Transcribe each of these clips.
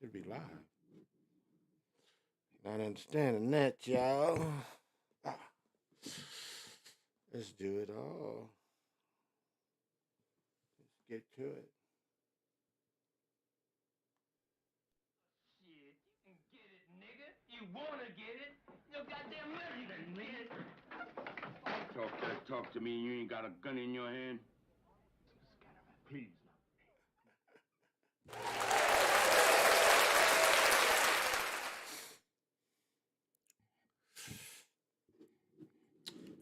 Should be live. Not understanding that, y'all. Ah, let's do it all. Let's get to it. Shit, you can get it, nigga. You wanna get it? No goddamn money, then, nigga. Talk to me. You ain't got a gun in your hand. Scatterman, please.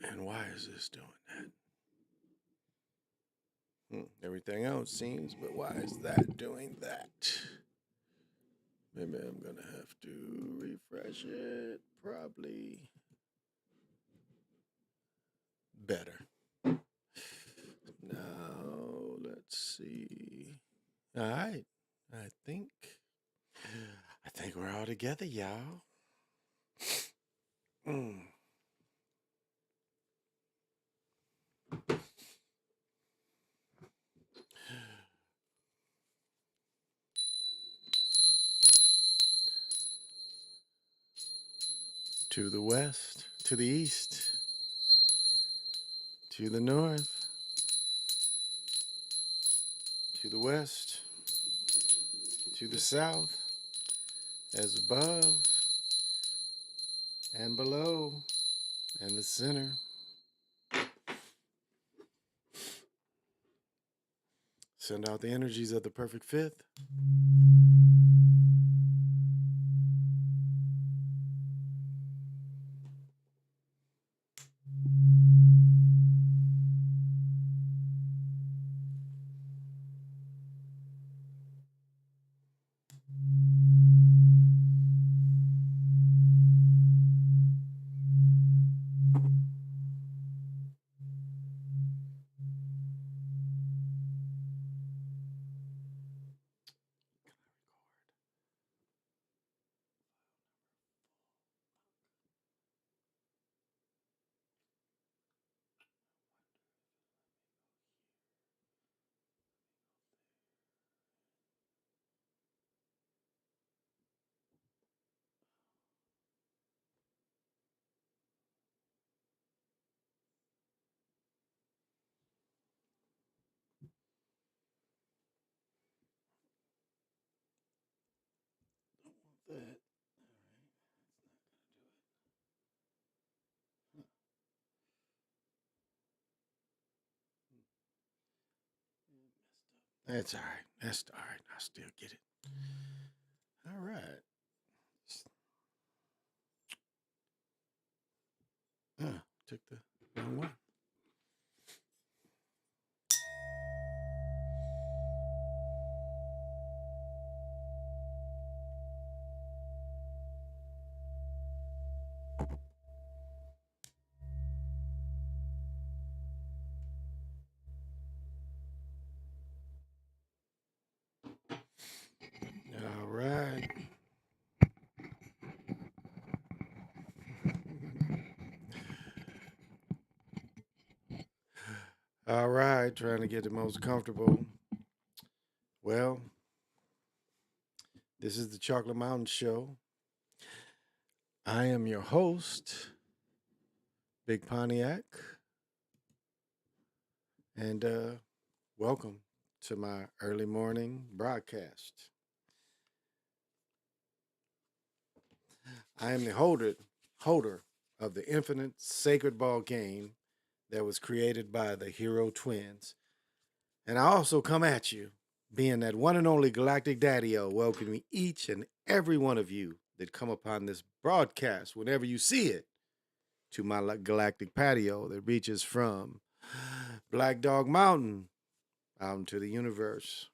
And why is this doing that? Everything else seems, but why is that doing that? Maybe I'm gonna have to refresh it. Probably better. Now let's see. All right, I think we're all together, y'all. Mm. To the west, to the east, to the north, to the west, to the south, as above and below, and the center. Send out the energies of the perfect fifth. That. That's all right. That's all right. I still get it. All right. Took the wrong one. All right. All right. Trying to get the most comfortable. Well, this is the Chocolate Mountain Show. I am your host, Big Pontiac, and welcome to my early morning broadcast. I am the holder of the infinite sacred ball game that was created by the Hero Twins. And I also come at you, being that one and only Galactic Daddy-O, welcoming each and every one of you that come upon this broadcast whenever you see it to my galactic patio that reaches from Black Dog Mountain out into the universe.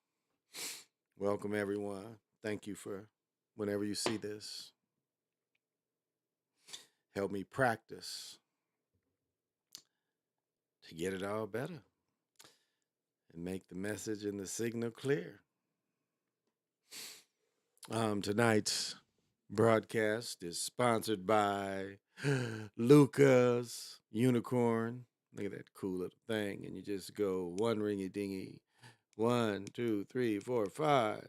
Welcome, everyone. Thank you for whenever you see this. Help me practice to get it all better and make the message and the signal clear. Tonight's broadcast is sponsored by Luca's Unicorn. Look at that cool little thing. And you just go one ringy dingy. 1, 2, 3, 4, 5.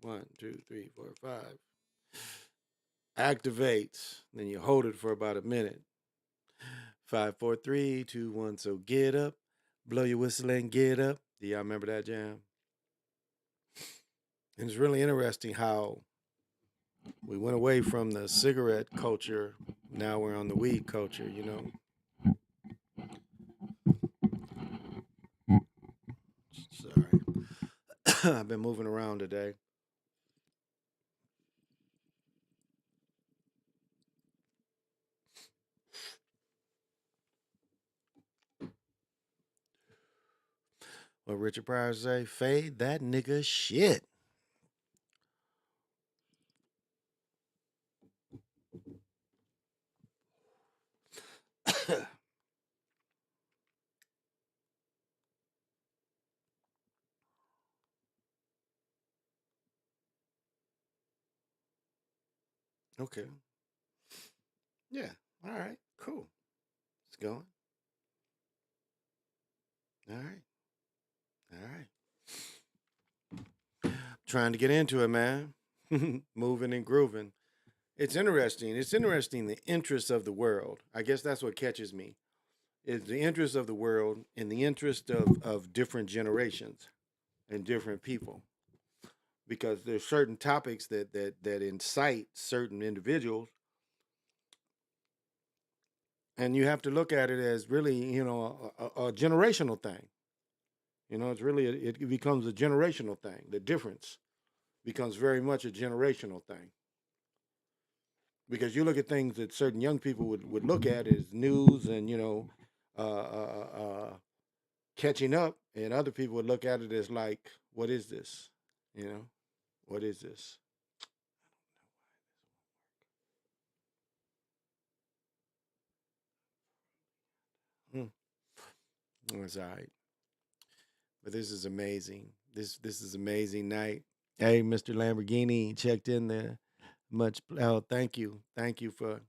1, 2, 3, 4, 5. Activates. Then you hold it for about a minute. 5, 4, 3, 2, 1. So get up, blow your whistle and get up. Do y'all remember that jam? And it's really interesting how we went away from the cigarette culture. Now we're on the weed culture, you know. Sorry. I've been moving around today. What Richard Pryor say? Fade that nigga shit. Okay. Yeah. All right. Cool. It's going. All right. All right. Trying to get into it, man. Moving and grooving. It's interesting. It's interesting the interest of the world. I guess that's what catches me. Is the interest of the world in the interest of different generations and different people. Because there's certain topics that incite certain individuals, and you have to look at it as really, a generational thing. It's really it becomes a generational thing. The difference becomes very much a generational thing, because you look at things that certain young people would look at as news and catching up, and other people would look at it as like, what is this? You know, what is this? Hmm. It's all right, but this is amazing. This is amazing night. Hey, Mr. Lamborghini checked in there. Much. Oh, thank you for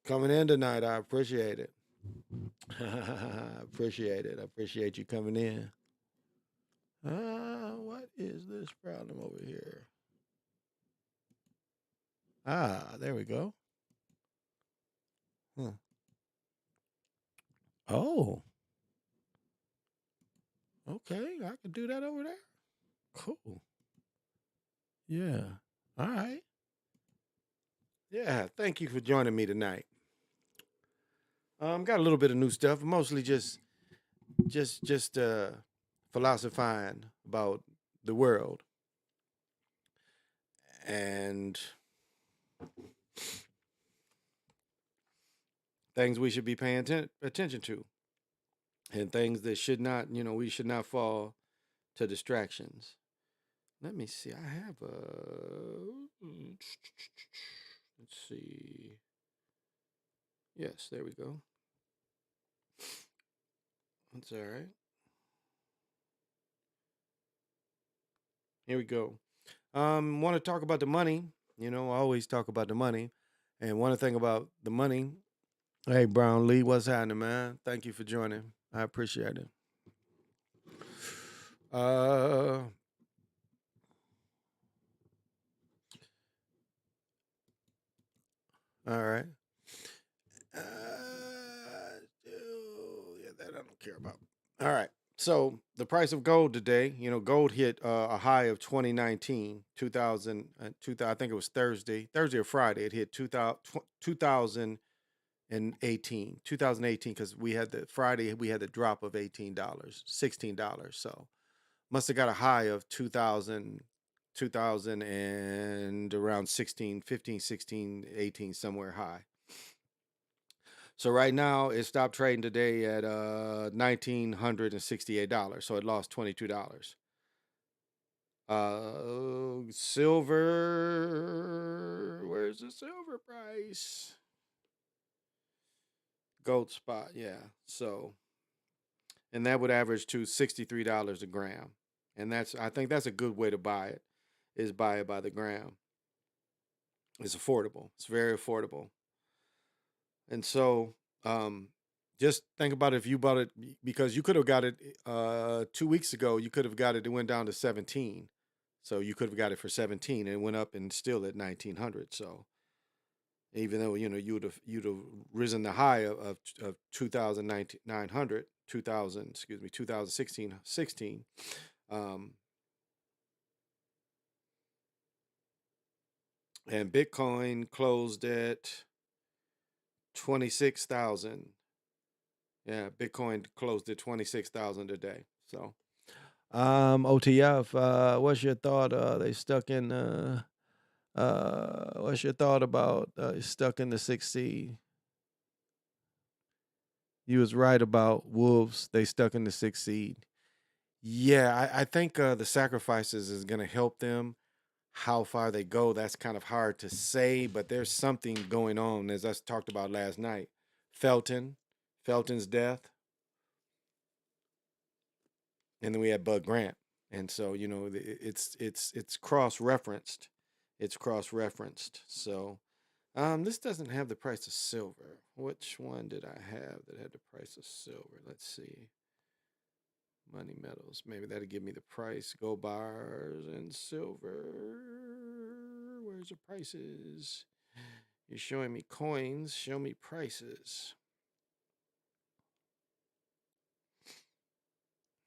coming in tonight. I appreciate it. I appreciate it. I appreciate you coming in. What is this problem over here? Ah, there we go. Huh. Oh, okay. I can do that over there. Cool. Yeah. All right. Yeah. Thank you for joining me tonight. Got a little bit of new stuff. Mostly just philosophizing about the world and things we should be paying attention to, and things that should not, we should not fall to distractions. Let me see. I have a. Let's see. Yes, there we go. That's all right. Here we go. Want to talk about the money? I always talk about the money, and one thing about the money. Hey, Brown Lee, what's happening, man? Thank you for joining. I appreciate it. Uh, all right. Yeah, that I don't care about. All right. So the price of gold today, gold hit a high of 2019, 2000, 2000, I think it was Thursday or Friday. It hit 2018, because we had the Friday, we had the drop of $18, $16. So must have got a high of 2000 and around 16, 15, 16, 18, somewhere high. So right now it stopped trading today at $1,968. So it lost $22. Silver. Where's the silver price? Gold spot, yeah. So, and that would average to $63 a gram, and I think that's a good way to buy it. Is buy it by the gram. It's affordable. It's very affordable. And so, just think about it. If you bought it, because you could have got it 2 weeks ago, you could have got it. It went down to 17. So you could have got it for 17 and it went up and still at 1900. So even though you'd have risen the high of 2,900, 2000, excuse me, 2016. Um, and Bitcoin closed at 26,000. Yeah, Bitcoin closed at 26,000 today. So, OTF, what's your thought? They stuck in. What's your thought about stuck in the 6 seed? You was right about Wolves. They stuck in the 6 seed. Yeah, I think the sacrifices is going to help them. How far they go, that's kind of hard to say, but there's something going on, as us talked about last night. Felton's death, and then we had Bud Grant, and so it's cross referenced. It's cross referenced. So this doesn't have the price of silver. Which one did I have that had the price of silver? Let's see. Money metals. Maybe that'll give me the price. Gold bars and silver. Where's the prices? You're showing me coins. Show me prices.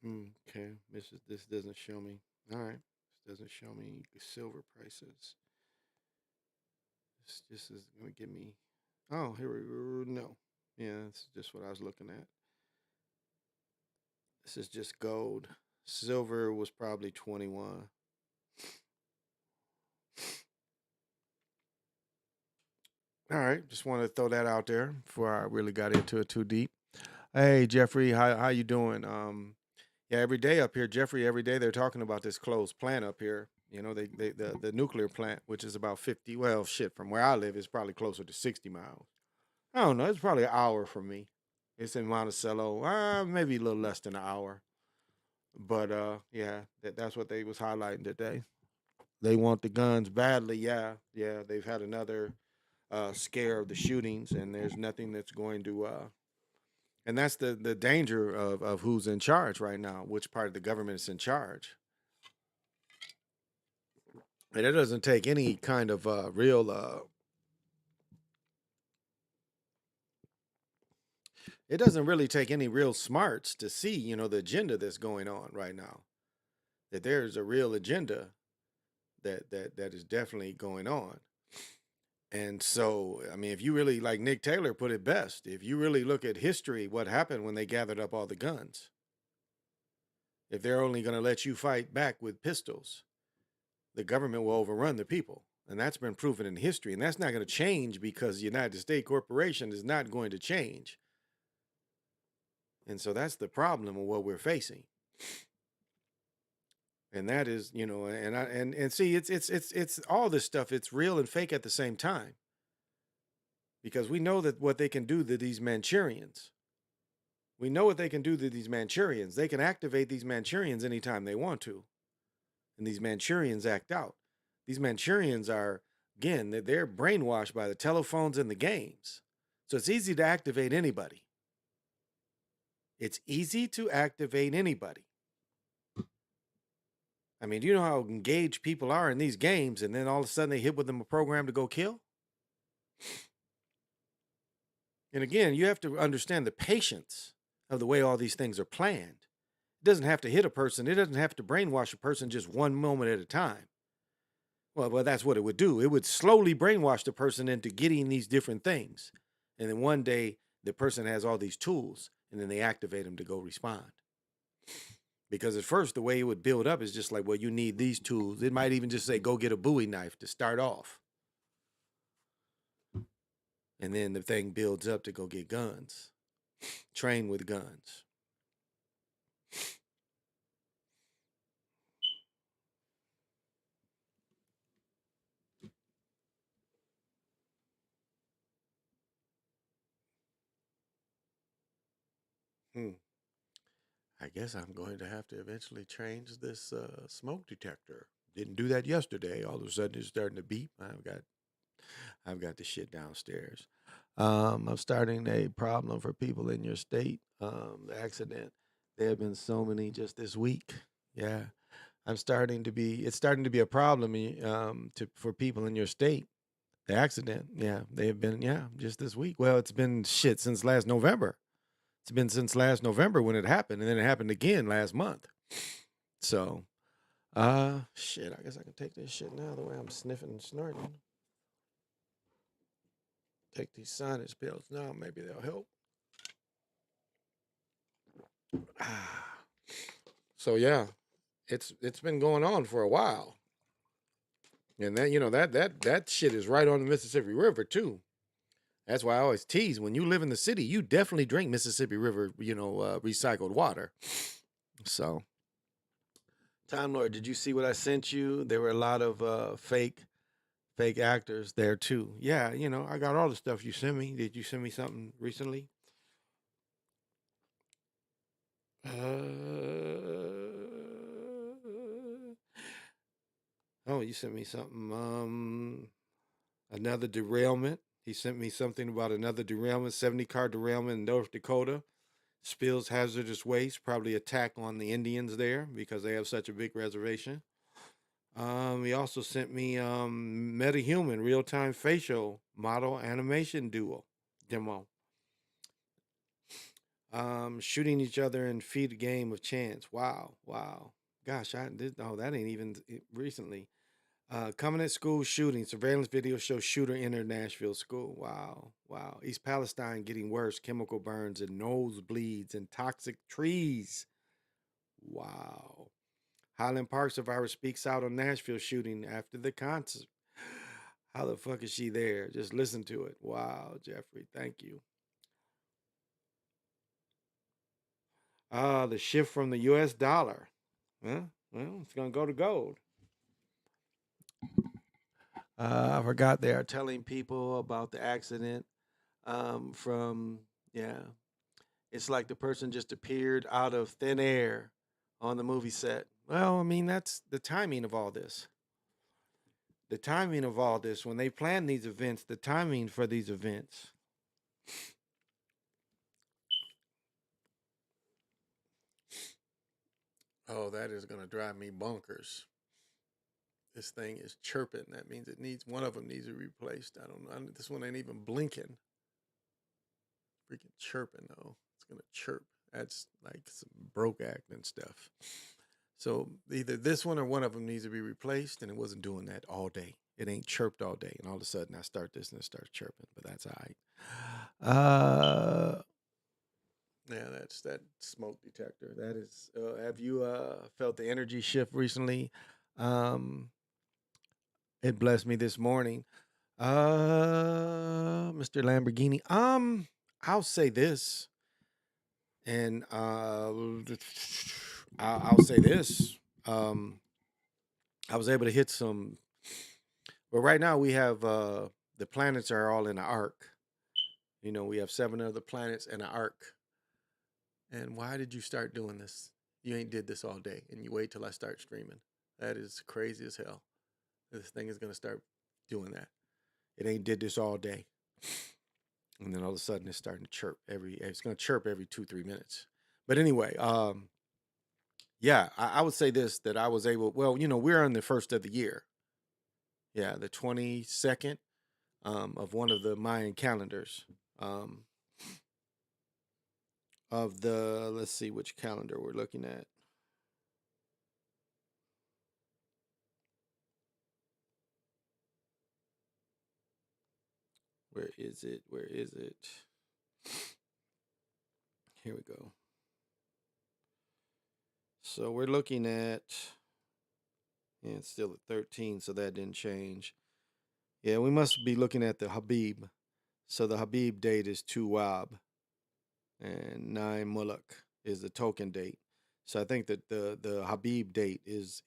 Okay. This doesn't show me. All right. This doesn't show me the silver prices. This just is going to give me. Oh, here we go. No. Yeah, that's just what I was looking at. This is just gold. Silver was probably 21. All right, just wanted to throw that out there before I really got into it too deep. Hey, Jeffrey, how you doing? Yeah, every day up here, Jeffrey. Every day they're talking about this closed plant up here. The nuclear plant, which is about 50. Well, shit, from where I live, it's probably closer to 60 miles. I don't know. It's probably an hour from me. It's in Monticello. Maybe a little less than an hour. But yeah, that's what they was highlighting today. They want the guns badly. Yeah, yeah. They've had another scare of the shootings, and there's nothing that's going to. And that's the danger of who's in charge right now. Which part of the government is in charge? And it doesn't take any kind of real. It doesn't really take any real smarts to see, the agenda that's going on right now. That there's a real agenda that is definitely going on. And so, I mean, if you really, like Nick Taylor put it best, if you really look at history, what happened when they gathered up all the guns, if they're only going to let you fight back with pistols, the government will overrun the people. And that's been proven in history. And that's not going to change because the United States Corporation is not going to change. And so that's the problem of what we're facing. And that is, and see, it's all this stuff. It's real and fake at the same time. Because we know that what they can do to these Manchurians. We know what they can do to these Manchurians. They can activate these Manchurians anytime they want to. And these Manchurians act out. These Manchurians are, again, they're brainwashed by the telephones and the games. So it's easy to activate anybody. It's easy to activate anybody. I mean, do you know how engaged people are in these games, and then all of a sudden they hit with them a program to go kill? And again, you have to understand the patience of the way all these things are planned. It doesn't have to hit a person. It doesn't have to brainwash a person just one moment at a time. Well, that's what it would do. It would slowly brainwash the person into getting these different things. And then one day the person has all these tools, and then they activate them to go respond. Because at first, the way it would build up is just like, well, you need these tools. It might even just say, go get a Bowie knife to start off. And then the thing builds up to go get guns, train with guns. I guess I'm going to have to eventually change this smoke detector. Didn't do that yesterday. All of a sudden, it's starting to beep. I've got the shit downstairs. I'm starting a problem for people in your state. The accident. There have been so many just this week. Yeah. It's starting to be a problem for people in your state. The accident, yeah, they've been, yeah, just this week. Well, it's been shit since last November. It's been since last November when it happened, and then it happened again last month. So, shit, I guess I can take this shit now the way I'm sniffing and snorting. Take these sinus pills now, maybe they'll help. So yeah, it's been going on for a while. And that that shit is right on the Mississippi River too. That's why I always tease, when you live in the city, you definitely drink Mississippi River, recycled water. So, Time Lord, did you see what I sent you? There were a lot of fake actors there too. Yeah, I got all the stuff you sent me. Did you send me something recently? Oh, you sent me something. Another derailment. He sent me something about another derailment, 70-car derailment in North Dakota. Spills hazardous waste, probably attack on the Indians there because they have such a big reservation. He also sent me MetaHuman real-time facial model animation demo. Shooting each other in feed a game of chance. Wow, wow. Gosh, that ain't even recently. Coming at school shooting. Surveillance video shows shooter enter Nashville school. Wow, wow. East Palestine getting worse. Chemical burns and nosebleeds and toxic trees. Wow. Highland Park survivor speaks out on Nashville shooting after the concert. How the fuck is she there? Just listen to it. Wow, Jeffrey. Thank you. The shift from the US dollar. Huh? Well, it's going to go to gold. I forgot they are telling people about the accident yeah. It's like the person just appeared out of thin air on the movie set. Well, I mean, that's the timing of all this. The timing of all this, when they plan these events, the timing for these events. Oh, that is going to drive me bonkers. This thing is chirping. That means one of them needs to be replaced. I don't know. This one ain't even blinking. Freaking chirping though. It's gonna chirp. That's like some broke acting stuff. So either this one or one of them needs to be replaced, and it wasn't doing that all day. It ain't chirped all day, and all of a sudden I start this and it starts chirping. But that's all right. Yeah, that's that smoke detector. That is. Have you felt the energy shift recently? Um, it blessed me this morning. Mr. Lamborghini. I'll say this, and I'll say this. Um, I was able to hit some. But right now we have the planets are all in an arc. We have 7 other planets in an arc. And why did you start doing this? You ain't did this all day, and you wait till I start streaming. That is crazy as hell. This thing is gonna start doing that. It ain't did this all day. And then all of a sudden it's starting to chirp it's going to chirp every 2-3 minutes. But anyway, yeah, I would say this, that I was able, well, we're on the first of the year. Yeah, the 22nd of one of the Mayan calendars. Let's see which calendar we're looking at. Where is it? Where is it? Here we go. So we're looking at, yeah, it's still at 13, so that didn't change. Yeah, we must be looking at the Habib. So the Habib date is 2 Wab, and 9 Muluk is the token date. So I think that the Habib date is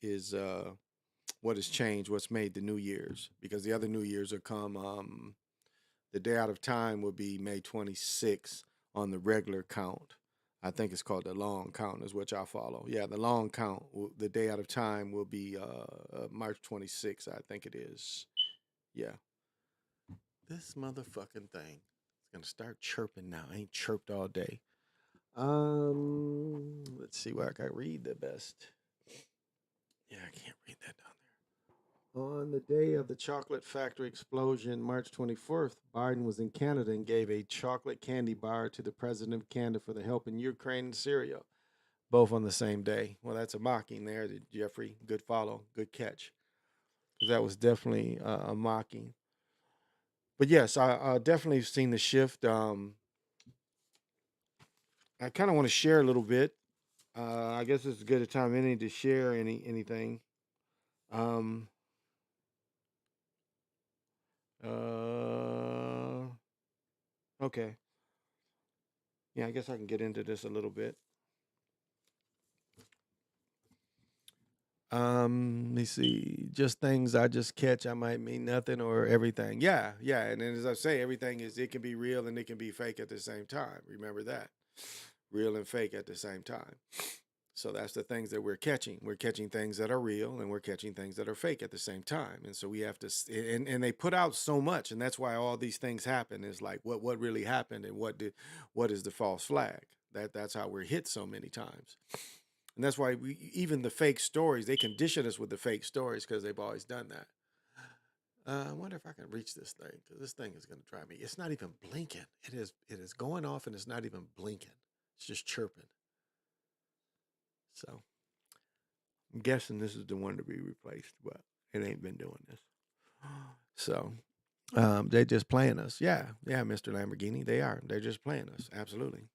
what has changed, what's made the New Year's, because the other New Year's will come. The day out of time will be May 26th on the regular count. I think it's called the long count, is what y'all follow. Yeah, the long count. The day out of time will be March 26th, I think it is. Yeah. This motherfucking thing is gonna start chirping now. I ain't chirped all day. Let's see where I can read the best. Yeah, I can't read that down there. On the day of the chocolate factory explosion, March 24th, Biden was in Canada and gave a chocolate candy bar to the president of Canada for the help in Ukraine and Syria, both on the same day. Well, that's a mocking there, Jeffrey. Good follow, good catch. Because that was definitely a mocking. But yes, I definitely seen the shift. I kind of want to share a little bit. I guess it's as good a time as any to share anything. Um, uh, okay. Yeah, I guess I can get into this a little bit. Let me see. Just things I just catch. I might mean nothing or everything. Yeah, yeah. And then as I say, everything is it can be real and it can be fake at the same time. Remember that. Real and fake at the same time. So that's the things that we're catching. We're catching things that are real and we're catching things that are fake at the same time. And so we have to and they put out so much, and that's why all these things happen is like what really happened and what is the false flag. That's how we're hit so many times. And that's why we even the fake stories, they condition us with the fake stories because they've always done that. I wonder if I can reach this thing because this thing is going to drive me. It's not even blinking. It is going off and it's not even blinking. It's just chirping. So I'm guessing this is the one to be replaced, but it ain't been doing this. So they just playing us. Yeah, yeah, Mr. Lamborghini, they are. They're just playing us. Absolutely.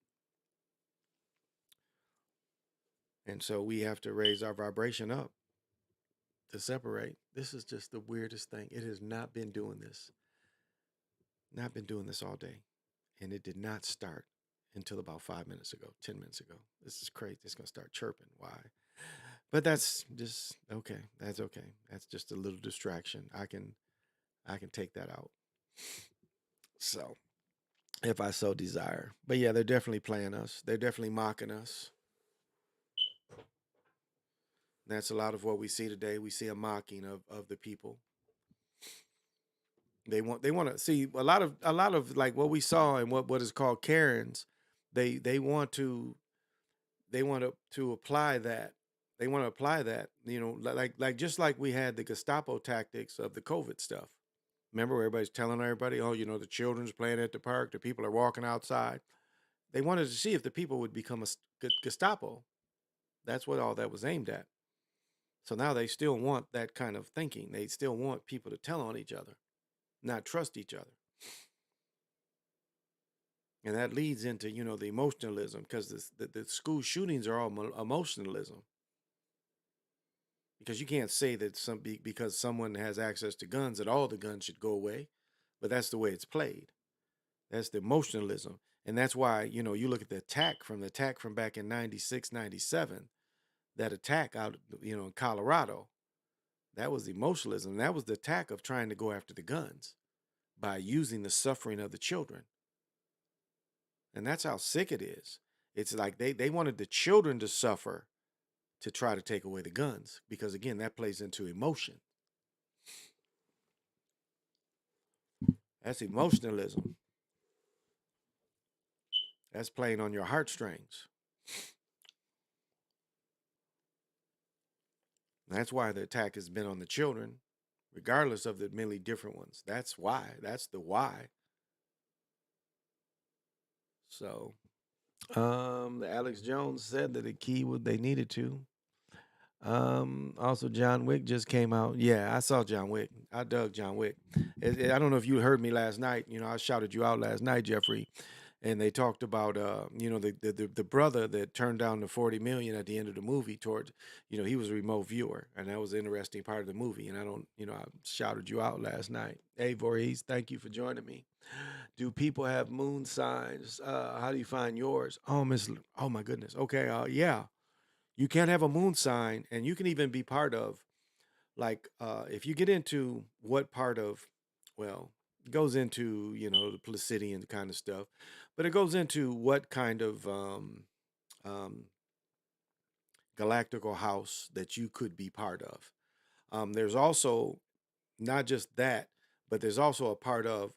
And so we have to raise our vibration up to separate. This is just the weirdest thing. It has not been doing this. Not been doing this all day. And it did not start until about 5 minutes ago, 10 minutes ago. This is crazy. It's going to start chirping. Why? But that's just okay. That's okay. That's just a little distraction. I can take that out. So if I so desire. But yeah, they're definitely playing us. They're definitely mocking us. That's a lot of what we see today. We see a mocking of the people. They want to see a lot of like what we saw and what is called Karens. They want to apply that. They want to apply that, like just like we had the Gestapo tactics of the COVID stuff. Remember where everybody's telling everybody, oh, the children's playing at the park, the people are walking outside. They wanted to see if the people would become a Gestapo. That's what all that was aimed at. So now they still want that kind of thinking. They still want people to tell on each other, not trust each other. And that leads into, the emotionalism because the school shootings are all emotionalism. Because you can't say that because someone has access to guns that all the guns should go away, but that's the way it's played. That's the emotionalism. And that's why, you look at the attack from back in 96, 97. That attack out, in Colorado. That was emotionalism. That was the attack of trying to go after the guns by using the suffering of the children. And that's how sick it is. It's like they wanted the children to suffer to try to take away the guns because, again, that plays into emotion. That's emotionalism. That's playing on your heartstrings. That's why the attack has been on the children, regardless of the many different ones. That's why. That's the why. So, Alex Jones said that the key would they needed to. Also, John Wick just came out. Yeah, I saw John Wick. I dug John Wick. I don't know if you heard me last night. I shouted you out last night, Jeffrey, and they talked about the brother that turned down the 40 million at the end of the movie towards, he was a remote viewer, and that was an interesting part of the movie. And I don't, I shouted you out last night. Hey, Voorhees, thank you for joining me. Do people have moon signs? How do you find yours? Oh, oh my goodness. Okay. Yeah, you can have a moon sign, and you can even be part of, like, if you get into what part of, well, it goes into, the Placidian kind of stuff, but it goes into what kind of um, galactical house that you could be part of. There's also not just that, but there's also a part of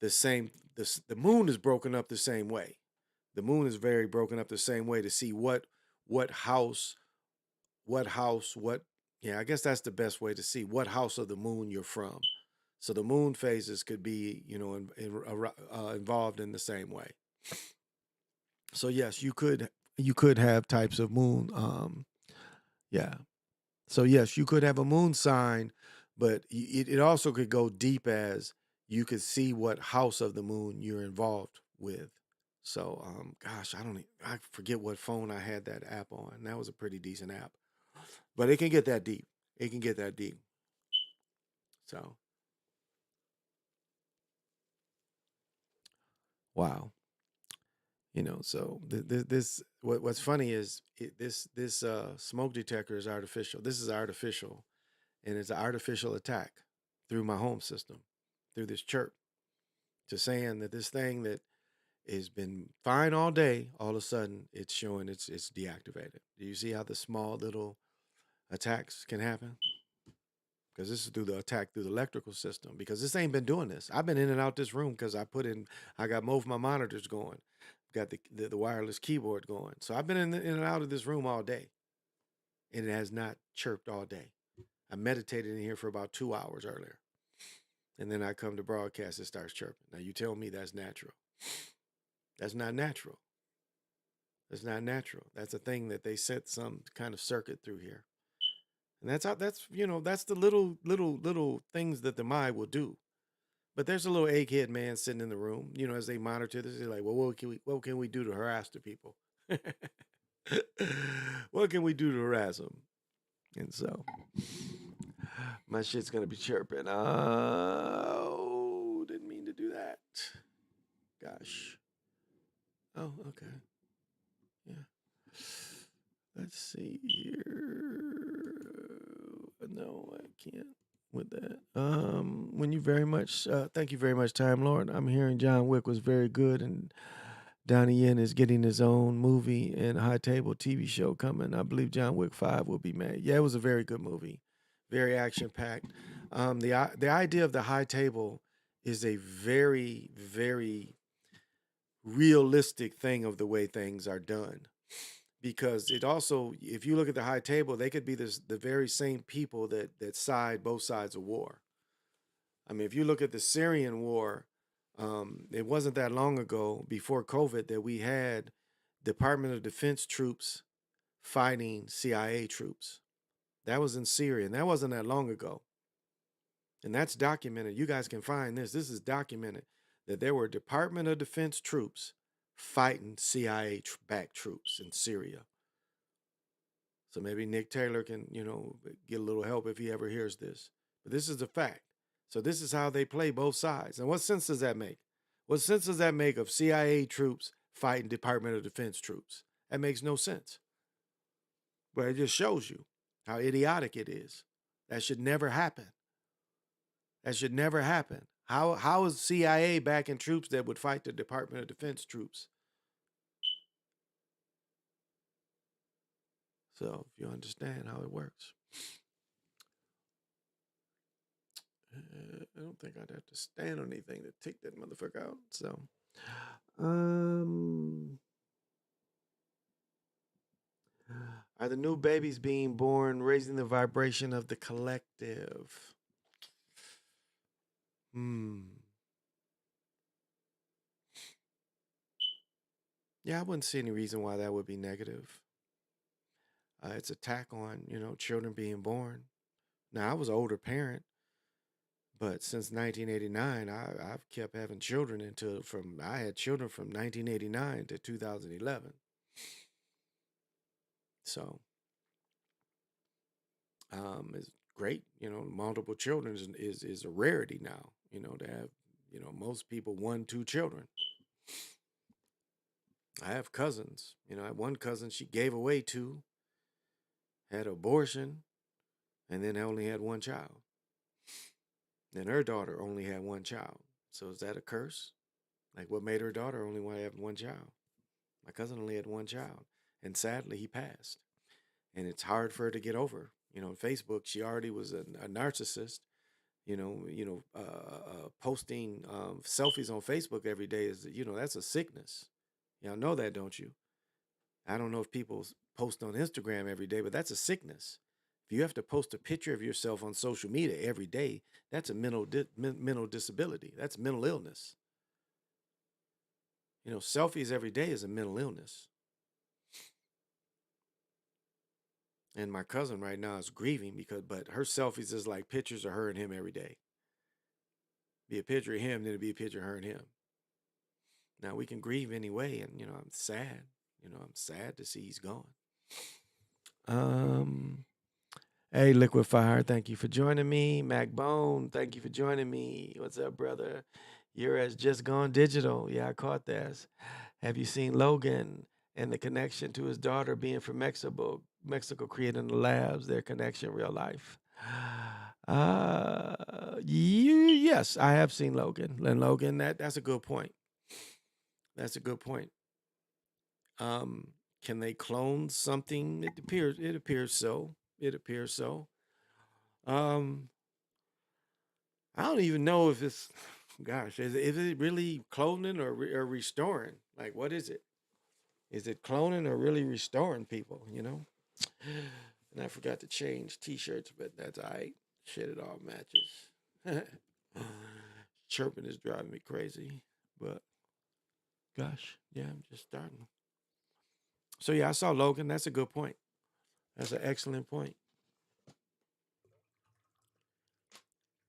the same. The moon is broken up the same way. The moon is very broken up the same way to see what house what house, yeah, I guess that's the best way to see what house of the moon you're from. So the moon phases could be, involved in the same way. So yes, you could have types of moon. Yeah. So yes, you could have a moon sign, but it also could go deep as you could see what house of the moon you're involved with. So gosh, I forget what phone I had that app on. That was a pretty decent app, but it can get that deep. It can get that deep. So wow. So this what's funny is this smoke detector is artificial. This is artificial, and it's an artificial attack through my home system, through this chirp, to saying that this thing that has been fine all day, all of a sudden it's showing it's deactivated. Do you see how the small little attacks can happen? Because this is through the attack through the electrical system. Because this ain't been doing this. I've been in and out this room because I got both my monitors going, got the wireless keyboard going. So I've been in and out of this room all day, and it has not chirped all day. I meditated in here for about 2 hours earlier, and then I come to broadcast, it starts chirping. Now you tell me that's natural? That's not natural. That's not natural. That's a thing that they set some kind of circuit through here. And that's the little things that the mind will do. But there's a little egghead man sitting in the room, as they monitor this. They're like, well, what can we do to harass the people? What can we do to harass them? And so my shit's gonna be chirping. Oh, didn't mean to do that. Gosh. Oh, okay. Yeah. Let's see here. No, I can't with that. When you very much, thank you very much, Time Lord. I'm hearing John Wick was very good, and Donnie Yen is getting his own movie and high table TV show coming. I believe John Wick 5 will be made. Yeah, it was a very good movie, very action packed. The idea of the high table is a very very realistic thing of the way things are done, because it also, if you look at the high table, they could be the very same people that side both sides of war. I mean, if you look at the Syrian war, it wasn't that long ago before COVID that we had Department of Defense troops fighting CIA troops. That was in Syria, and that wasn't that long ago. And that's documented. You guys can find this. This is documented that there were Department of Defense troops fighting CIA backed troops in Syria. So maybe Nick Taylor can, get a little help if he ever hears this. But this is a fact. So this is how they play both sides. And what sense does that make? What sense does that make of CIA troops fighting Department of Defense troops? That makes no sense. But it just shows you how idiotic it is. That should never happen. That should never happen. How is CIA backing troops that would fight the Department of Defense troops? So if you understand how it works. I don't think I'd have to stand on anything to take that motherfucker out. So, um, are the new babies being born raising the vibration of the collective? Hmm. Yeah, I wouldn't see any reason why that would be negative. It's attack on children being born. Now I was an older parent, but since 1989, I've kept having children until from I had children from 1989 to 2011. So it's great. Multiple children is a rarity now. To have most people 1, 2 children. I have cousins. I have one cousin, she gave away 2, had abortion, and then only had 1 child. And her daughter only had 1 child. So is that a curse? Like, what made her daughter only want to have 1 child? My cousin only had 1 child, and sadly he passed. And it's hard for her to get over. On Facebook, she already was a narcissist. Posting selfies on Facebook every day is, that's a sickness. Y'all know that, don't you? I don't know if people post on Instagram every day, but that's a sickness. If you have to post a picture of yourself on social media every day, that's a mental disability. That's mental illness. Selfies every day is a mental illness. And my cousin right now is grieving but her selfies is like pictures of her and him every day. Be a picture of him, then it'd be a picture of her and him. Now we can grieve anyway, and I'm sad. I'm sad to see he's gone. Um, hey, Liquid Fire, thank you for joining me. Mac Bone, thank you for joining me. What's up, brother? You're as just gone digital. Yeah, I caught that. Have you seen Logan and the connection to his daughter being from Mexico? Mexico creating the labs, their connection, real life. Yes, I have seen Logan. And Logan, that's a good point. That's a good point. Can they clone something? It appears so. It appears so. Um, I don't even know if it's gosh, is it really cloning or restoring? Like what is it? Is it cloning or really restoring people? And I forgot to change t-shirts, but that's all right. Shit, it all matches. Chirping is driving me crazy. But gosh, yeah, I'm just starting. So yeah, I saw Logan. That's a good point. That's an excellent point.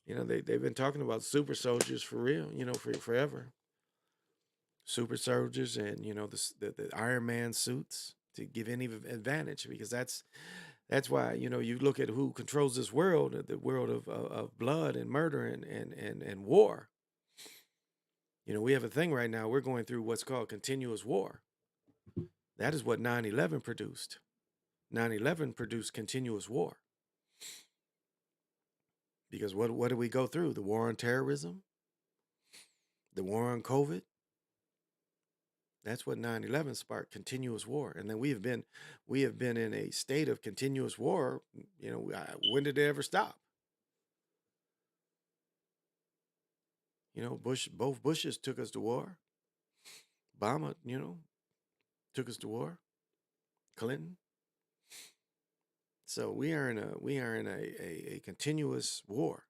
They've been talking about super soldiers for real, for forever. Super soldiers and the Iron Man suits to give any advantage because that's why you look at who controls this world, the world of blood and murder and war. We have a thing right now. We're going through what's called continuous war. That is what 9/11 produced. 9/11 produced continuous war. Because what did we go through? The war on terrorism, the war on COVID. That's what 9/11 sparked, continuous war. And then we have been in a state of continuous war. When did it ever stop? Both Bushes took us to war. Obama, took us to war. Clinton. So we are in a continuous war.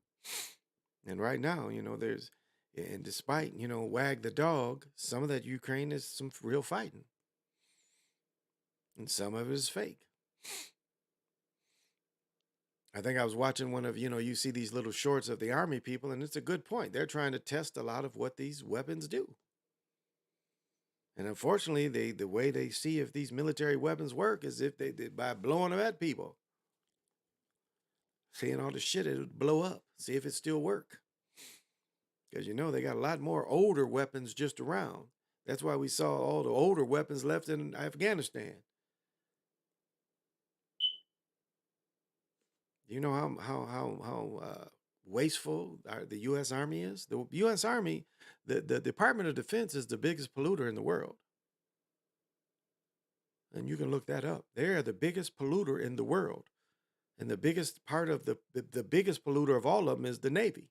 And right now, and despite, wag the dog, some of that Ukraine is some real fighting. And some of it is fake. I think I was watching one of, you see these little shorts of the army people, and it's a good point. They're trying to test a lot of what these weapons do. And unfortunately, the way they see if these military weapons work is if they did by blowing them at people. Seeing all the shit, it would blow up. See if it still work. Because they got a lot more older weapons just around. That's why we saw all the older weapons left in Afghanistan. You know how wasteful the U.S. Army is. The U.S. Army, the Department of Defense is the biggest polluter in the world, and you can look that up. They are the biggest polluter in the world, and the biggest part of the biggest polluter of all of them is the Navy.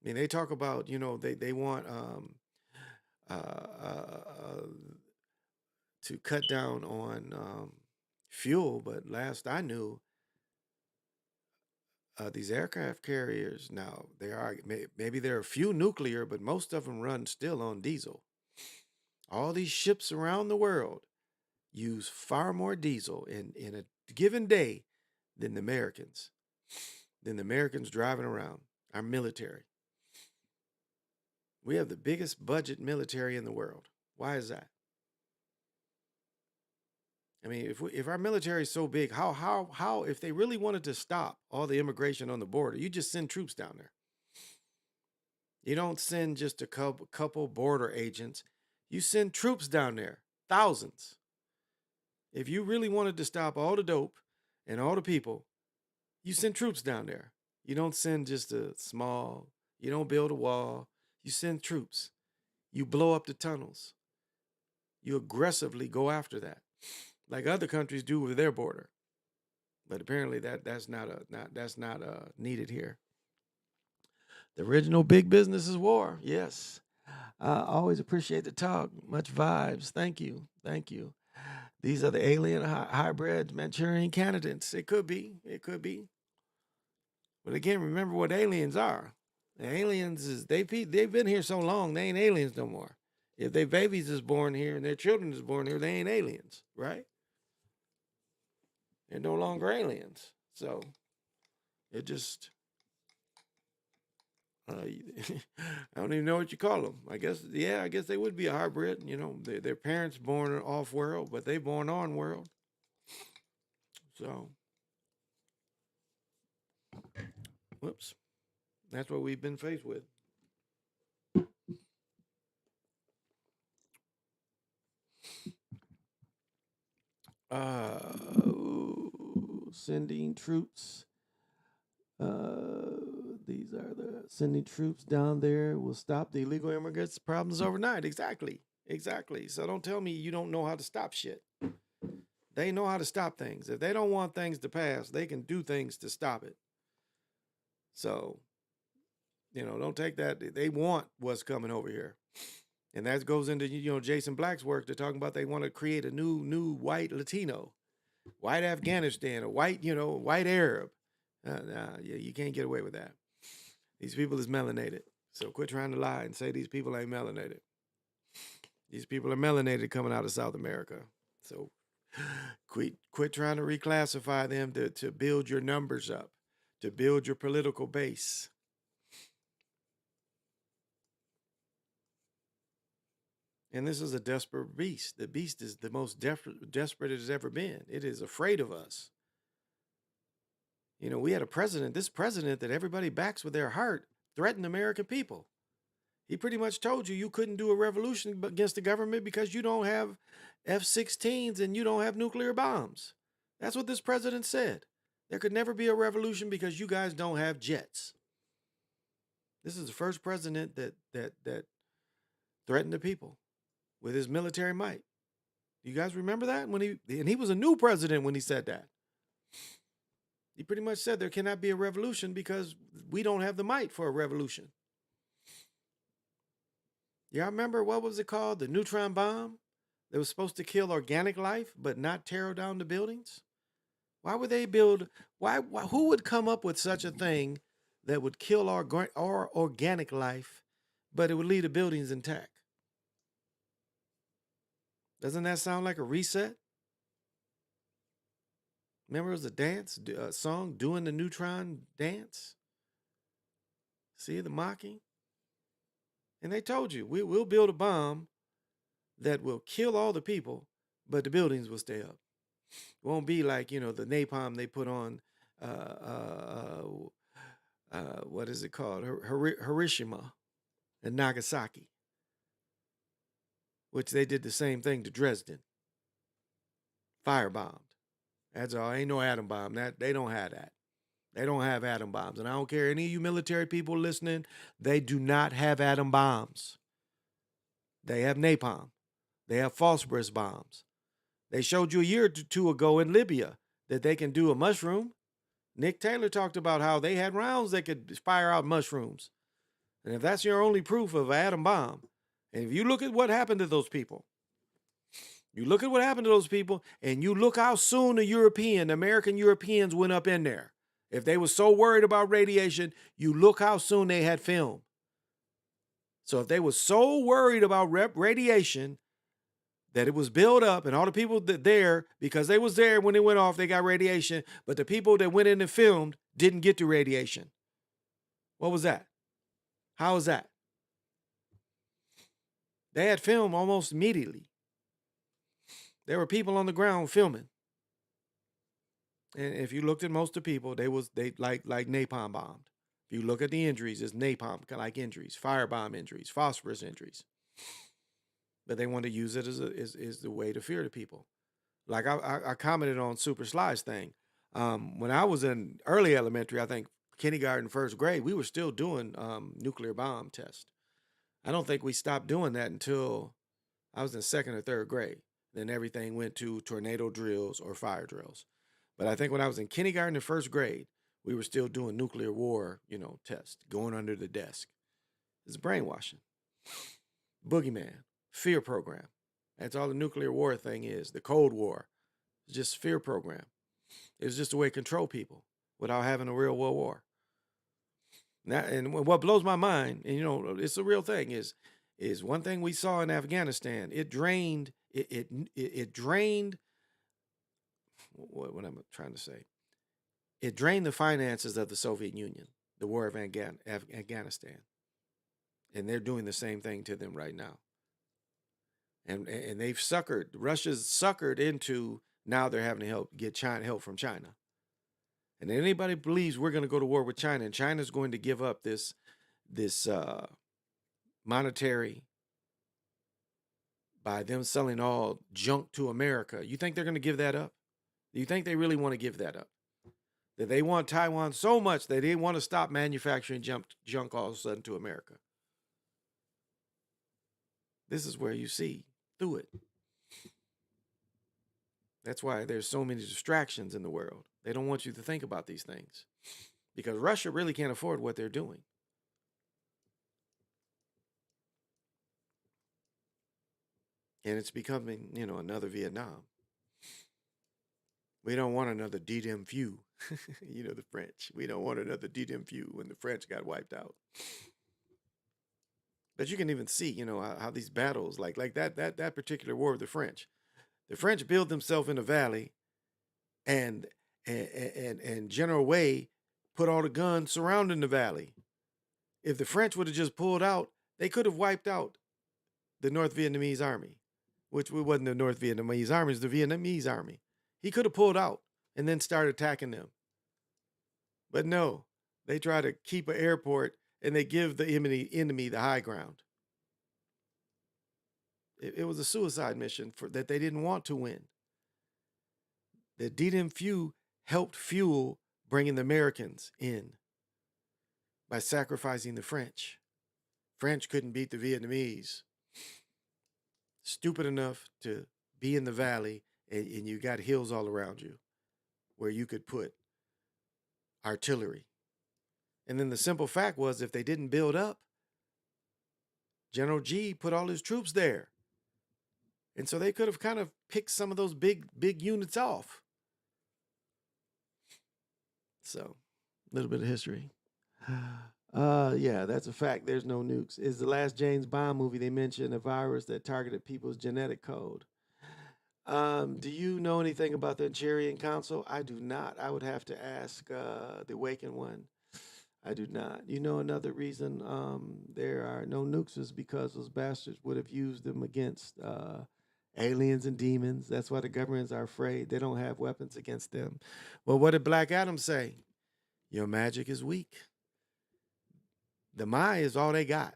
I mean, they talk about they want to cut down on fuel, but last I knew, these aircraft carriers now maybe there are a few nuclear, but most of them run still on diesel. All these ships around the world use far more diesel in a given day than the Americans. Driving around. Our military. We have the biggest budget military in the world. Why is that? I mean, if our military is so big, how if they really wanted to stop all the immigration on the border, you just send troops down there. You don't send just a couple border agents. You send troops down there, thousands. If you really wanted to stop all the dope and all the people, you send troops down there. You don't send just you don't build a wall. You send troops. You blow up the tunnels. You aggressively go after that, like other countries do with their border. But apparently that's not needed here. The original big business is war. Yes. I always appreciate the talk. Much vibes. Thank you. Thank you. These are the alien hybrid Manchurian candidates. It could be. It could be. But again, remember what aliens are. The aliens is they've been here so long, they ain't aliens no more. If their babies is born here and their children is born here, they ain't aliens, right? They're no longer aliens. So it just I don't even know what you call them. I guess I guess they would be a hybrid. You know, their parents born off world, but they born on world. So, whoops, that's what we've been faced with. Sending troops. These are the sending troops down there will stop the illegal immigrants' problems overnight. Exactly. Exactly. So don't tell me you don't know how to stop shit. They know how to stop things. If they don't want things to pass, they can do things to stop it. So, don't take that. They want what's coming over here. And that goes into, Jason Black's work. They're talking about they want to create a new white Latino, white Afghanistan, a white, white Arab. Yeah, you can't get away with that. These people is melanated. So quit trying to lie and say these people ain't melanated. These people are melanated coming out of South America. So quit trying to reclassify them to build your numbers up, to build your political base. And this is a desperate beast. The beast is the most desperate it has ever been. It is afraid of us. We had this president that everybody backs with their heart, threatened American people. He pretty much told you couldn't do a revolution against the government because you don't have F-16s and you don't have nuclear bombs. That's what this president said. There could never be a revolution because you guys don't have jets. This is the first president that threatened the people with his military might. Do you guys remember that? And he was a new president when he said that. He pretty much said there cannot be a revolution because we don't have the might for a revolution. Y'all remember, what was it called? The neutron bomb that was supposed to kill organic life but not tear down the buildings? Why would they build? Who would come up with such a thing that would kill our organic life, but it would leave the buildings intact? Doesn't that sound like a reset? Remember, it was a dance, song, doing the neutron dance? See the mocking? And they told you, we'll build a bomb that will kill all the people, but the buildings will stay up. It won't be like, the napalm they put on, what is it called? Hiroshima and Nagasaki, which they did the same thing to Dresden. Firebombed. That's all. Ain't no atom bomb. They don't have that. They don't have atom bombs. And I don't care any of you military people listening, they do not have atom bombs. They have napalm. They have phosphorus bombs. They showed you a year or two ago in Libya that they can do a mushroom. Nick Taylor talked about how they had rounds that could fire out mushrooms. And if that's your only proof of an atom bomb, and if you look at what happened to those people, and you look how soon the American Europeans went up in there. If they were so worried about radiation, you look how soon they had film. So if they were so worried about radiation that it was built up and all the people there, because they was there when it went off, they got radiation, but the people that went in and filmed didn't get the radiation. What was that? How was that? They had film almost immediately. There were people on the ground filming. And if you looked at most of the people, they like napalm bombed. If you look at the injuries, it's napalm like injuries, firebomb injuries, phosphorus injuries. But they want to use it as the way to fear the people. Like I commented on Super Sly's thing. When I was in early elementary, I think kindergarten, first grade, we were still doing nuclear bomb tests. I don't think we stopped doing that until I was in second or third grade. Then everything went to tornado drills or fire drills. But I think when I was in kindergarten and first grade, we were still doing nuclear war, tests, going under the desk. It's brainwashing. boogeyman, fear program. That's all the nuclear war thing is. The Cold War, it's just fear program. It's just a way to control people without having a real world war. Now, and what blows my mind, and it's a real thing, is one thing we saw in Afghanistan. It drained. It drained. What I'm trying to say. It drained the finances of the Soviet Union. The war of Afghanistan, and they're doing the same thing to them right now. And they've suckered. Russia's suckered into now they're having to get help from China. And anybody believes we're going to go to war with China and China's going to give up this monetary by them selling all junk to America, you think they're going to give that up? Do you think they really want to give that up? That they want Taiwan so much that they want to stop manufacturing junk all of a sudden to America? This is where you see through it. That's why there's so many distractions in the world. They don't want you to think about these things because Russia really can't afford what they're doing. And it's becoming, another Vietnam. We don't want another Diem Phu. The French. We don't want another Diem Phu when the French got wiped out. But you can even see, how these battles, like that particular war with the French. The French built themselves in a valley, and General Wei put all the guns surrounding the valley. If the French would have just pulled out, they could have wiped out the North Vietnamese army, which wasn't the North Vietnamese army, it was the Vietnamese army. He could have pulled out and then started attacking them. But no, they try to keep an airport and they give the enemy the high ground. It was a suicide mission that they didn't want to win. The Diem Phu helped fuel bringing the Americans in by sacrificing the French. French couldn't beat the Vietnamese. Stupid enough to be in the valley and you got hills all around you where you could put artillery. And then the simple fact was if they didn't build up, General G put all his troops there. And so they could have kind of picked some of those big units off. So, a little bit of history. Yeah, that's a fact. There's no nukes. Is the last James Bond movie they mentioned a virus that targeted people's genetic code? Do you know anything about the Nigerian Council? I do not. I would have to ask the Awakened one. I do not. You know another reason there are no nukes is because those bastards would have used them against aliens and demons. That's why the governments are afraid. They don't have weapons against them. Well, what did Black Adam say? Your magic is weak. The Mai is all they got.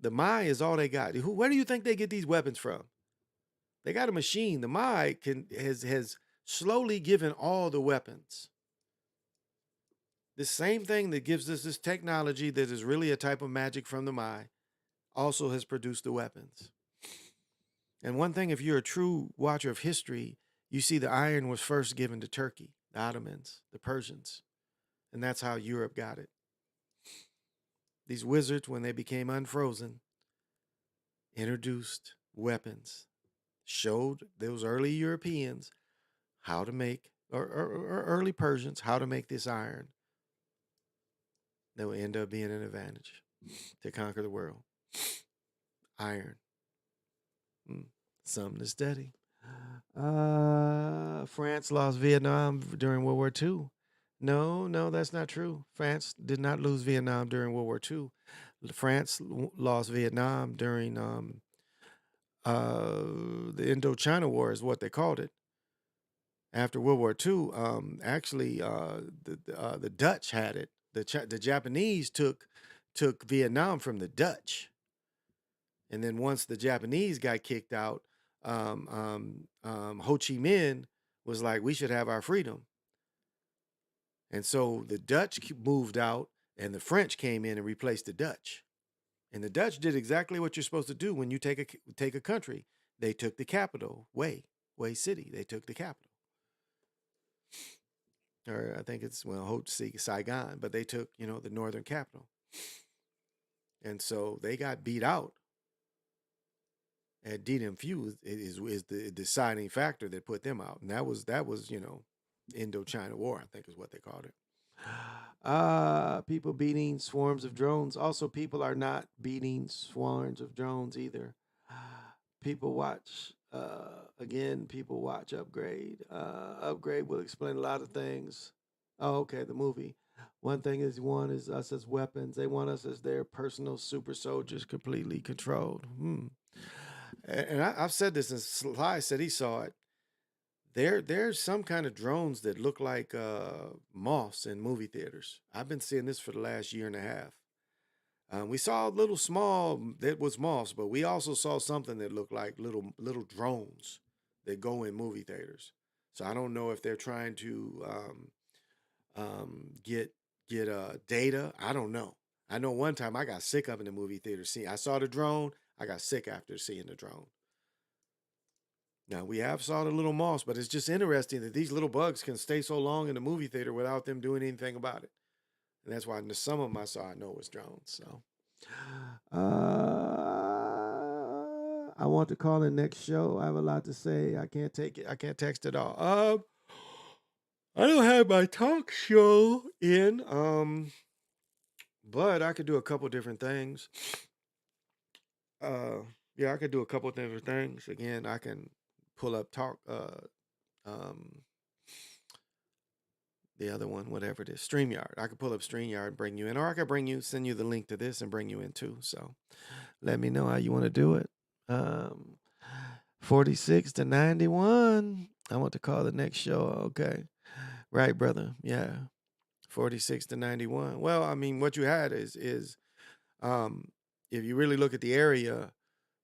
The Mai is all they got. Where do you think they get these weapons from? They got a machine. The Mai has slowly given all the weapons. This same thing that gives us this technology that is really a type of magic from the Mai also has produced the weapons. And one thing, if you're a true watcher of history, you see the iron was first given to Turkey, the Ottomans, the Persians, and that's how Europe got it. These wizards, when they became unfrozen, introduced weapons, showed those early Europeans how to make, or early Persians, how to make this iron that will end up being an advantage to conquer the world. Iron. Something to study. France lost Vietnam during World War II. No, that's not true. France did not lose Vietnam during World War II. France lost Vietnam during the Indochina War is what they called it. After World War II, actually, the Dutch had it. The Japanese took Vietnam from the Dutch. And then once the Japanese got kicked out, Ho Chi Minh was like, we should have our freedom. And so the Dutch moved out and the French came in and replaced the Dutch. And the Dutch did exactly what you're supposed to do when you take a country. They took the capital, Hue City. They took the capital. Or I think it's, Ho Chi Saigon, but they took, the northern capital. And so they got beat out. And DDM-Few is the deciding factor that put them out, and that was Indochina War, I think is what they called it. People beating swarms of drones. Also, people are not beating swarms of drones either. People watch again. People watch Upgrade. Upgrade will explain a lot of things. Oh, okay, the movie. One thing is, one is us as weapons. They want us as their personal super soldiers, completely controlled. And I've said this, and Sly said he saw it. There's some kind of drones that look like moths in movie theaters. I've been seeing this for the last year and a half. We saw a little small that was moths, but we also saw something that looked like little drones that go in movie theaters. So I don't know if they're trying to get data. I don't know. I know one time I got sick of in the movie theater. I saw the drone. I got sick after seeing the drone. Now we have saw the little moths, but it's just interesting that these little bugs can stay so long in the movie theater without them doing anything about it. And that's why some of them I saw I know was drones. So I want to call in next show. I have a lot to say. I can't take it. I can't text it all. I don't have my talk show in. But I could do a couple different things. Yeah, I could do a couple different things. Again, I can pull up talk um the other one, whatever it is, StreamYard. I could pull up StreamYard and bring you in, or I could send you the link to this and bring you in too. So let me know how you want to do it. 46 to 91. I want to call the next show. Okay. Right, brother. Yeah. 46 to 91. Well, I mean, what you had is um if you really look at the area,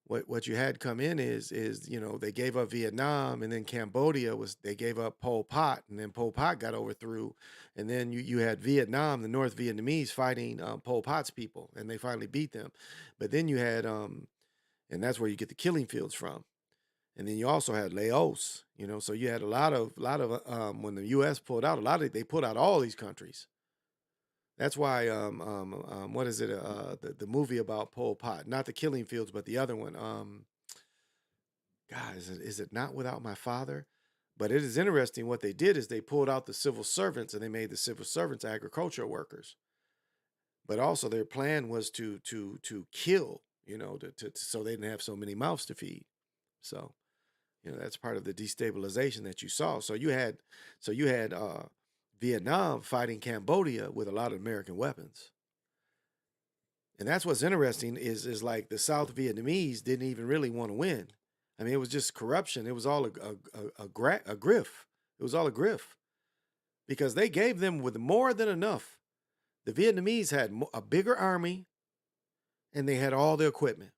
what you had come in is they gave up Vietnam, and then Cambodia they gave up Pol Pot, and then Pol Pot got overthrew, and then you had Vietnam, the North Vietnamese fighting Pol Pot's people, and they finally beat them. But then you had and that's where you get the killing fields from. And then you also had Laos, so you had a lot of when the U.S. pulled out, they pulled out all these countries. That's why what is it? The movie about Pol Pot, not the Killing Fields, but the other one. God, is it Not Without My Father? But it is interesting. What they did is they pulled out the civil servants and they made the civil servants agricultural workers. But also their plan was to kill, so they didn't have so many mouths to feed. So that's part of the destabilization that you saw. So you had Vietnam fighting Cambodia with a lot of American weapons. And that's what's interesting is like the South Vietnamese didn't even really want to win. I mean, it was just corruption. It was all a grift. It was all a grift because they gave them with more than enough. The Vietnamese had a bigger army, and they had all the equipment.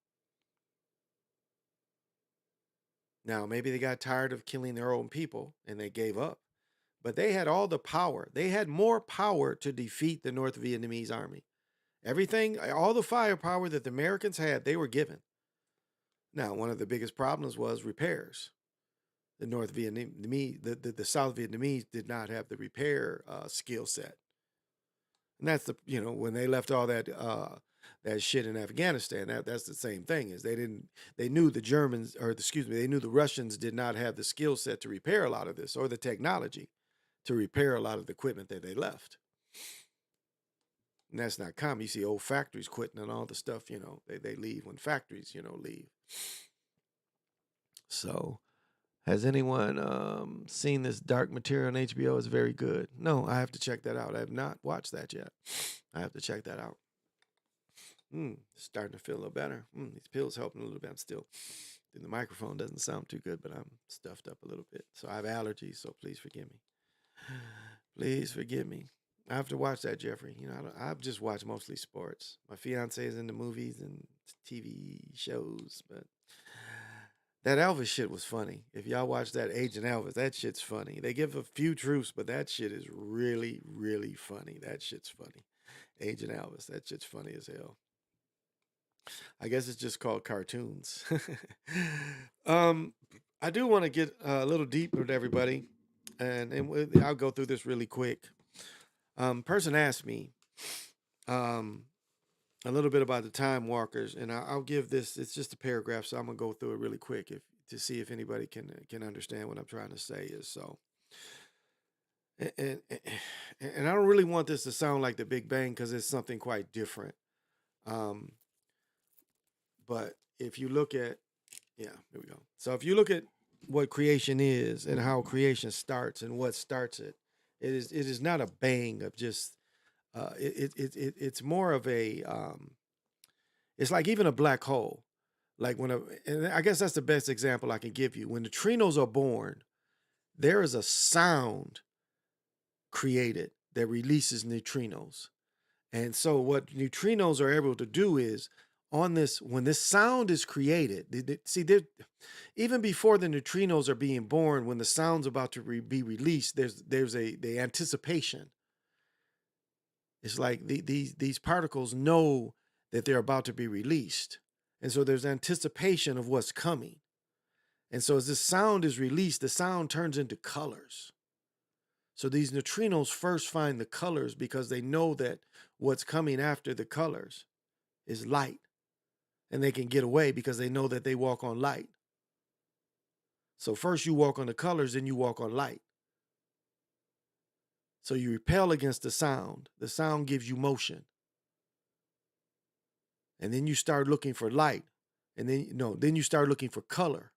Now, maybe they got tired of killing their own people and they gave up. But they had all the power. They had more power to defeat the North Vietnamese army. Everything, all the firepower that the Americans had, they were given. Now, one of the biggest problems was repairs. The North Vietnamese, the South Vietnamese did not have the repair skill set. And that's when they left all that shit in Afghanistan, that's the same thing. Is they knew the Germans, they knew the Russians did not have the skill set to repair a lot of this, or the technology to repair a lot of the equipment that they left. And that's not common. You see old factories quitting and all the stuff, they leave when factories, leave. So, has anyone seen this Dark Material on HBO? It's very good. No, I have to check that out. I have not watched that yet. I have to check that out. Starting to feel a little better. These pills helping a little bit. I'm still, the microphone doesn't sound too good, but I'm stuffed up a little bit. So I have allergies, so please forgive me. Please forgive me. I have to watch that, Jeffrey. I just watch mostly sports. My fiance is into movies and TV shows, but that Elvis shit was funny. If y'all watch that Agent Elvis, that shit's funny. They give a few truths, but that shit is really, really funny. That shit's funny. Agent Elvis, that shit's funny as hell. I guess it's just called cartoons. I do want to get a little deeper with everybody, and I'll go through this really quick. Person asked me, a little bit about the time walkers, and I'll give this. It's just a paragraph, so I'm gonna go through it really quick if to see if anybody can understand what I'm trying to say. Is so, and and, and I don't really want this to sound like the Big Bang because it's something quite different. Um, but if you look at, yeah, here we go. So if you look at what creation is and how creation starts and what starts it, it is not a bang of just. It's more of a it's like even a black hole. Like and I guess that's the best example I can give you. When neutrinos are born, there is a sound created that releases neutrinos. And so what neutrinos are able to do is on this when this sound is created, see even before the neutrinos are being born, when the sound's about to be released, there's a the anticipation. It's like these particles know that they're about to be released. And so there's anticipation of what's coming. And so as this sound is released, the sound turns into colors. So these neutrinos first find the colors because they know that what's coming after the colors is light. And they can get away because they know that they walk on light. So first you walk on the colors, then you walk on light. So you repel against the sound. The sound gives you motion. And then you start looking for light. And then you start looking for color.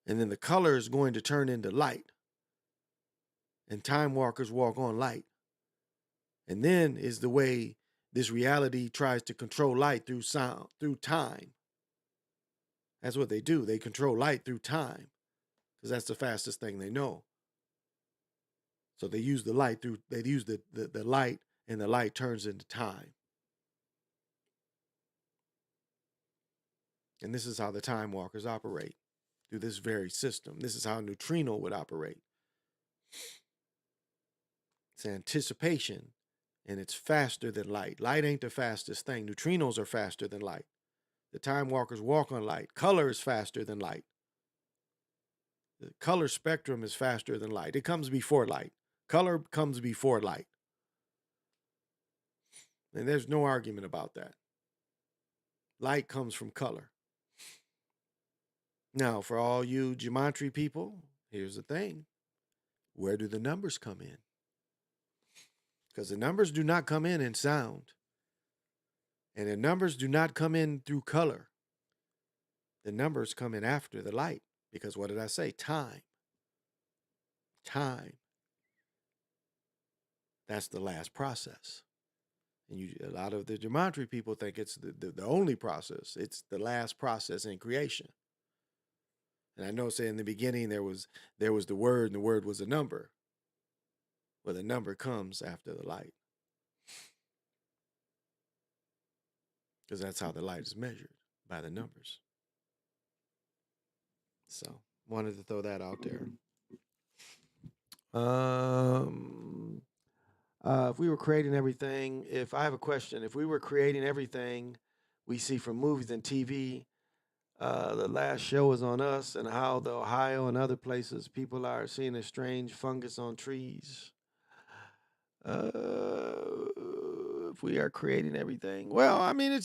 And then the color is going to turn into light. And time walkers walk on light. And then is the way this reality tries to control light through sound, through time. That's what they do. They control light through time because that's the fastest thing they know. So they use the light they use the light, and the light turns into time. And this is how the time walkers operate through this very system. This is how a neutrino would operate. It's anticipation, and it's faster than light. Light ain't the fastest thing. Neutrinos are faster than light. The time walkers walk on light. Color is faster than light. The color spectrum is faster than light. It comes before light. Color comes before light. And there's no argument about that. Light comes from color. Now, for all you geometry people, here's the thing. Where do the numbers come in? Because the numbers do not come in sound. And the numbers do not come in through color. The numbers come in after the light. Because what did I say? Time. Time. That's the last process. And a lot of the geometry people think it's the only process. It's the last process in creation. And I know, say in the beginning there was the word, and the word was a number. Well, the number comes after the light. Because that's how the light is measured, by the numbers. So wanted to throw that out there. If we were creating everything, if I have a question, if we were creating everything we see from movies and TV, the last show is on us and how the Ohio and other places people are seeing a strange fungus on trees. If we are creating everything, well, I mean,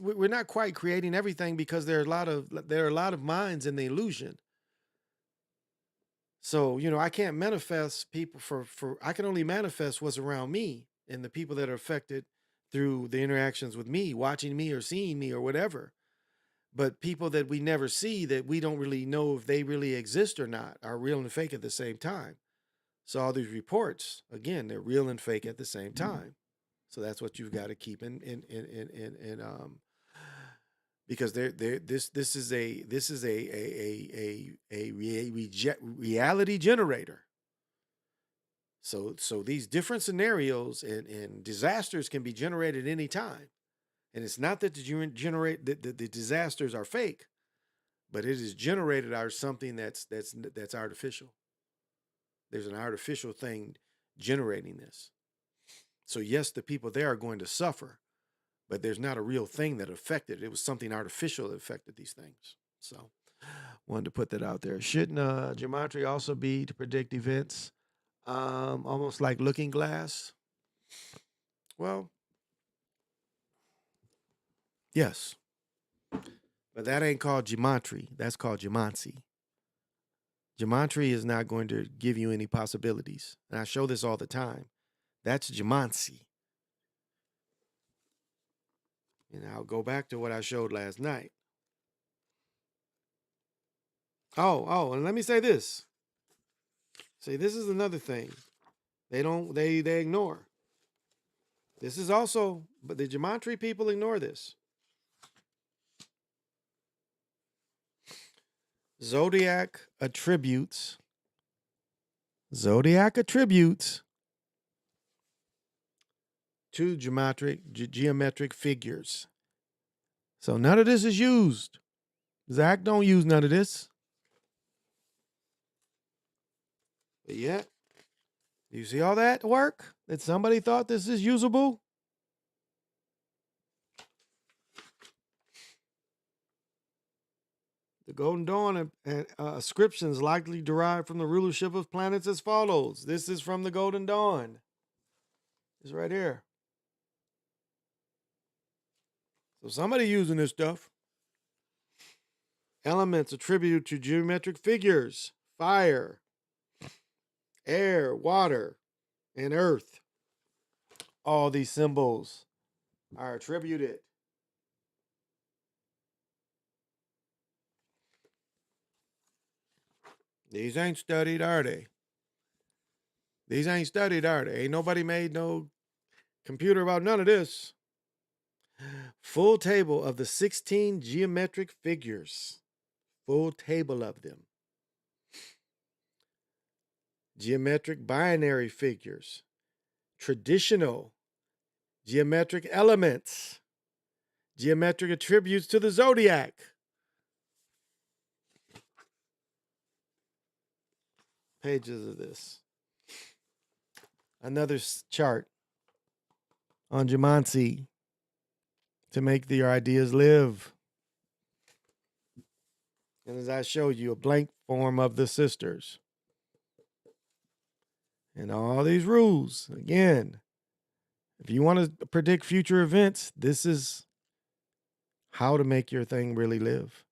we're not quite creating everything because there are a lot of minds in the illusion. So I can't manifest people I can only manifest what's around me and the people that are affected through the interactions with me, watching me or seeing me or whatever. But people that we never see, that we don't really know if they really exist or not, are real and fake at the same time. So all these reports, again, they're real and fake at the same time. So that's what you've got to keep in because this is a reality generator. So these different scenarios and disasters can be generated anytime. And it's not that the disasters are fake, but it is generated out of something that's artificial. There's an artificial thing generating this. So yes, the people there are going to suffer, but there's not a real thing that affected it. It was something artificial that affected these things. So wanted to put that out there. Shouldn't geometry also be to predict events? Almost like Looking Glass? Well, Yes. But that ain't called gematry. That's called gemancy. Gematry is not going to give you any possibilities. And I show this all the time. That's gemancy. And I'll go back to what I showed last night. Oh, and let me say this. See, this is another thing. They ignore. This is also, but the gematry people ignore this. Zodiac attributes to geometric figures. So none of this is used. Zach don't use none of this. But yet, you see all that work? That somebody thought this is usable? The Golden Dawn ascriptions likely derived from the rulership of planets as follows. This is from the Golden Dawn. It's right here. So somebody using this stuff. Elements attributed to geometric figures: fire, air, water, and earth. All these symbols are attributed. These ain't studied, are they? These ain't studied, are they? Ain't nobody made no computer about none of this. Full table of the 16 geometric figures. Full table of them. Geometric binary figures. Traditional geometric elements. Geometric attributes to the zodiac. Pages of this. Another chart on gemancy to make your ideas live. And as I showed you, a blank form of the sisters. And all these rules, again, if you want to predict future events, this is how to make your thing really live.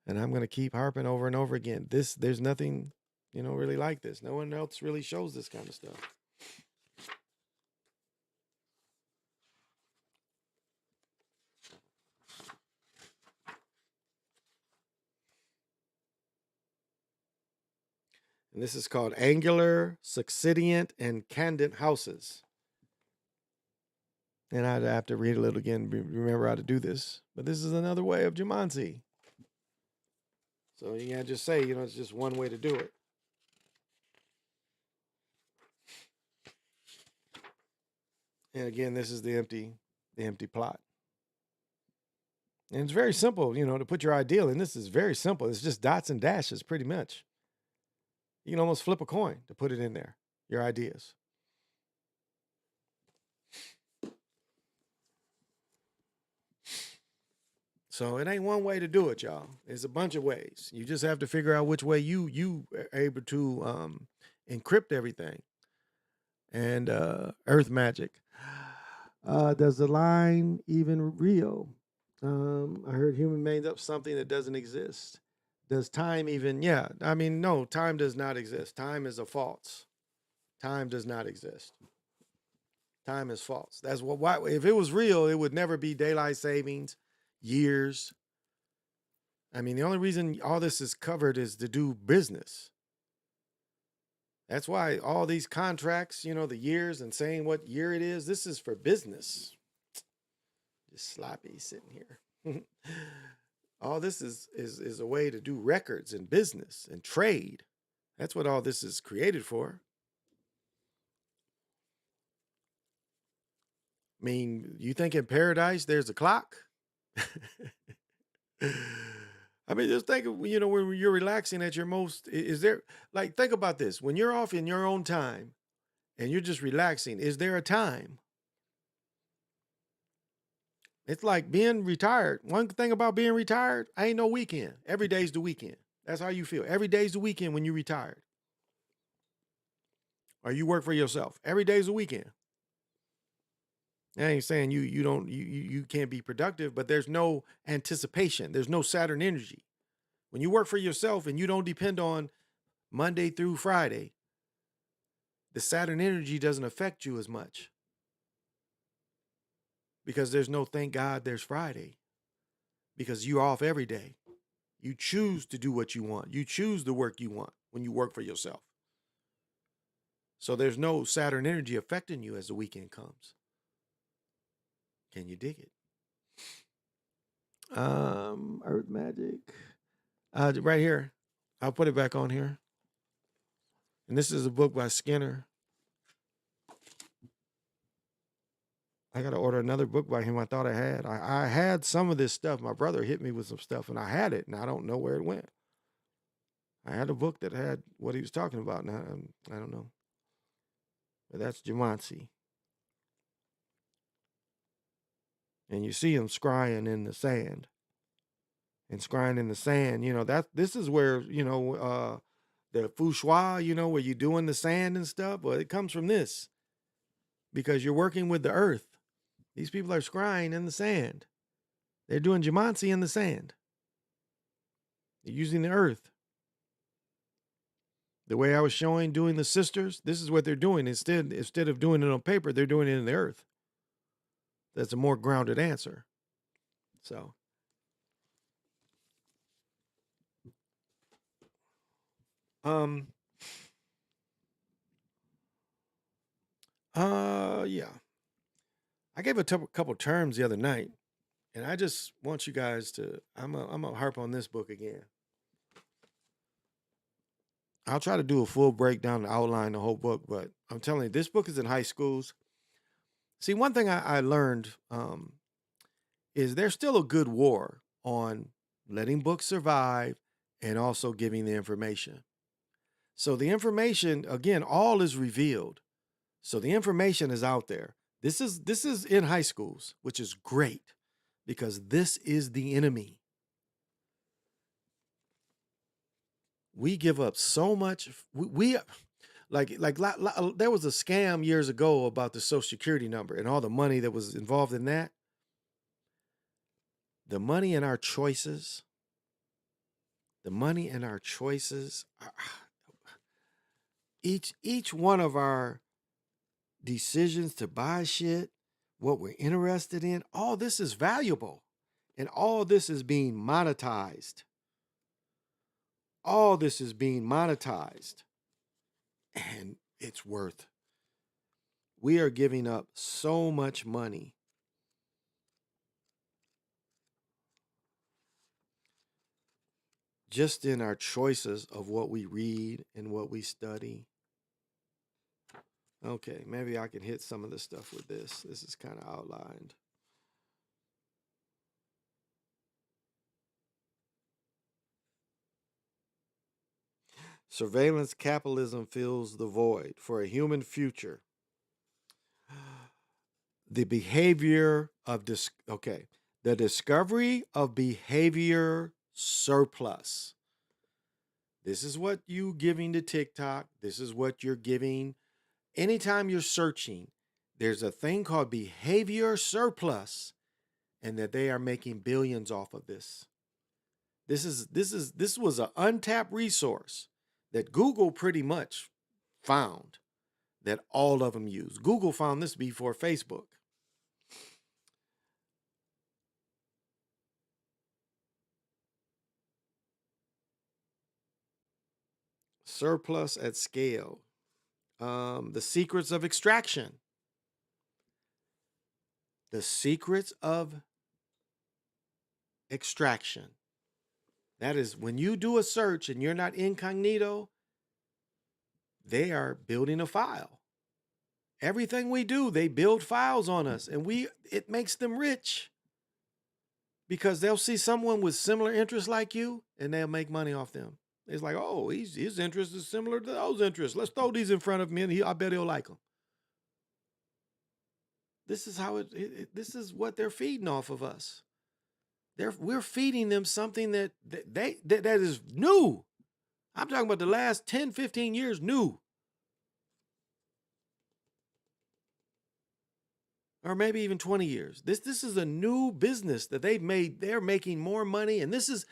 And I'm going to keep harping over and over again. There's nothing, really like this. No one else really shows this kind of stuff. And this is called angular, succedient, and candent houses. And I'd have to read a little again, remember how to do this. But this is another way of gemancy. So you can't just say, it's just one way to do it. And again, this is the empty plot. And it's very simple, to put your ideal in. This is very simple. It's just dots and dashes, pretty much. You can almost flip a coin to put it in there, your ideas. So it ain't one way to do it, y'all. There's a bunch of ways. You just have to figure out which way you are able to encrypt everything. And earth magic. Does the line even real? I heard human made up something that doesn't exist. Does time even? Yeah. I mean, no, time does not exist. Time is a false. Time does not exist. Time is false. That's what. Why? If it was real, it would never be daylight savings, years. I mean, the only reason all this is covered is to do business. That's why all these contracts, the years and saying what year it is, this is for business. Just sloppy sitting here. All this is a way to do records and business and trade. That's what all this is created for. I mean, you think in paradise there's a clock? I mean, just think of, when you're relaxing at your most, is there, like, think about this. When you're off in your own time and you're just relaxing, is there a time? It's like being retired. One thing about being retired, ain't no weekend. Every day's the weekend. That's how you feel. Every day's the weekend when you're retired. Or you work for yourself. Every day's a weekend. I ain't saying you don't you can't be productive, but there's no anticipation. There's no Saturn energy. When you work for yourself and you don't depend on Monday through Friday, the Saturn energy doesn't affect you as much because there's no thank God there's Friday because you're off every day. You choose to do what you want. You choose the work you want when you work for yourself. So there's no Saturn energy affecting you as the weekend comes. Can you dig it? Earth Magic. Right here. I'll put it back on here. And this is a book by Skinner. I got to order another book by him. I thought I had. I had some of this stuff. My brother hit me with some stuff, and I had it, and I don't know where it went. I had a book that had what he was talking about, and I don't know. But that's Jumanji. And you see him scrying in the sand. And scrying in the sand, this is where, the feng shui, where you're doing the sand and stuff. Well, it comes from this because you're working with the earth. These people are scrying in the sand. They're doing Jumanji in the sand. They're using the earth. The way I was showing doing the sisters, this is what they're doing. Instead of doing it on paper, they're doing it in the earth. That's a more grounded answer. So. Yeah. I gave a couple terms the other night, and I just want you guys to, I'm gonna harp on this book again. I'll try to do a full breakdown and outline the whole book, but I'm telling you, this book is in high schools. See, one thing I learned is there's still a good war on letting books survive and also giving the information. So the information, again, all is revealed. So the information is out there. This is in high schools, which is great because this is the enemy. We give up so much. We like there was a scam years ago about the Social Security number and all the money that was involved in that. The money in our choices. The money in our choices. Each one of our decisions to buy shit, what we're interested in, all this is valuable. And all this is being monetized. All this is being monetized. And it's worth. We are giving up so much money. Just in our choices of what we read and what we study. Okay, maybe I can hit some of the stuff with this. This is kind of outlined. Surveillance capitalism fills the void for a human future. The behavior of the discovery of behavior surplus. This is what you giving to TikTok. This is what you're giving. Anytime you're searching, there's a thing called behavior surplus, and that they are making billions off of this. This was an untapped resource that Google pretty much found that all of them use. Google found this before Facebook. Surplus at scale. The secrets of extraction. The secrets of extraction. That is when you do a search and you're not incognito, they are building a file. Everything we do, they build files on us, and it makes them rich because they'll see someone with similar interests like you and they'll make money off them. It's like, oh, his interest is similar to those interests. Let's throw these in front of me and I bet he'll like them. This is how this is what they're feeding off of us. We're feeding them something that is new. I'm talking about the last 10, 15 years new. or maybe even 20 years. This is a new business that they've made. They're making more money, and this is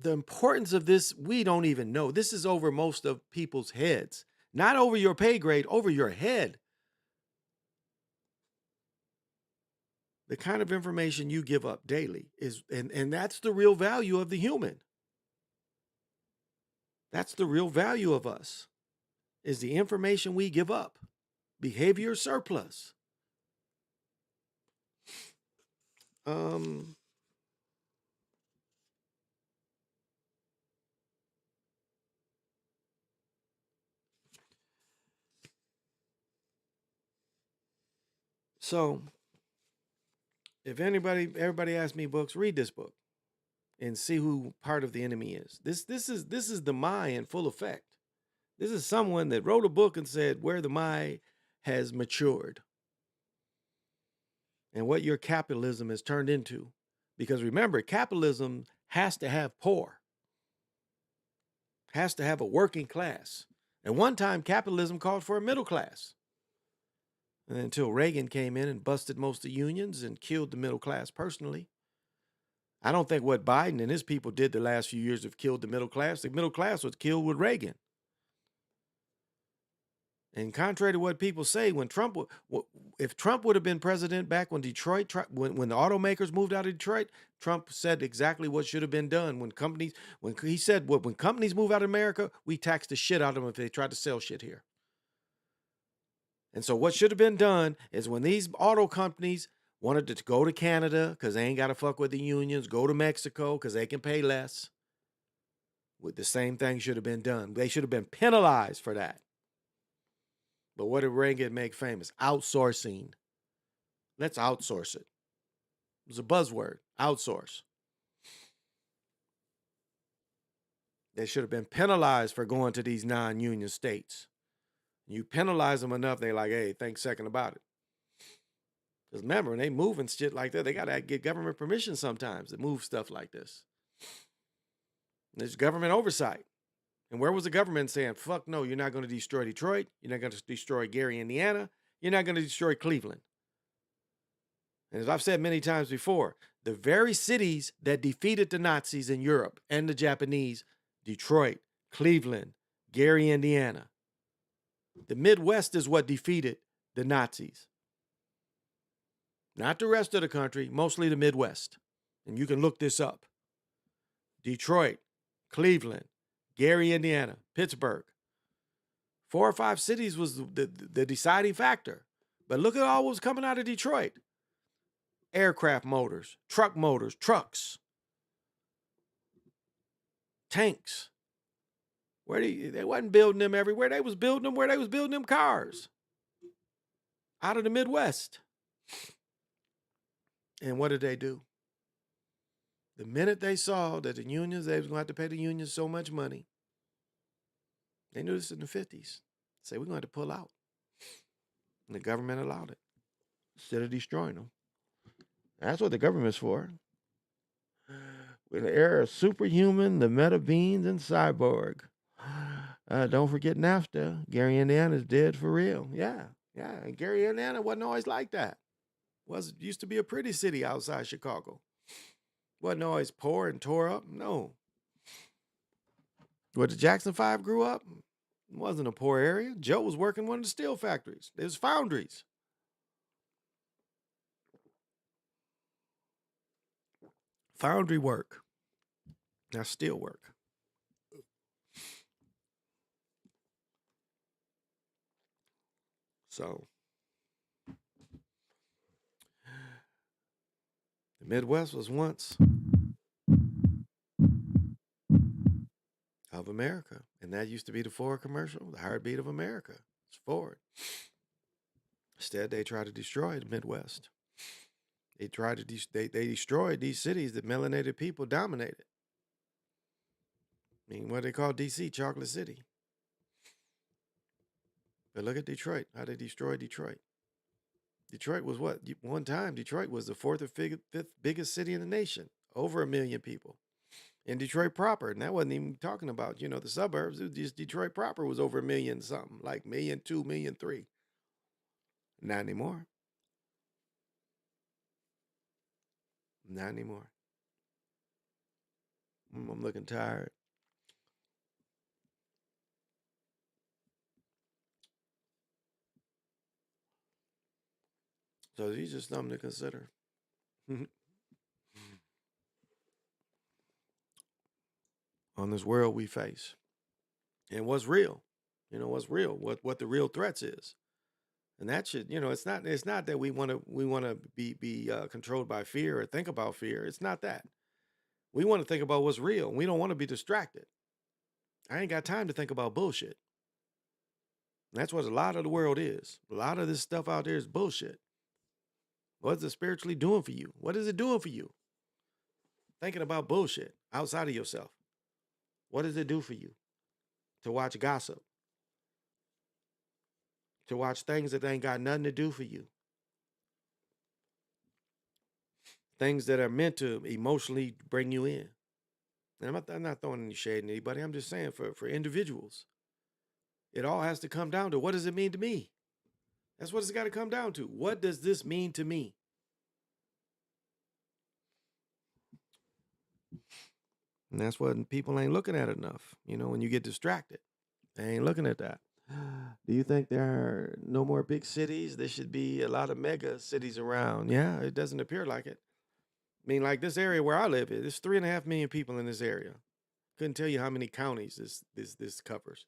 the importance of this. We don't even know. This is over most of people's heads, not over your pay grade, over your head. The kind of information you give up daily is, and that's the real value of the human. That's the real value of us, is the information we give up. Behavior surplus. So if everybody asks me books, read this book and see who part of the enemy is. This is the Mai in full effect. This is someone that wrote a book and said where the Mai has matured and what your capitalism has turned into. Because remember, capitalism has to have poor, has to have a working class. At one time, capitalism called for a middle class. And until Reagan came in and busted most of the unions and killed the middle class personally. I don't think what Biden and his people did the last few years have killed the middle class. The middle class was killed with Reagan. And contrary to what people say, when if Trump would have been president back when Detroit, when the automakers moved out of Detroit, Trump said exactly what should have been done. When companies move out of America, we tax the shit out of them if they try to sell shit here. And so what should have been done is when these auto companies wanted to go to Canada because they ain't got to fuck with the unions, go to Mexico because they can pay less, the same thing should have been done. They should have been penalized for that. But what did Reagan make famous? Outsourcing. Let's outsource it. It was a buzzword. Outsource. They should have been penalized for going to these non-union states. You penalize them enough, they're like, hey, think second about it. Because remember, when they move and shit like that, they got to get government permission sometimes to move stuff like this. There's government oversight. And where was the government saying, fuck no, you're not going to destroy Detroit. You're not going to destroy Gary, Indiana. You're not going to destroy Cleveland. And as I've said many times before, the very cities that defeated the Nazis in Europe and the Japanese, Detroit, Cleveland, Gary, Indiana. The Midwest is what defeated the Nazis. Not the rest of the country, mostly the Midwest. And you can look this up. Detroit, Cleveland, Gary, Indiana, Pittsburgh. 4 or 5 cities was the deciding factor. But look at all what was coming out of Detroit. Aircraft motors, trucks, tanks. They wasn't building them everywhere. They was building them where they was building them cars. Out of the Midwest. And what did they do? The minute they saw that the unions, they was going to have to pay the unions so much money, they knew this in the 50s. Say, we're going to have to pull out. And the government allowed it instead of destroying them. That's what the government's for. With the era of superhuman, the meta beings, and cyborg. Don't forget NAFTA. Gary, Indiana's dead for real. Yeah. And Gary, Indiana wasn't always like that. Used to be a pretty city outside Chicago. Wasn't always poor and tore up. No. Where the Jackson 5 grew up, it wasn't a poor area. Joe was working one of the steel factories. It was foundries. Foundry work. Now steel work. So the Midwest was once of America. And that used to be the Ford commercial, the heartbeat of America. It's Ford. Instead, they tried to destroy the Midwest. They tried to they destroyed these cities that melanated people dominated. I mean, what they call DC, Chocolate City. But look at Detroit, how they destroyed Detroit. Detroit was what? One time, Detroit was the 4th or 5th biggest city in the nation. Over 1 million people. In Detroit proper. And that wasn't even talking about, the suburbs. It was just Detroit proper was over 1 million something. Like 1,200,000, 1,300,000. Not anymore. Not anymore. I'm looking tired. So these are something to consider on this world we face. And what's real. What's real, what the real threats is. And that should, it's not that we want to be controlled by fear or think about fear. It's not that. We want to think about what's real. We don't want to be distracted. I ain't got time to think about bullshit. And that's what a lot of the world is. A lot of this stuff out there is bullshit. What's it spiritually doing for you? What is it doing for you? Thinking about bullshit outside of yourself. What does it do for you? To watch gossip, to watch things that ain't got nothing to do for you, things that are meant to emotionally bring you in. And I'm not throwing any shade at anybody. I'm just saying for individuals, it all has to come down to what does it mean to me? That's what it's got to come down to. What does this mean to me? And that's what people ain't looking at enough. When you get distracted, they ain't looking at that. Do you think there are no more big cities? There should be a lot of mega cities around. Yeah, it doesn't appear like it. I mean, like this area where I live, there's 3.5 million people in this area. Couldn't tell you how many counties this covers.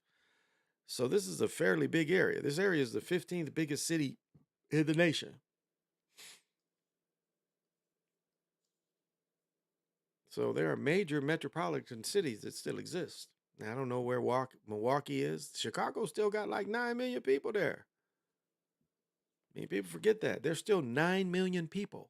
So this is a fairly big area. This area is the 15th biggest city in the nation. So there are major metropolitan cities that still exist. Now, I don't know where Milwaukee is. Chicago still got like 9 million people there. I mean, people forget that. There's still 9 million people.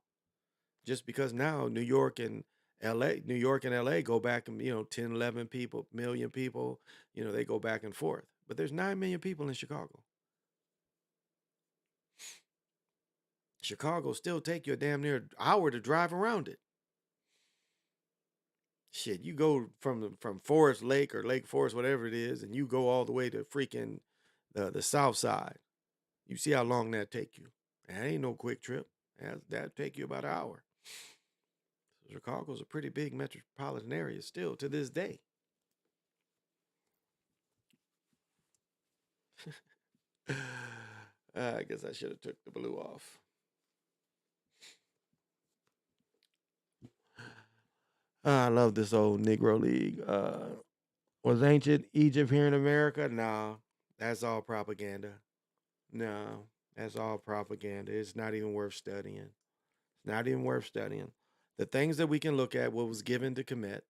Just because now New York and LA go back and, 10, 11 people, million people, they go back and forth. But there's 9 million people in Chicago. Chicago still take you a damn near hour to drive around it. Shit, you go from Forest Lake or Lake Forest, whatever it is, and you go all the way to freaking the south side. You see how long that take you. That ain't no quick trip. That'd take you about an hour. So Chicago's a pretty big metropolitan area still to this day. I guess I should have took the blue off. I love this old Negro League. Was ancient Egypt here in America? No, that's all propaganda. No, that's all propaganda. It's not even worth studying. It's not even worth studying. The things that we can look at, what was given to Kemet,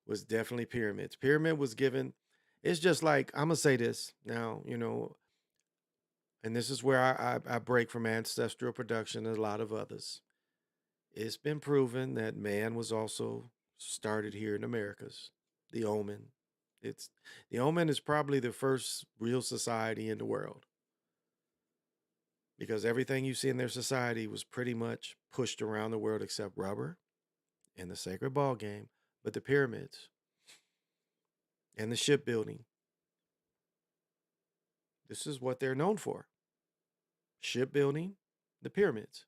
was definitely pyramids. Pyramid was given. It's just like, I'm going to say this now, and this is where I break from ancestral production and a lot of others. It's been proven that man was also started here in Americas. The Omen. The Omen is probably the first real society in the world. Because everything you see in their society was pretty much pushed around the world except rubber and the sacred ball game, but the pyramids and the shipbuilding. This is what they're known for. Shipbuilding, the pyramids.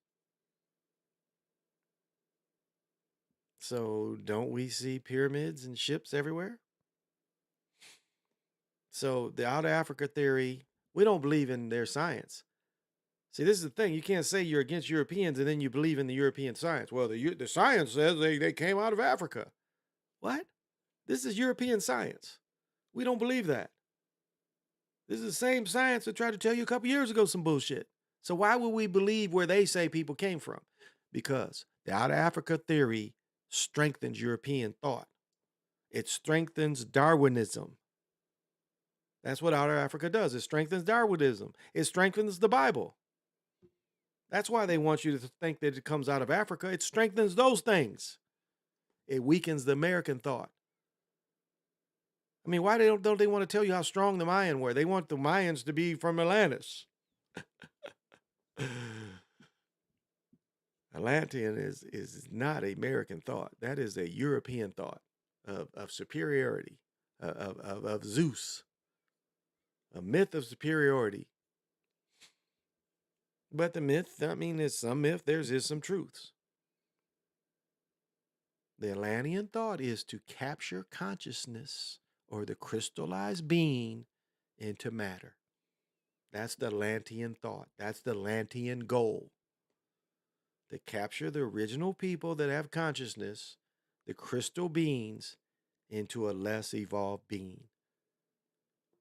So don't we see pyramids and ships everywhere? So the out of Africa theory, we don't believe in their science. See, this is the thing. You can't say you're against Europeans and then you believe in the European science. Well, the science says they came out of Africa. What? This is European science. We don't believe that. This is the same science that tried to tell you a couple years ago some bullshit. So why would we believe where they say people came from? Because the out of Africa theory strengthens European thought. It strengthens Darwinism. That's what out of Africa does. It strengthens Darwinism. It strengthens the Bible. That's why they want you to think that it comes out of Africa. It strengthens those things. It weakens the American thought. I mean, why don't they want to tell you how strong the Mayans were? They want the Mayans to be from Atlantis. Atlantean is not American thought. That is a European thought of superiority, of Zeus, a myth of superiority. But the myth, I mean, there's some myth, there's some truths. The Atlantean thought is to capture consciousness or the crystallized being into matter. That's the Atlantean thought. That's the Atlantean goal. To capture the original people that have consciousness, the crystal beings, into a less evolved being.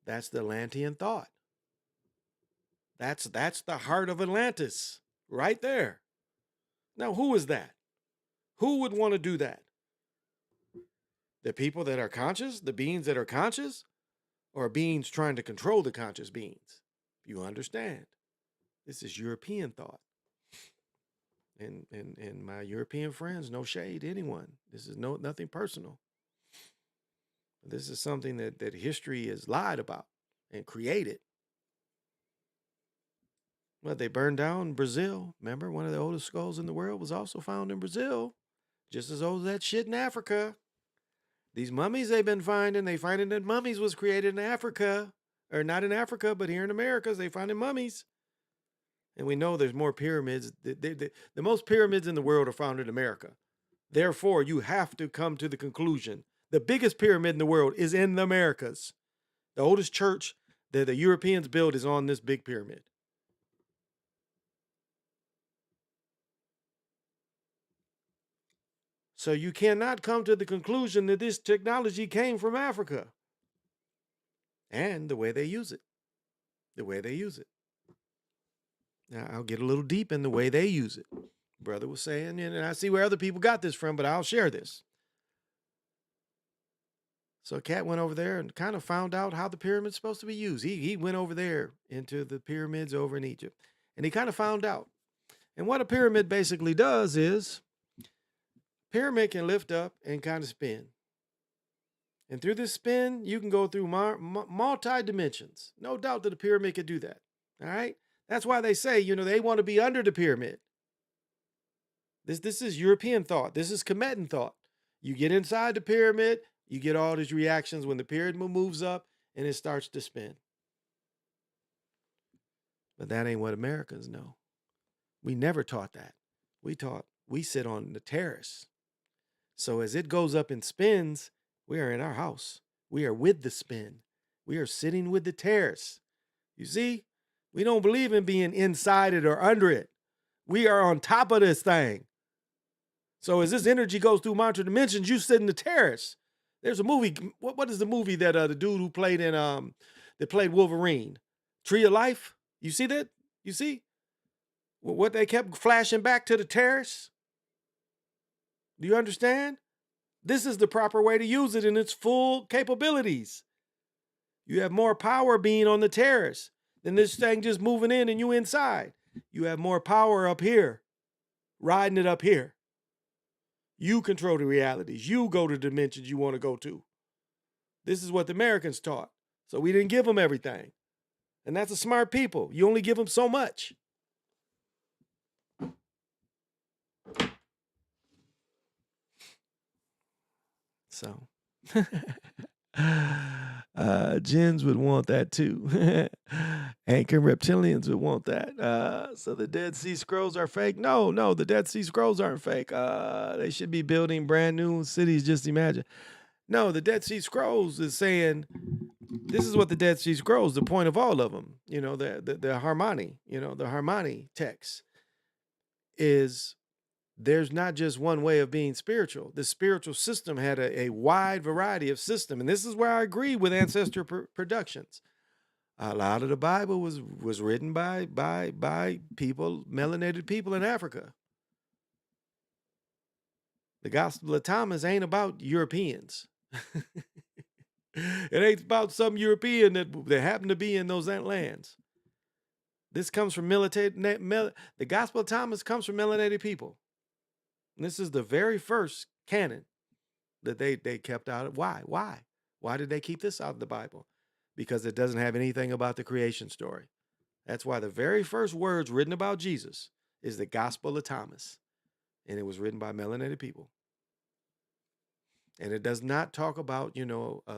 That's the Atlantean thought. That's the heart of Atlantis right there. Now, who is that? Who would want to do that? The people that are conscious, the beings that are conscious, or beings trying to control the conscious beings? You understand. This is European thought. And my European friends, no shade to anyone. This is nothing personal. This is something that history has lied about and created. Well, they burned down Brazil. Remember, one of the oldest skulls in the world was also found in Brazil. Just as old as that shit in Africa. These mummies they've been finding, they finding that mummies was created in Africa. Or not in Africa, but here in America, they finding mummies. And we know there's more pyramids. The most pyramids in the world are found in America. Therefore, you have to come to the conclusion. The biggest pyramid in the world is in the Americas. The oldest church that the Europeans built is on this big pyramid. So you cannot come to the conclusion that this technology came from Africa. And the way they use it. The way they use it. Now, I'll get a little deep in the way they use it. Brother was saying, and I see where other people got this from, but I'll share this. So Cat went over there and kind of found out how the pyramid's supposed to be used. He went over there into the pyramids over in Egypt, and he kind of found out. And what a pyramid basically does is, pyramid can lift up and kind of spin. And through this spin, you can go through multi-dimensions. No doubt that a pyramid could do that. All right? That's why they say, they want to be under the pyramid. This is European thought. This is Kemetan thought. You get inside the pyramid, you get all these reactions when the pyramid moves up and it starts to spin. But that ain't what Americans know. We never taught that. We sit on the terrace. So as it goes up and spins, we are in our house. We are with the spin. We are sitting with the terrace. You see, we don't believe in being inside it or under it. We are on top of this thing. So as this energy goes through multiple dimensions, you sit in the terrace. There's a movie. What is the movie that the dude who played in that played Wolverine, Tree of Life? You see that? You see what they kept flashing back to the terrace? Do you understand? This is the proper way to use it in its full capabilities. You have more power being on the terrace than this thing just moving in and you inside. You have more power up here, riding it up here. You control the realities. You go to the dimensions you want to go to. This is what the Americans taught. So we didn't give them everything. And that's a smart people. You only give them so much. So, Gens would want that too. Anchor reptilians would want that. So the Dead Sea Scrolls are fake? No, the Dead Sea Scrolls aren't fake. They should be building brand new cities, just imagine. No, the Dead Sea Scrolls is saying, this is what the Dead Sea Scrolls, the point of all of them, the Harmony, the Harmony text is, there's not just one way of being spiritual. The spiritual system had a wide variety of system. And this is where I agree with Ancestor Productions. A lot of the Bible was written by people, melanated people in Africa. The Gospel of Thomas ain't about Europeans. It ain't about some European that happened to be in those lands. This comes from the Gospel of Thomas comes from melanated people. And this is the very first canon that they kept out of. Why? Why did they keep this out of the Bible? Because it doesn't have anything about the creation story. That's why the very first words written about Jesus is the Gospel of Thomas. And it was written by melanated people. And it does not talk about,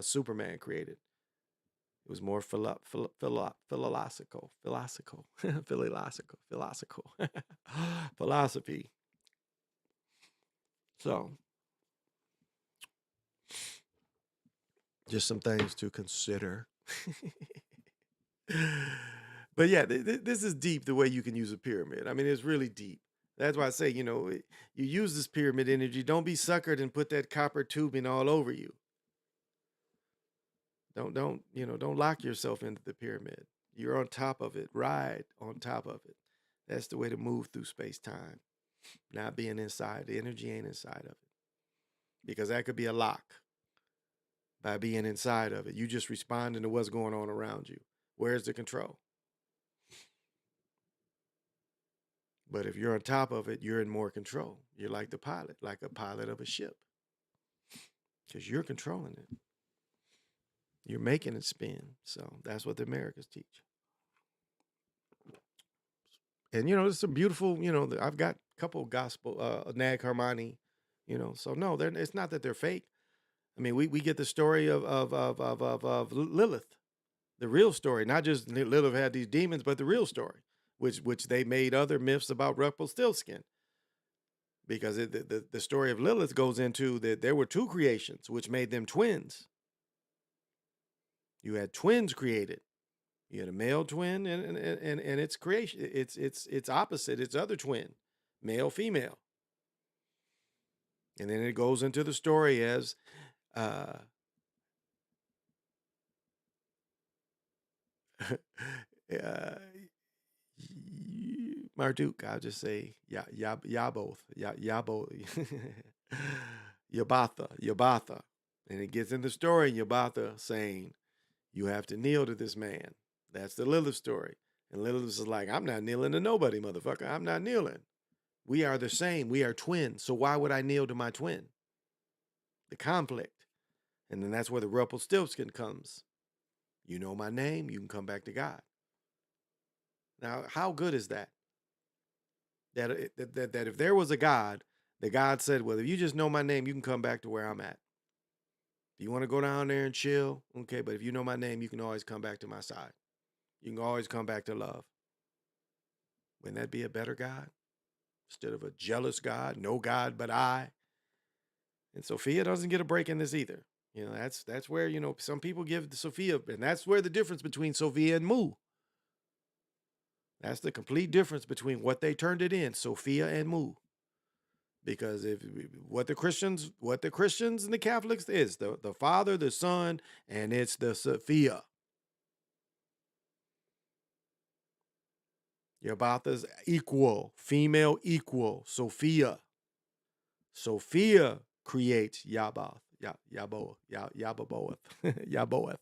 Superman created. It was more philosophical, philosophy. So, Just some things to consider. But yeah, this is deep the way you can use a pyramid. I mean, it's really deep. That's why I say, you use this pyramid energy. Don't be suckered and put that copper tubing all over you. Don't lock yourself into the pyramid. You're on top of it. Ride on top of it. That's the way to move through space time. Not being inside. The energy ain't inside of it. Because that could be a lock by being inside of it. You just responding to what's going on around you. Where's the control? But if you're on top of it, you're in more control. You're like the pilot, like a pilot of a ship. Because you're controlling it. You're making it spin. So that's what the Americans teach. And there's some beautiful, I've got a couple of gospel Nag Harmony, so no, it's not that they're fake. I mean, we get the story of Lilith, the real story, not just Lilith had these demons, but the real story, which they made other myths about Rumpelstiltskin. Because the story of Lilith goes into that there were two creations, which made them twins. You had twins created. You had a male twin and its creation, its opposite, its other twin, male, female. And then it goes into the story as Marduk, I'll just say, y'all both. Y'all both. Yabatha. And it gets in the story, Yabatha saying, you have to kneel to this man. That's the Lilith story. And Lilith is like, I'm not kneeling to nobody, motherfucker. I'm not kneeling. We are the same. We are twins. So why would I kneel to my twin? The conflict. And then that's where the Rumpelstiltskin comes. You know my name, you can come back to God. Now, how good is that? That if there was a God, the God said, well, if you just know my name, you can come back to where I'm at. If you want to go down there and chill, okay, but if you know my name, you can always come back to my side. You can always come back to love. Wouldn't that be a better God? Instead of a jealous God, no God but I. And Sophia doesn't get a break in this either. That's where, some people give Sophia, and that's where the difference between Sophia and Mu. That's the complete difference between what they turned it in, Sophia and Mu. Because if what the Christians and the Catholics is the Father, the Son, and it's the Sophia. Yabatha's equal, female equal, Sophia. Sophia creates Yabath, Yababoeth, Yaboeth.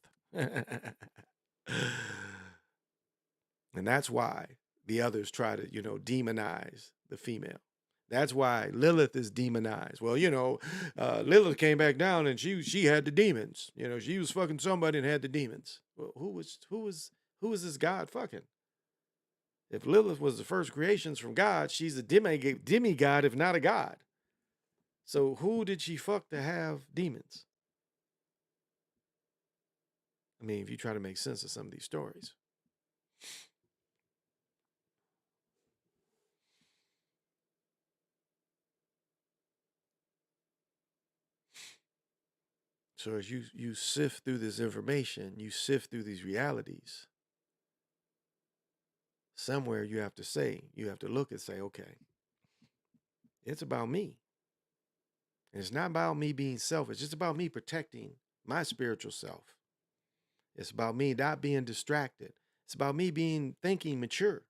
And that's why the others try to, demonize the female. That's why Lilith is demonized. Well, Lilith came back down and she had the demons. She was fucking somebody and had the demons. Well, who was this God fucking? If Lilith was the first creations from God, she's a demigod, if not a god. So who did she fuck to have demons? I mean, if you try to make sense of some of these stories. So as you sift through this information, you sift through these realities, somewhere you have to look and say, okay, it's about me. And it's not about me being selfish. It's about me protecting my spiritual self. It's about me not being distracted. It's about me thinking mature.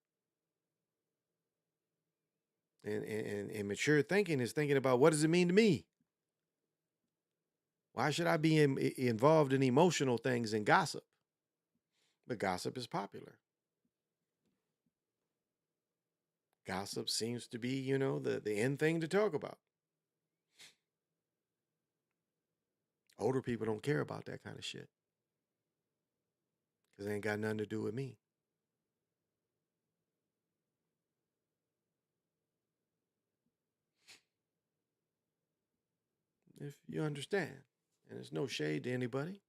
And mature thinking is thinking about, what does it mean to me? Why should I be involved in emotional things and gossip? But gossip is popular. Gossip seems to be, the end thing to talk about. Older people don't care about that kind of shit. Because it ain't got nothing to do with me. If you understand. And there's no shade to anybody.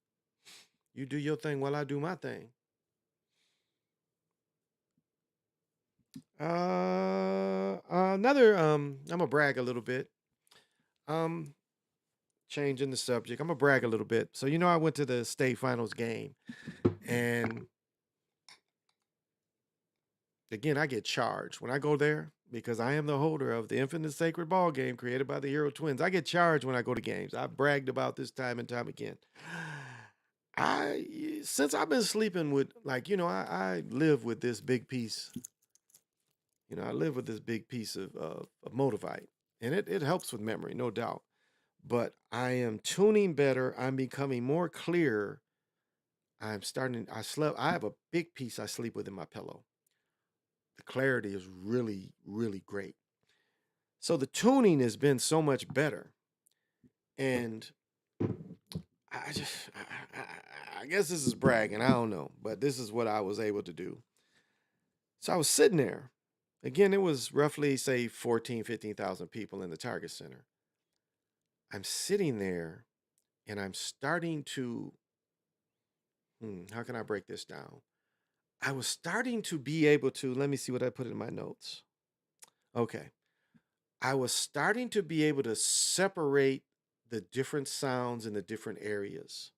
You do your thing while I do my thing. I'm gonna brag a little bit. changing the subject. I'm gonna brag a little bit. So I went to the state finals game, and again, I get charged when I go there because I am the holder of the infinite sacred ball game created by the Hero Twins. I get charged when I go to games. I've bragged about this time and time again. Since I've been sleeping with, like, I live with this big piece. I live with this big piece of Motivite, and it helps with memory, no doubt. But I am tuning better. I'm becoming more clear. I have a big piece I sleep with in my pillow. The clarity is really, really great. So the tuning has been so much better. And I just, I guess this is bragging. I don't know. But this is what I was able to do. So I was sitting there. Again, it was roughly, say, 14, 15,000 people in the Target Center. I'm sitting there and I'm starting to, how can I break this down? I was starting to be able to, let me see what I put in my notes. Okay. I was starting to be able to separate the different sounds in the different areas.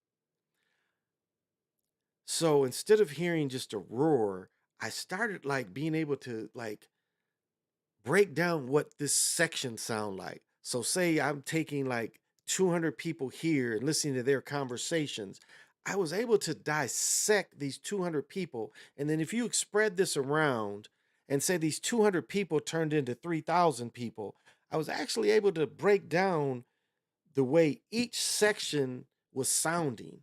So instead of hearing just a roar, I started like being able to like break down what this section sound like. So say I'm taking like 200 people here and listening to their conversations. I was able to dissect these 200 people. And then if you spread this around and say these 200 people turned into 3,000 people, I was actually able to break down the way each section was sounding.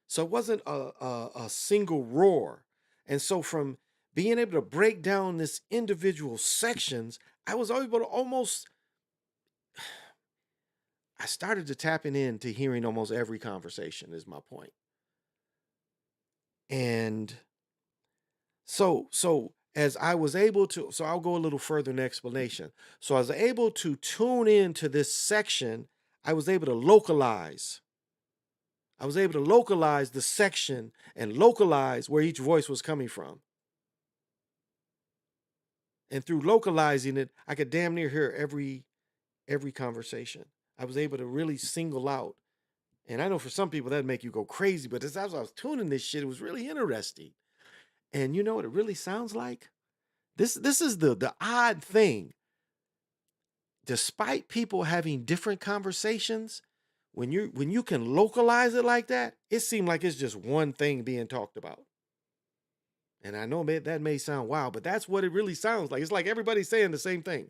So it wasn't a single roar. And so from being able to break down this individual sections, I was able to I started to tapping into hearing almost every conversation is my point. And so as I was able to, so I'll go a little further in explanation. So I was able to tune into this section. I was able to localize. I was able to localize the section and localize where each voice was coming from. And through localizing it, I could damn near hear every conversation. I was able to really single out. And I know for some people that'd make you go crazy, but as I was tuning this shit, it was really interesting. And you know what it really sounds like? This is the odd thing. Despite people having different conversations, when you can localize it like that, it seemed like it's just one thing being talked about. And I know that may sound wild, but that's what it really sounds like. It's like everybody's saying the same thing,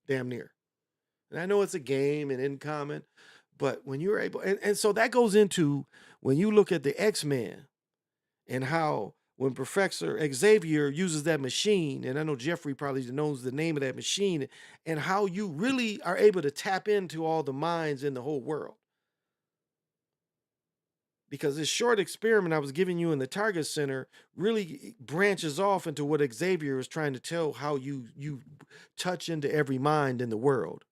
damn near. And I know it's a game and in common, but when you're able, and so that goes into when you look at the X-Men and how when Professor Xavier uses that machine, and I know Jeffrey probably knows the name of that machine, and how you really are able to tap into all the minds in the whole world. Because this short experiment I was giving you in the Target Center really branches off into what Xavier is trying to tell, how you touch into every mind in the world.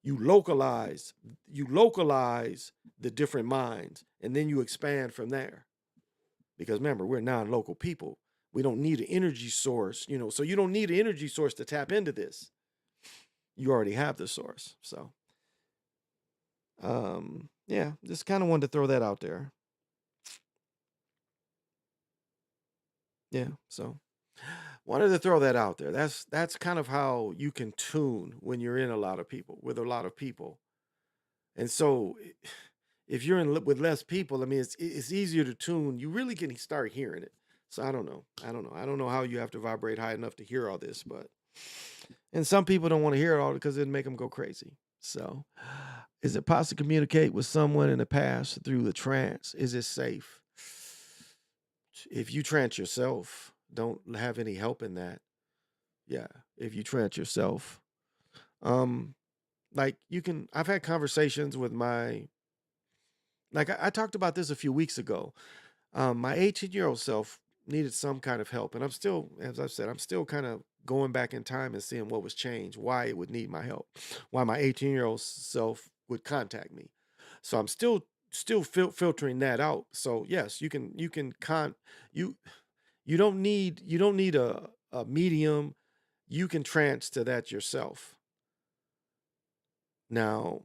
You localize the different minds, and then you expand from there. Because remember, we're non-local people. We don't need an energy source, so you don't need an energy source to tap into this. You already have the source. So yeah, just kind of wanted to throw that out there. Yeah, so wanted to throw that out there. That's kind of how you can tune when you're in a lot of people, with a lot of people. And so if you're with less people, I mean, it's easier to tune. You really can start hearing it. So I don't know. I don't know how you have to vibrate high enough to hear all this, but and some people don't want to hear it all because it'd make them go crazy. So, is it possible to communicate with someone in the past through the trance? Is it safe? If you trance yourself, don't have any help in that. Yeah, if you trance yourself, um, like you can. I've had conversations with I talked about this a few weeks ago. My 18-year-old self needed some kind of help, and I'm still, as I've said, I'm still kind of going back in time and seeing what was changed, why it would need my help, why my 18-year-old self would contact me. So I'm still filtering that out. So yes, you you don't need a medium. You can trance to that yourself. Now,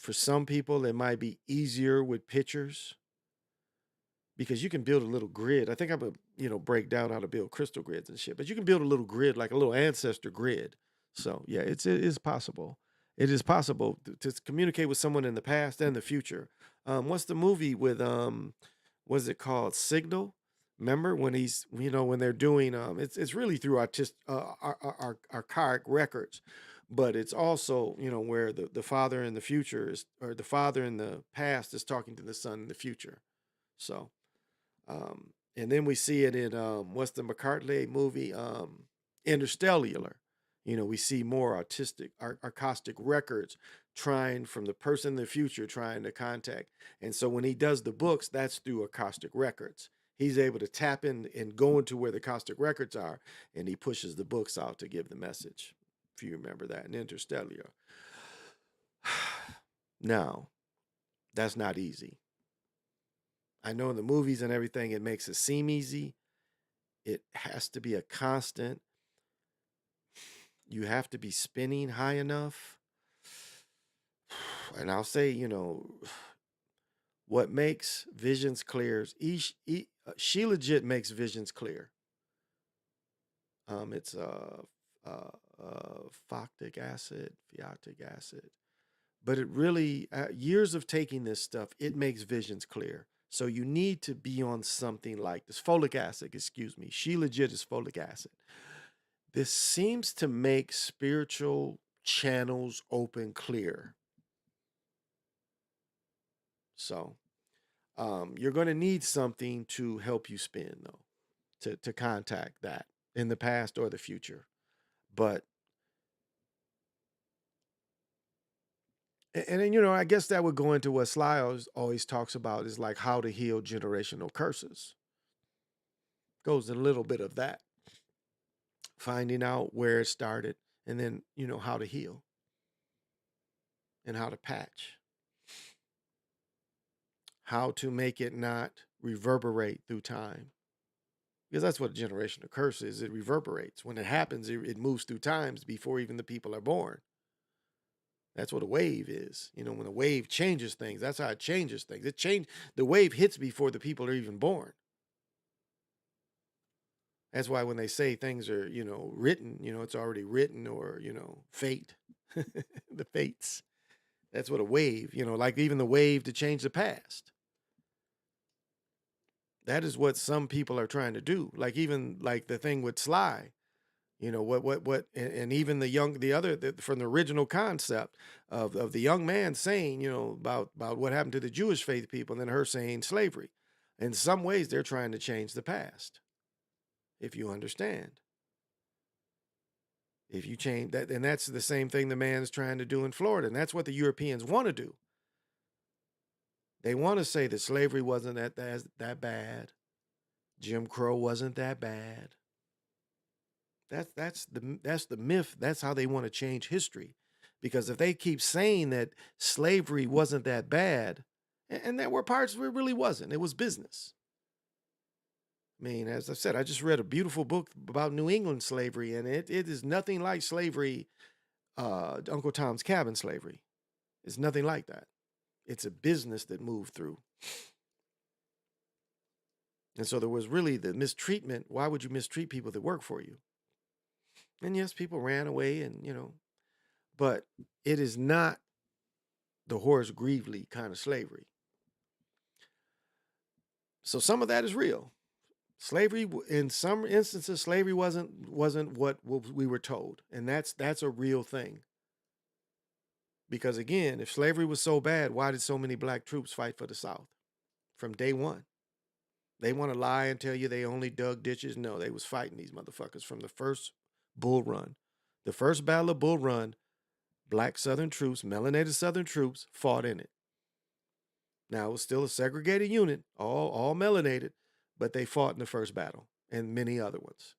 For some people, it might be easier with pictures because you can build a little grid. I think I'm gonna break down how to build crystal grids and shit. But you can build a little grid, like a little ancestor grid. So yeah, it is possible. It is possible to communicate with someone in the past and the future. What's the movie with what's it called? Signal. Remember when he's when they're doing it's really through our archaic records, but it's also where the father in the future is, or the father in the past is talking to the son in the future. So and then we see it in what's the McCartney movie, Interstellar. We see more acoustic records trying from the person in the future trying to contact. And so when he does the books, that's through acoustic records. He's able to tap in and go into where the acoustic records are, and he pushes the books out to give the message. If you remember that in Interstellar. Now, that's not easy. I know in the movies and everything, it makes it seem easy. It has to be a constant. You have to be spinning high enough. And I'll say, what makes visions clear is she legit makes visions clear. It's phthalic acid. But it really, years of taking this stuff, it makes visions clear. So you need to be on something like this. Folic acid, excuse me. She legit is folic acid. This seems to make spiritual channels open clear. So you're going to need something to help you spin, though, to contact that in the past or the future. But, and then, I guess that would go into what Sly always talks about, is like how to heal generational curses. Goes a little bit of that. Finding out where it started, and then, how to heal and how to patch. How to make it not reverberate through time. Because that's what a generational curse is. It reverberates. When it happens, it moves through times before even the people are born. That's what a wave is. When a wave changes things, that's how it changes things. The wave hits before the people are even born. That's why when they say things are, written, it's already written, or, fate, the fates. That's what a wave, like even the wave to change the past. That is what some people are trying to do. Like even like the thing with Sly, and even from the original concept of the young man saying, about what happened to the Jewish faith people, and then her saying slavery. In some ways, they're trying to change the past. If you understand. If you change that, and that's the same thing the man's trying to do in Florida, and that's what the Europeans want to do. They want to say that slavery wasn't that bad. Jim Crow wasn't that bad. That's the myth. That's how they want to change history. Because if they keep saying that slavery wasn't that bad, and there were parts where it really wasn't, it was business. I mean, as I said, I just read a beautiful book about New England slavery, and it is nothing like slavery, Uncle Tom's Cabin slavery. It's nothing like that. It's a business that moved through. And so there was really the mistreatment. Why would you mistreat people that work for you? And yes, people ran away, and but it is not the Horace Greeley kind of slavery. So some of that is real. Slavery, in some instances, slavery wasn't what we were told, and that's a real thing. Because again, if slavery was so bad, why did so many black troops fight for the South from day one? They want to lie and tell you they only dug ditches. No, they was fighting these motherfuckers from the first Bull Run. The first Battle of Bull Run, black Southern troops, melanated Southern troops fought in it. Now, it was still a segregated unit, all melanated, but they fought in the first battle and many other ones.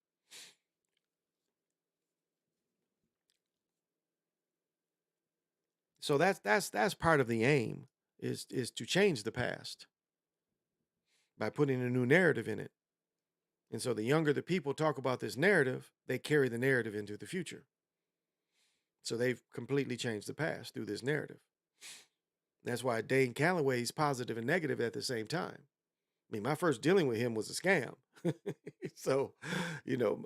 So that's part of the aim, is to change the past by putting a new narrative in it. And so the younger the people talk about this narrative, they carry the narrative into the future. So they've completely changed the past through this narrative. That's why Dane Calloway is positive and negative at the same time. I mean, my first dealing with him was a scam. So, you know,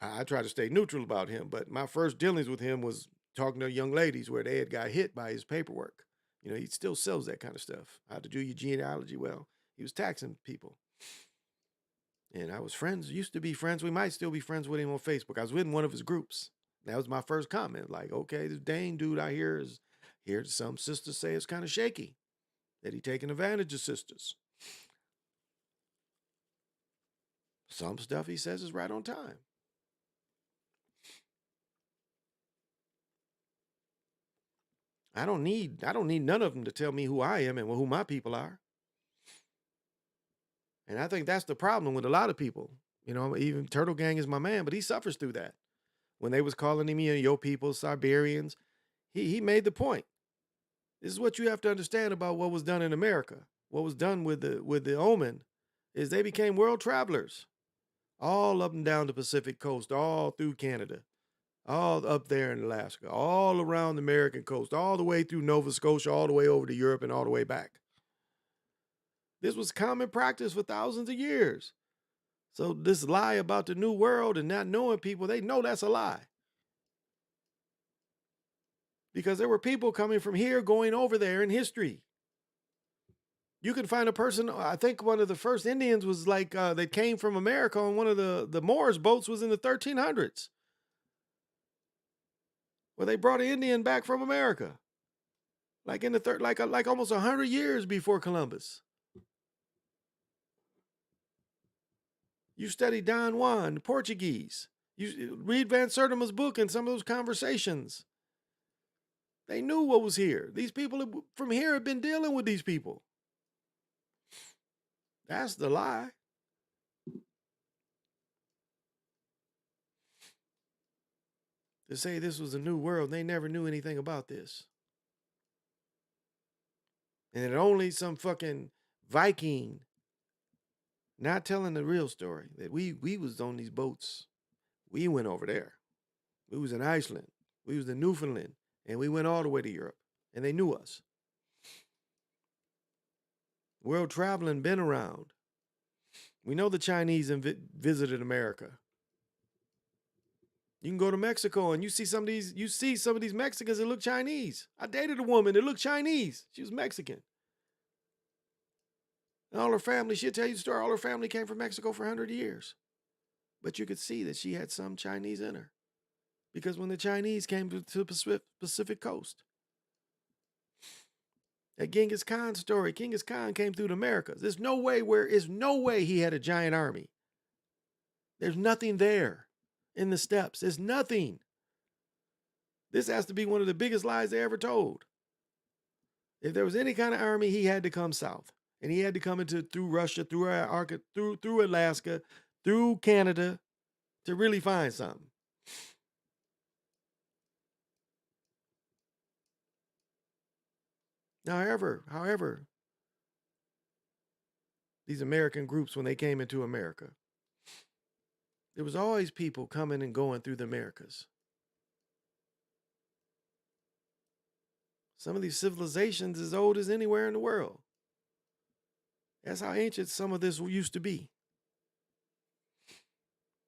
I try to stay neutral about him, but my first dealings with him was talking to young ladies where they had got hit by his paperwork. You know, he still sells that kind of stuff. How to do your genealogy well. He was taxing people. And I was friends, used to be friends. We might still be friends with him on Facebook. I was in one of his groups. That was my first comment. Like, okay, this Dane dude out here is here. Some sisters say it's kind of shaky that he taking advantage of sisters. Some stuff he says is right on time. I don't need none of them to tell me who I am and who my people are. And I think that's the problem with a lot of people. You know, even Turtle Gang is my man, but he suffers through that. When they was calling him, yo people, Siberians, he made the point. This is what you have to understand about what was done in America. What was done with the Omen is they became world travelers, all up and down the Pacific coast, all through Canada, all up there in Alaska, all around the American coast, all the way through Nova Scotia, all the way over to Europe and all the way back. This was common practice for thousands of years. So this lie about the new world and not knowing people, they know that's a lie. Because there were people coming from here going over there in history. You can find a person, I think one of the first Indians was like, they came from America on one of the Moors boats was in the 1300s. Where they brought an Indian back from America. Like in the like almost 100 years before Columbus. You study Don Juan, the Portuguese. You read Van Sertima's book and some of those conversations. They knew what was here. These people from here have been dealing with these people. That's the lie. To say this was a new world, they never knew anything about this. And it only some fucking Viking not telling the real story that we was on these boats. We went over there. We was in Iceland. We was in Newfoundland. And we went all the way to Europe. And they knew us. World traveling been around. We know the Chinese visited America. You can go to Mexico and you see some of these Mexicans that look Chinese. I dated a woman that looked Chinese. She was Mexican. And all her family, she'll tell you the story, all her family came from Mexico for 100 years. But you could see that she had some Chinese in her. Because when the Chinese came to the Pacific coast, that Genghis Khan story, Genghis Khan came through the Americas. There's no way he had a giant army. There's nothing there in the steppes. There's nothing. This has to be one of the biggest lies they ever told. If there was any kind of army, he had to come south. And he had to come through Russia, through Alaska, through Canada to really find something. Now, however, these American groups, when they came into America, there was always people coming and going through the Americas. Some of these civilizations as old as anywhere in the world. That's how ancient some of this used to be.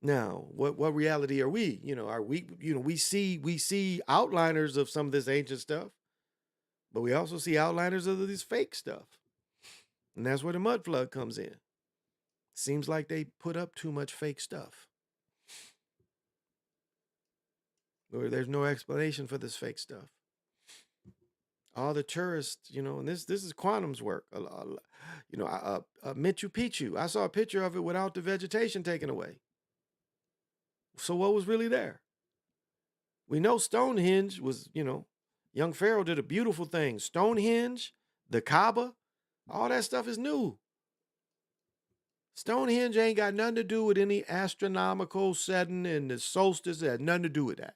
Now, what reality are we? Are we? We see outliners of some of this ancient stuff, but we also see outliners of this fake stuff, and that's where the mud flood comes in. Seems like they put up too much fake stuff, or there's no explanation for this fake stuff. All the tourists, and this is Quantum's work. Machu Picchu. I saw a picture of it without the vegetation taken away. So what was really there? We know Stonehenge was, young Pharaoh did a beautiful thing. Stonehenge, the Kaaba, all that stuff is new. Stonehenge ain't got nothing to do with any astronomical setting and the solstice. It had nothing to do with that.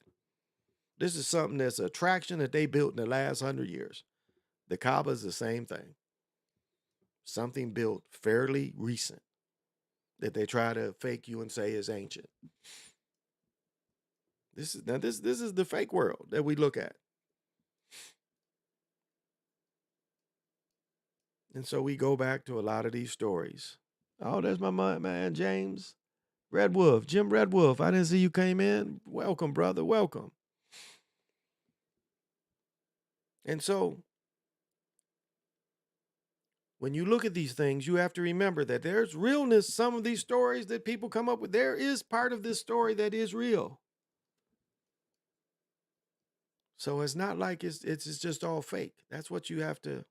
This is something that's an attraction that they built in the last 100 years. The Kaaba is the same thing. Something built fairly recent that they try to fake you and say is ancient. This is the fake world that we look at. And so we go back to a lot of these stories. Oh, there's my man, James Red Wolf, Jim Red Wolf. I didn't see you came in. Welcome, brother. Welcome. And so when you look at these things, you have to remember that there's realness. Some of these stories that people come up with, there is part of this story that is real. So it's not like it's just all fake. That's what you have to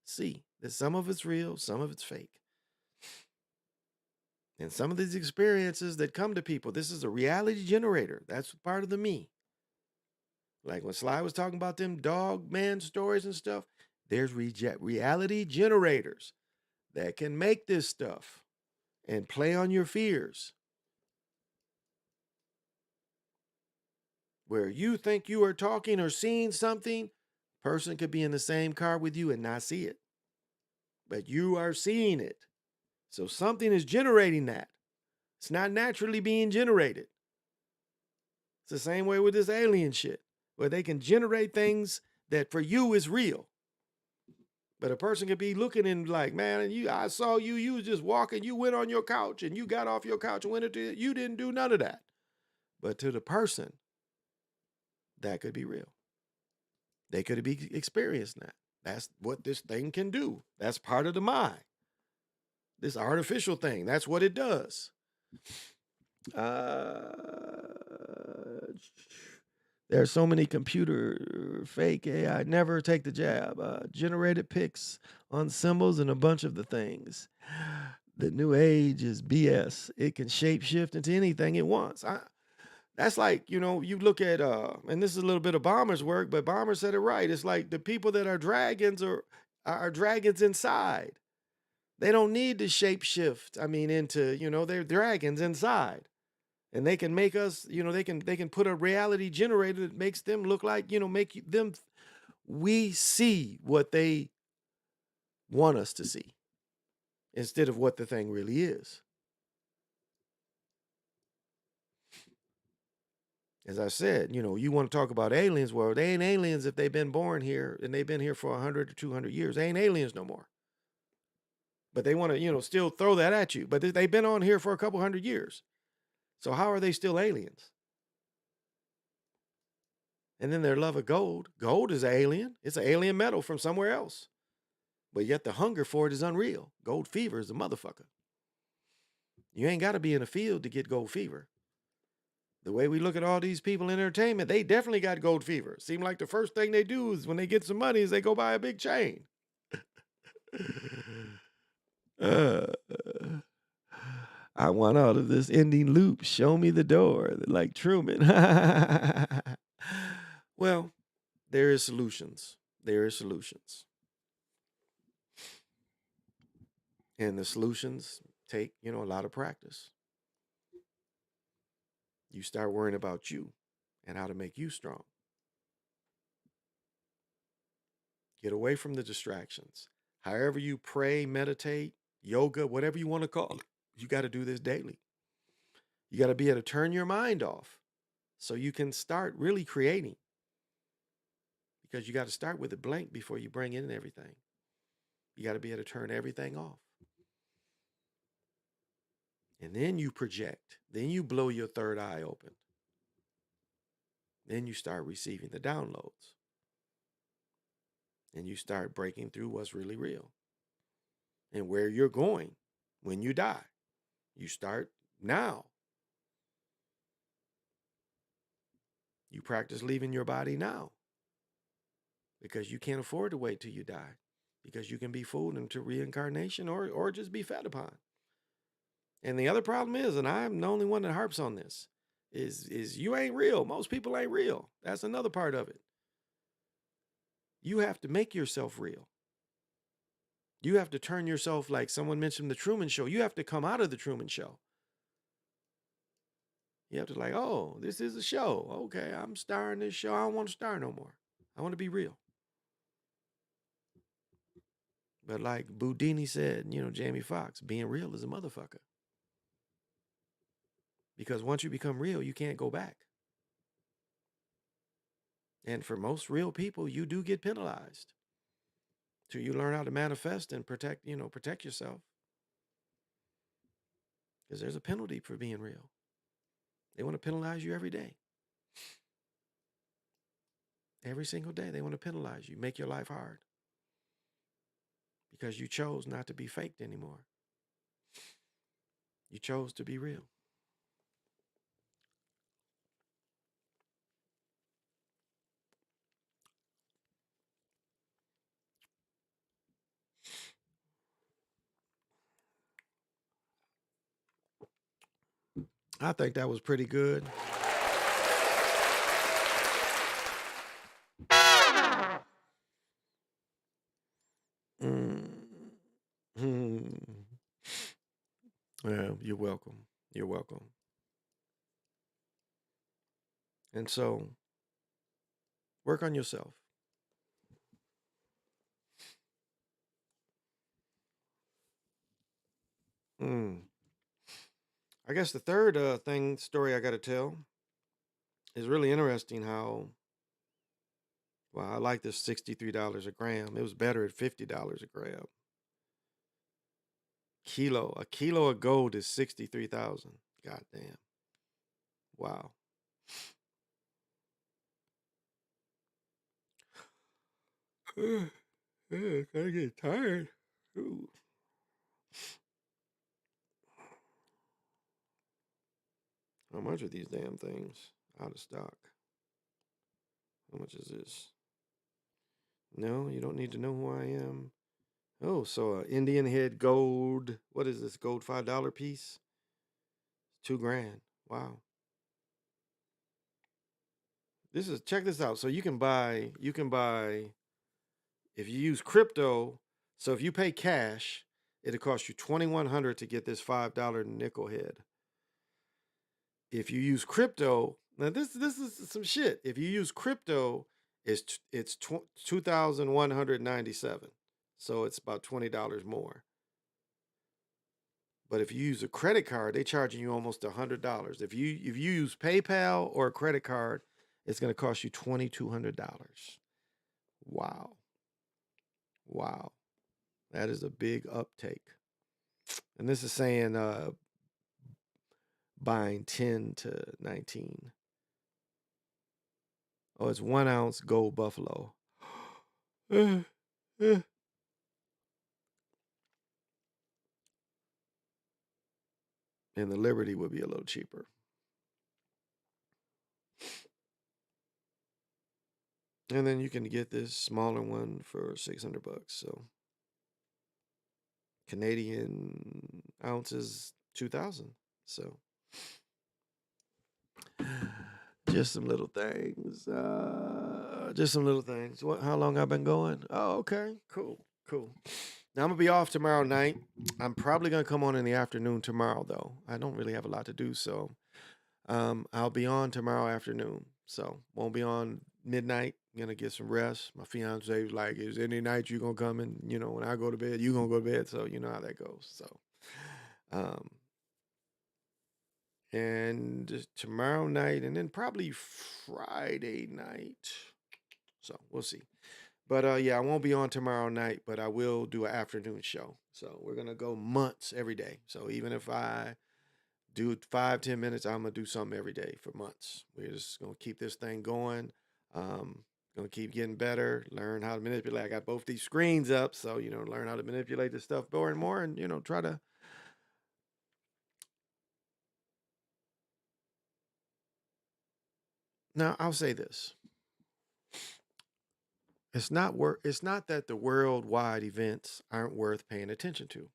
see. That some of it's real, some of it's fake. And some of these experiences that come to people, this is a reality generator. That's part of the me. Like when Sly was talking about them dog man stories and stuff, there's reality generators that can make this stuff and play on your fears. Where you think you are talking or seeing something, person could be in the same car with you and not see it. But you are seeing it. So something is generating that. It's not naturally being generated. It's the same way with this alien shit, where they can generate things that for you is real. But a person could be looking and like, man, I saw you was just walking, you went on your couch and you got off your couch and went into it. You didn't do none of that. But to the person, that could be real. They could be experiencing that. That's what this thing can do. That's part of the mind. This artificial thing, that's what it does. There are so many computer fake AI. Never take the jab. Generated pics on symbols and a bunch of the things. The new age is BS. It can shapeshift into anything it wants. That's like, you look at, and this is a little bit of Bomber's work, but Bomber said it right. It's like the people that are dragons are dragons inside. They don't need to shapeshift. Into, they're dragons inside. And they can make us, they can put a reality generator that makes them look like, we see what they want us to see instead of what the thing really is. As I said, you want to talk about aliens. Well, they ain't aliens if they've been born here and they've been here for 100 or 200 years. They ain't aliens no more. But they want to, still throw that at you. But they've been on here for a couple hundred years. So how are they still aliens? And then their love of gold. Gold is an alien. It's an alien metal from somewhere else. But yet the hunger for it is unreal. Gold fever is a motherfucker. You ain't got to be in a field to get gold fever. The way we look at all these people in entertainment, they definitely got gold fever. Seem like the first thing they do is when they get some money is they go buy a big chain. I want all of this ending loop. Show me the door, like Truman. Well, there is solutions. There is solutions. And the solutions take, a lot of practice. You start worrying about you and how to make you strong. Get away from the distractions. However you pray, meditate, yoga, whatever you want to call it, you got to do this daily. You got to be able to turn your mind off so you can start really creating. Because you got to start with a blank before you bring in everything. You got to be able to turn everything off. And then you project. Then you blow your third eye open. Then you start receiving the downloads. And you start breaking through what's really real. And where you're going when you die. You start now. You practice leaving your body now. Because you can't afford to wait till you die. Because you can be fooled into reincarnation or just be fed upon. And the other problem is, and I'm the only one that harps on this, is you ain't real. Most people ain't real. That's another part of it. You have to make yourself real. You have to turn yourself, like someone mentioned the Truman Show. You have to come out of the Truman Show. You have to like, oh, this is a show. Okay, I'm starring this show. I don't want to star no more. I want to be real. But like Boudini said, Jamie Foxx, being real is a motherfucker. Because once you become real, you can't go back. And for most real people, you do get penalized. till you learn how to manifest and protect yourself. Because there's a penalty for being real. They want to penalize you every day. Every single day, they want to penalize you, make your life hard. Because you chose not to be faked anymore. You chose to be real. I think that was pretty good. Mm. Yeah, you're welcome. You're welcome. And so, work on yourself. Mm. I guess the third story I got to tell is really interesting. I like this $63 a gram. It was better at $50 a gram. A kilo of gold is 63,000. God damn. Wow. Yeah, kind of get tired. Ooh. How much are these damn things out of stock? How much is this? No, you don't need to know who I am. Oh, so Indian head gold. What is this? Gold $5 piece? $2,000. Wow. Check this out. So you can buy if you use crypto. So if you pay cash, it'll cost you $2,100 to get this $5 nickel head. If you use crypto, now this is some shit. If you use crypto, it's 2,197. So it's about $20 more. But if you use a credit card, they're charging you almost $100. If you use PayPal or a credit card, it's going to cost you $2,200. Wow. Wow. That is a big uptake. And this is saying buying 10 to 19. Oh, it's 1 ounce gold buffalo. And the Liberty would be a little cheaper. And then you can get this smaller one for $600. So Canadian ounces 2,000. So just some little things. Just some little things. How long I've been going? Oh, okay. Cool. Now I'm gonna be off tomorrow night. I'm probably gonna come on in the afternoon tomorrow, though. I don't really have a lot to do, so I'll be on tomorrow afternoon. So won't be on midnight. Gonna get some rest. My fiance was like, "Is any night you gonna come and when I go to bed, you gonna go to bed?" So you know how that goes. So, and tomorrow night, and then probably Friday night. So we'll see. But yeah, I won't be on tomorrow night, but I will do an afternoon show. So we're gonna go months every day. So even if I do 5-10 minutes, I'm gonna do something every day for months. We're just gonna keep this thing going. Gonna keep getting better, learn how to manipulate. I got both these screens up, so learn how to manipulate this stuff more and more, and try to. Now I'll say this: It's not that the worldwide events aren't worth paying attention to,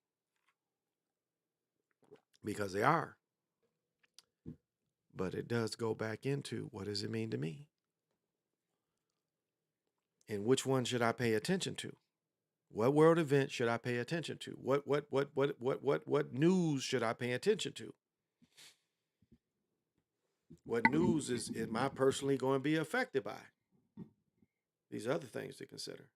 because they are. But it does go back into, what does it mean to me? And which one should I pay attention to? What world event should I pay attention to? What news should I pay attention to? What news am I personally going to be affected by? These other things to consider.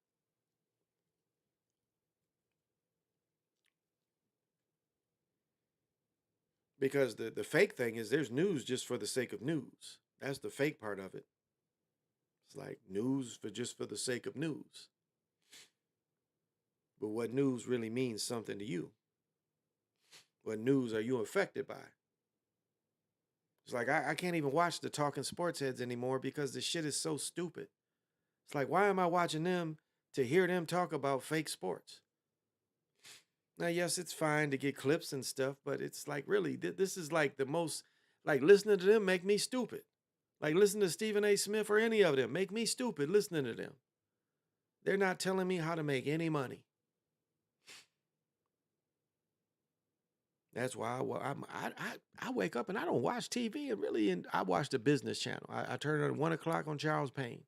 Because the fake thing is, there's news just for the sake of news. That's the fake part of it. It's like news for just for the sake of news. But what news really means something to you? What news are you affected by? It's like I can't even watch the talking sports heads anymore because the shit is so stupid. It's like, why am I watching them to hear them talk about fake sports? Now, yes, it's fine to get clips and stuff, but it's like, really, this is like the most, like, listening to them make me stupid. Like, listen to Stephen A. Smith or any of them make me stupid listening to them. They're not telling me how to make any money. That's why I wake up and I don't watch TV, and I watch the business channel. I turn it on 1 o'clock on Charles Payne,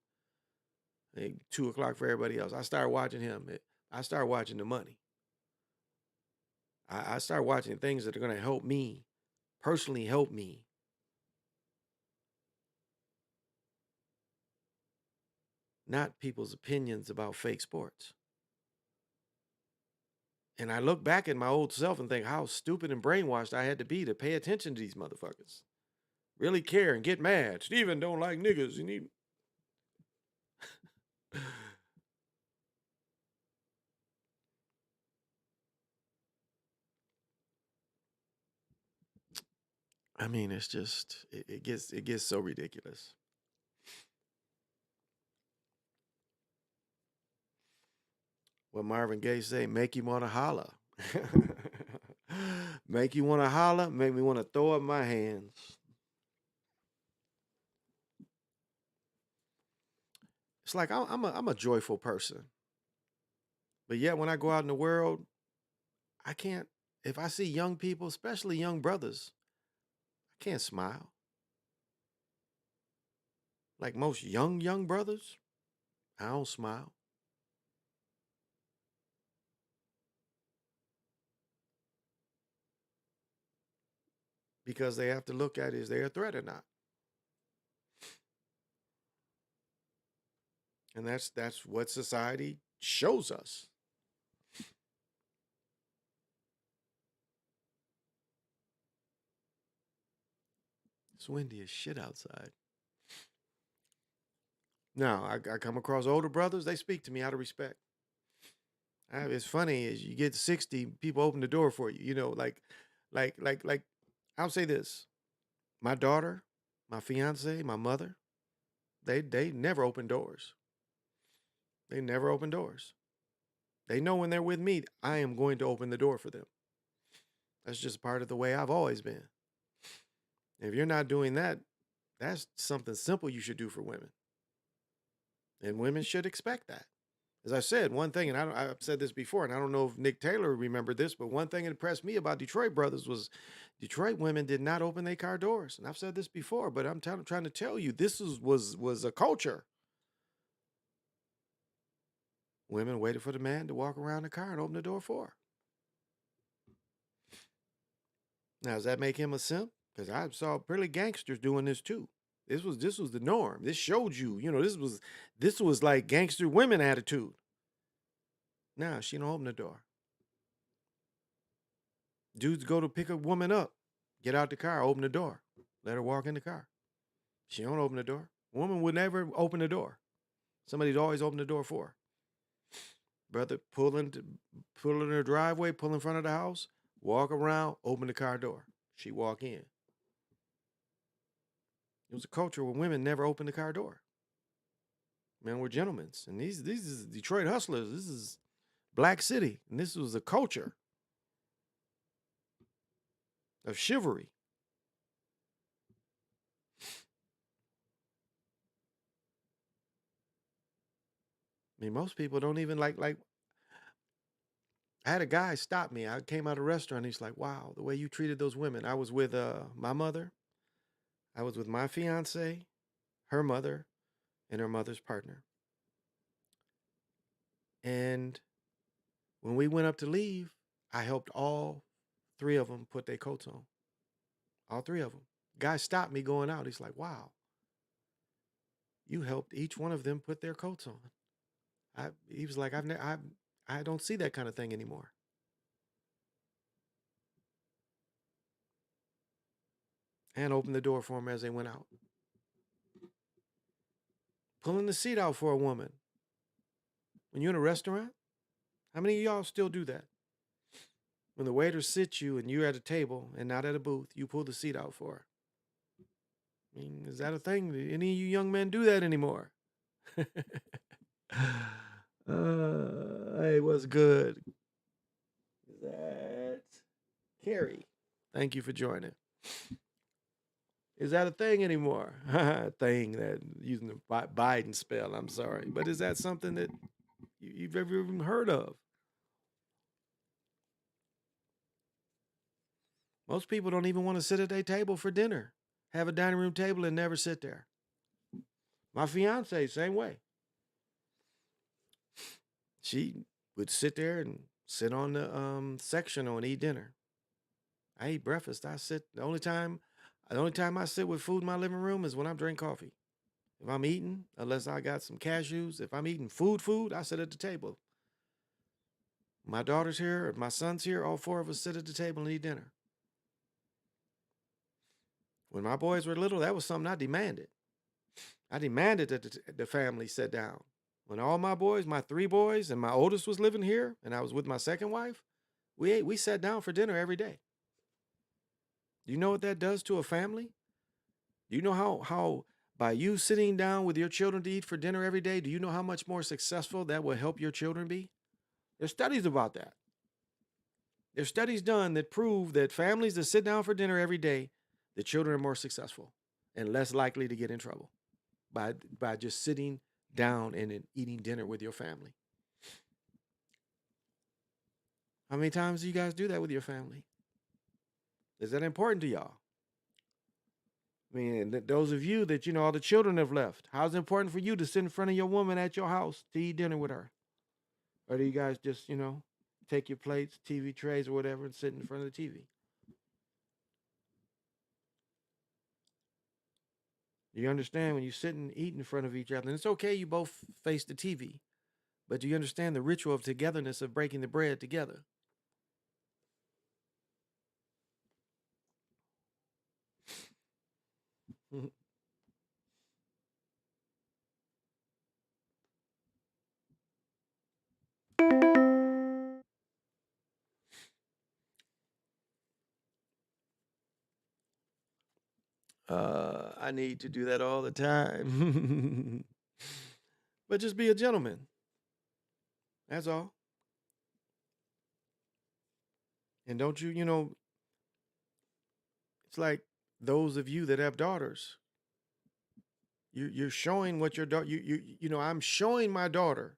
2 o'clock for everybody else. I start watching him. I start watching the money. I start watching things that are going to help me, personally help me. Not people's opinions about fake sports. And I look back at my old self and think how stupid and brainwashed I had to be to pay attention to these motherfuckers. Really care and get mad. Steven don't like niggas. You need. I mean, it's just it gets so ridiculous. What Marvin Gaye say, make you want to holler. Make you want to holler, make me want to throw up my hands. It's like I'm a joyful person. But yet when I go out in the world, I can't, if I see young people, especially young brothers, I can't smile. Like most young brothers, I don't smile. Because they have to look at is they a threat or not. And that's what society shows us. It's windy as shit outside. Now, I come across older brothers, they speak to me out of respect. It's funny as you get 60, people open the door for you. Like I'll say this. My daughter, my fiance, my mother, they never open doors. They never open doors. They know when they're with me, I am going to open the door for them. That's just part of the way I've always been. If you're not doing that, that's something simple you should do for women. And women should expect that. As I said, one thing, and I've said this before, and I don't know if Nick Taylor remembered this, but one thing that impressed me about Detroit brothers was Detroit women did not open their car doors. And I've said this before, but I'm trying to tell you, this was a culture. Women waited for the man to walk around the car and open the door for her. Now, does that make him a simp? Because I saw pretty gangsters doing this too. This was the norm. This showed you, this was like gangster women attitude. Now she don't open the door. Dudes go to pick a woman up, get out the car, open the door, let her walk in the car. She don't open the door. Woman would never open the door. Somebody's always open the door for her. Brother pull in her driveway, pull in front of the house, walk around, open the car door. She walk in. It was a culture where women never opened the car door. Men were gentlemen. And these is Detroit hustlers. This is Black City. And this was a culture of chivalry. I mean, most people don't even like I had a guy stop me. I came out of a restaurant. He's like, wow, the way you treated those women. I was with my mother. I was with my fiance, her mother, and her mother's partner. And when we went up to leave, I helped all three of them put their coats on. All three of them. Guy stopped me going out. He's like, wow, you helped each one of them put their coats on. He was like, I don't see that kind of thing anymore. And opened the door for them as they went out. Pulling the seat out for a woman. When you're in a restaurant, How many of y'all still do that? When the waiter sits you and you're at a table and not at a booth, you pull the seat out for her. I mean, is that a thing? Do any of you young men do that anymore? Hey, what's good? Is that Carrie? Thank you for joining. Is that a thing anymore? Thing that using the Biden spell. I'm sorry, but is that something that you've ever even heard of? Most people don't even want to sit at their table for dinner, have a dining room table, and never sit there. My fiance, same way. She would sit there and sit on the sectional and eat dinner. I eat breakfast. I sit. The only time I sit with food in my living room is when I'm drinking coffee. If I'm eating, unless I got some cashews, if I'm eating food, I sit at the table. My daughter's here, or my son's here, all four of us sit at the table and eat dinner. When my boys were little, that was something I demanded. I demanded that the family sit down. When all my boys, my three boys, and my oldest was living here, and I was with my second wife, we sat down for dinner every day. Do you know what that does to a family? Do you know how by you sitting down with your children to eat for dinner every day, do you know how much more successful that will help your children be? There's studies about that. There's studies done that prove that families that sit down for dinner every day, the children are more successful and less likely to get in trouble by just sitting down and eating dinner with your family. How many times do you guys do that with your family? Is that important to y'all? I mean, those of you that, all the children have left, how's it important for you to sit in front of your woman at your house to eat dinner with her? Or do you guys just, take your plates, TV trays, or whatever and sit in front of the TV? Do you understand when you sit and eat in front of each other? And it's okay you both face the TV, but do you understand the ritual of togetherness of breaking the bread together? I need to do that all the time. But just be a gentleman. That's all. And don't it's like those of you that have daughters. You're showing what your daughter I'm showing my daughter.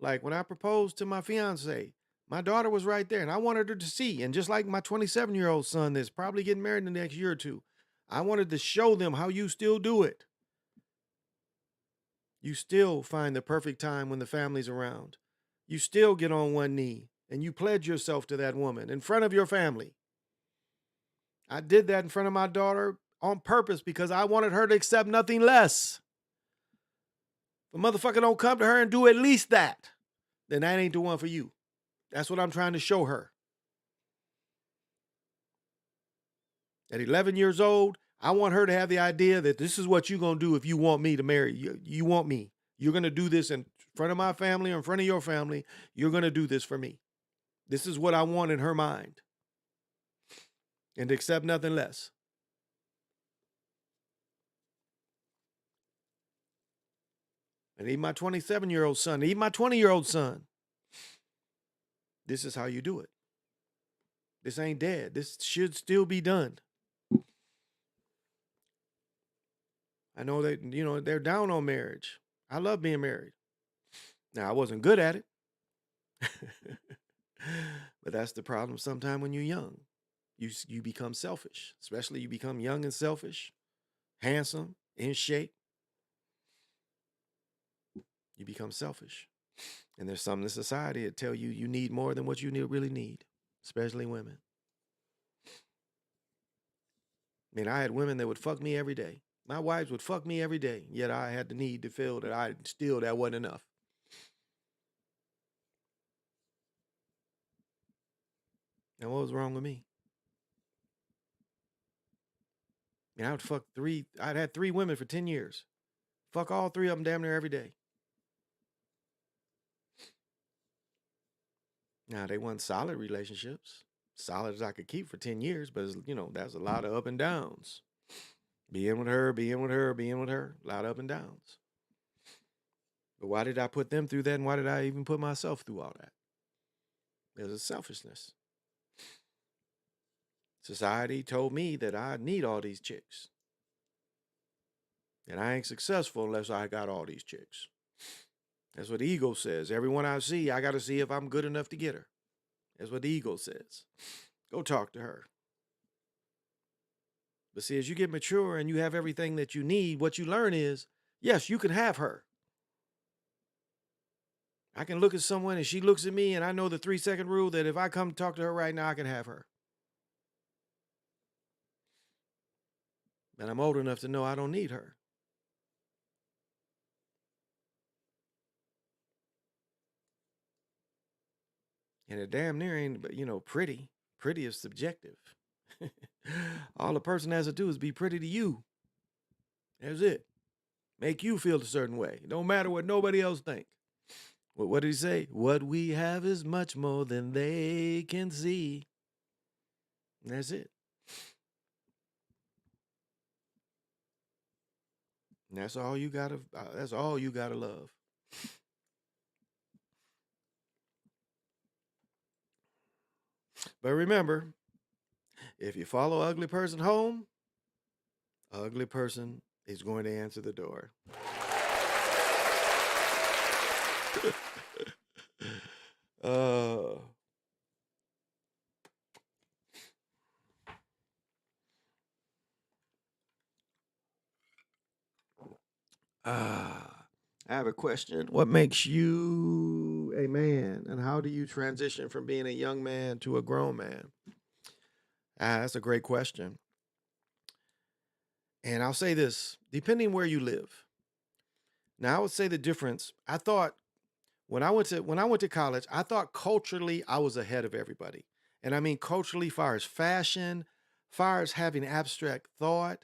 Like when I proposed to my fiance, my daughter was right there and I wanted her to see. And just like my 27-year-old son that's probably getting married in the next year or two, I wanted to show them how you still do it. You still find the perfect time when the family's around. You still get on one knee and you pledge yourself to that woman in front of your family. I did that in front of my daughter on purpose because I wanted her to accept nothing less. If a motherfucker don't come to her and do at least that, then that ain't the one for you. That's what I'm trying to show her. At 11 years old, I want her to have the idea that this is what you're going to do if you want me to marry you. You want me. You're going to do this in front of my family or in front of your family. You're going to do this for me. This is what I want in her mind. And to accept nothing less. And even my 27-year-old son, even my 20-year-old son. This is how you do it. This ain't dead. This should still be done. I know that, they're down on marriage. I love being married. Now, I wasn't good at it. But that's the problem sometime when you're young. You become selfish, especially you become young and selfish, handsome, in shape. You become selfish. And there's some in society that tell you you need more than what you really need, especially women. I mean, I had women that would fuck me every day. My wives would fuck me every day, yet I had the need to feel that that wasn't enough. And what was wrong with me? I mean, I'd had 3 women for 10 years. Fuck all 3 of them damn near every day. Now, they weren't solid relationships, solid as I could keep for 10 years, but, that's a lot of up and downs. Being with her, being with her, being with her, a lot of up and downs. But why did I put them through that, and why did I even put myself through all that? There's a selfishness. Society told me that I need all these chicks. And I ain't successful unless I got all these chicks. That's what the ego says. Everyone I see, I got to see if I'm good enough to get her. That's what the ego says. Go talk to her. But see, as you get mature and you have everything that you need, what you learn is, yes, you can have her. I can look at someone and she looks at me, and I know the 3-second rule that if I come talk to her right now, I can have her. And I'm old enough to know I don't need her. And it damn near ain't, pretty. Pretty is subjective. All a person has to do is be pretty to you. That's it. Make you feel a certain way. It don't matter what nobody else think. Well, what did he say? What we have is much more than they can see. And that's it. And that's all you gotta. That's all you gotta love. But remember, if you follow ugly person home, ugly person is going to answer the door. uh, I have a question. What makes you a man, and how do you transition from being a young man to a grown man? That's a great question. And I'll say this, depending where you live. Now, I would say the difference. I thought when I went to college, I thought culturally I was ahead of everybody. And I mean culturally, far as fashion, far as having abstract thought,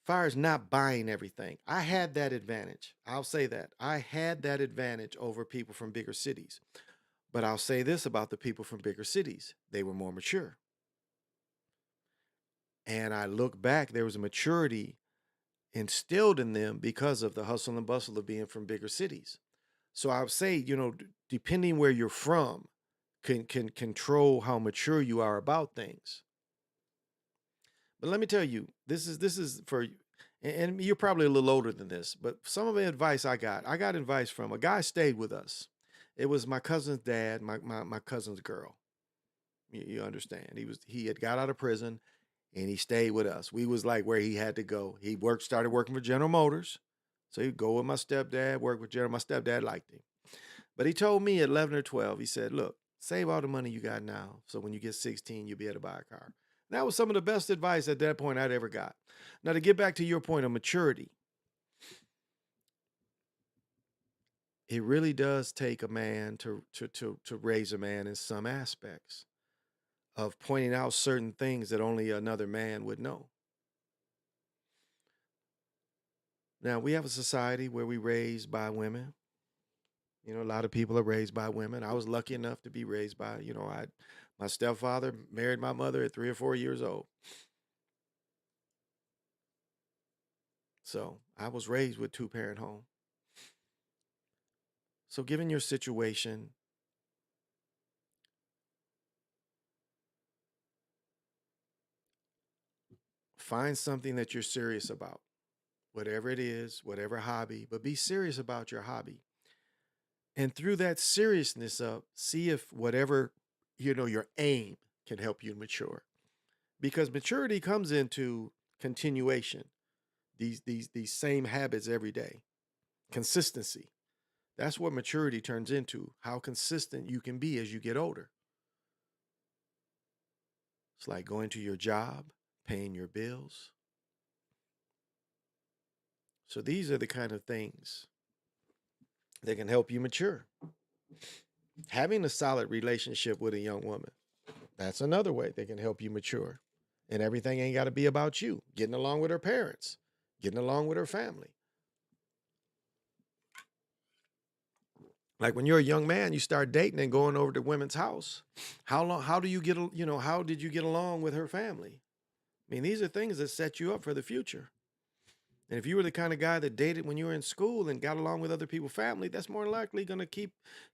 far as not buying everything. I had that advantage. I'll say that. I had that advantage over people from bigger cities. But I'll say this about the people from bigger cities. They were more mature. And I look back, there was a maturity instilled in them because of the hustle and bustle of being from bigger cities. So I would say, depending where you're from, can control how mature you are about things. But let me tell you, this is for, and you're probably a little older than this, but some of the advice I got advice from a guy stayed with us. It was my cousin's dad, my cousin's girl. You understand? He had got out of prison, and he stayed with us. We was like where he had to go. He started working for General Motors. So he'd go with my stepdad, work with General. My stepdad liked him. But he told me at 11 or 12, he said, look, save all the money you got now. So when you get 16, you'll be able to buy a car. And that was some of the best advice at that point I'd ever got. Now, to get back to your point of maturity, it really does take a man to raise a man in some aspects of pointing out certain things that only another man would know. Now, we have a society where we raised by women. A lot of people are raised by women. I was lucky enough to be raised by, my stepfather married my mother at 3 or 4 years old. So I was raised with 2-parent home. So given your situation, find something that you're serious about, whatever it is, whatever hobby, but be serious about your hobby. And through that seriousness see if whatever, your aim can help you mature. Because maturity comes into continuation. These same habits every day. Consistency. That's what maturity turns into, how consistent you can be as you get older. It's like going to your job, paying your bills. So these are the kind of things that can help you mature. Having a solid relationship with a young woman, that's another way they can help you mature. And everything ain't got to be about you. Getting along with her parents, getting along with her family. Like when you're a young man, you start dating and going over to women's house. How do you get, how did you get along with her family? I mean, these are things that set you up for the future. And if you were the kind of guy that dated when you were in school and got along with other people's family, that's more likely going to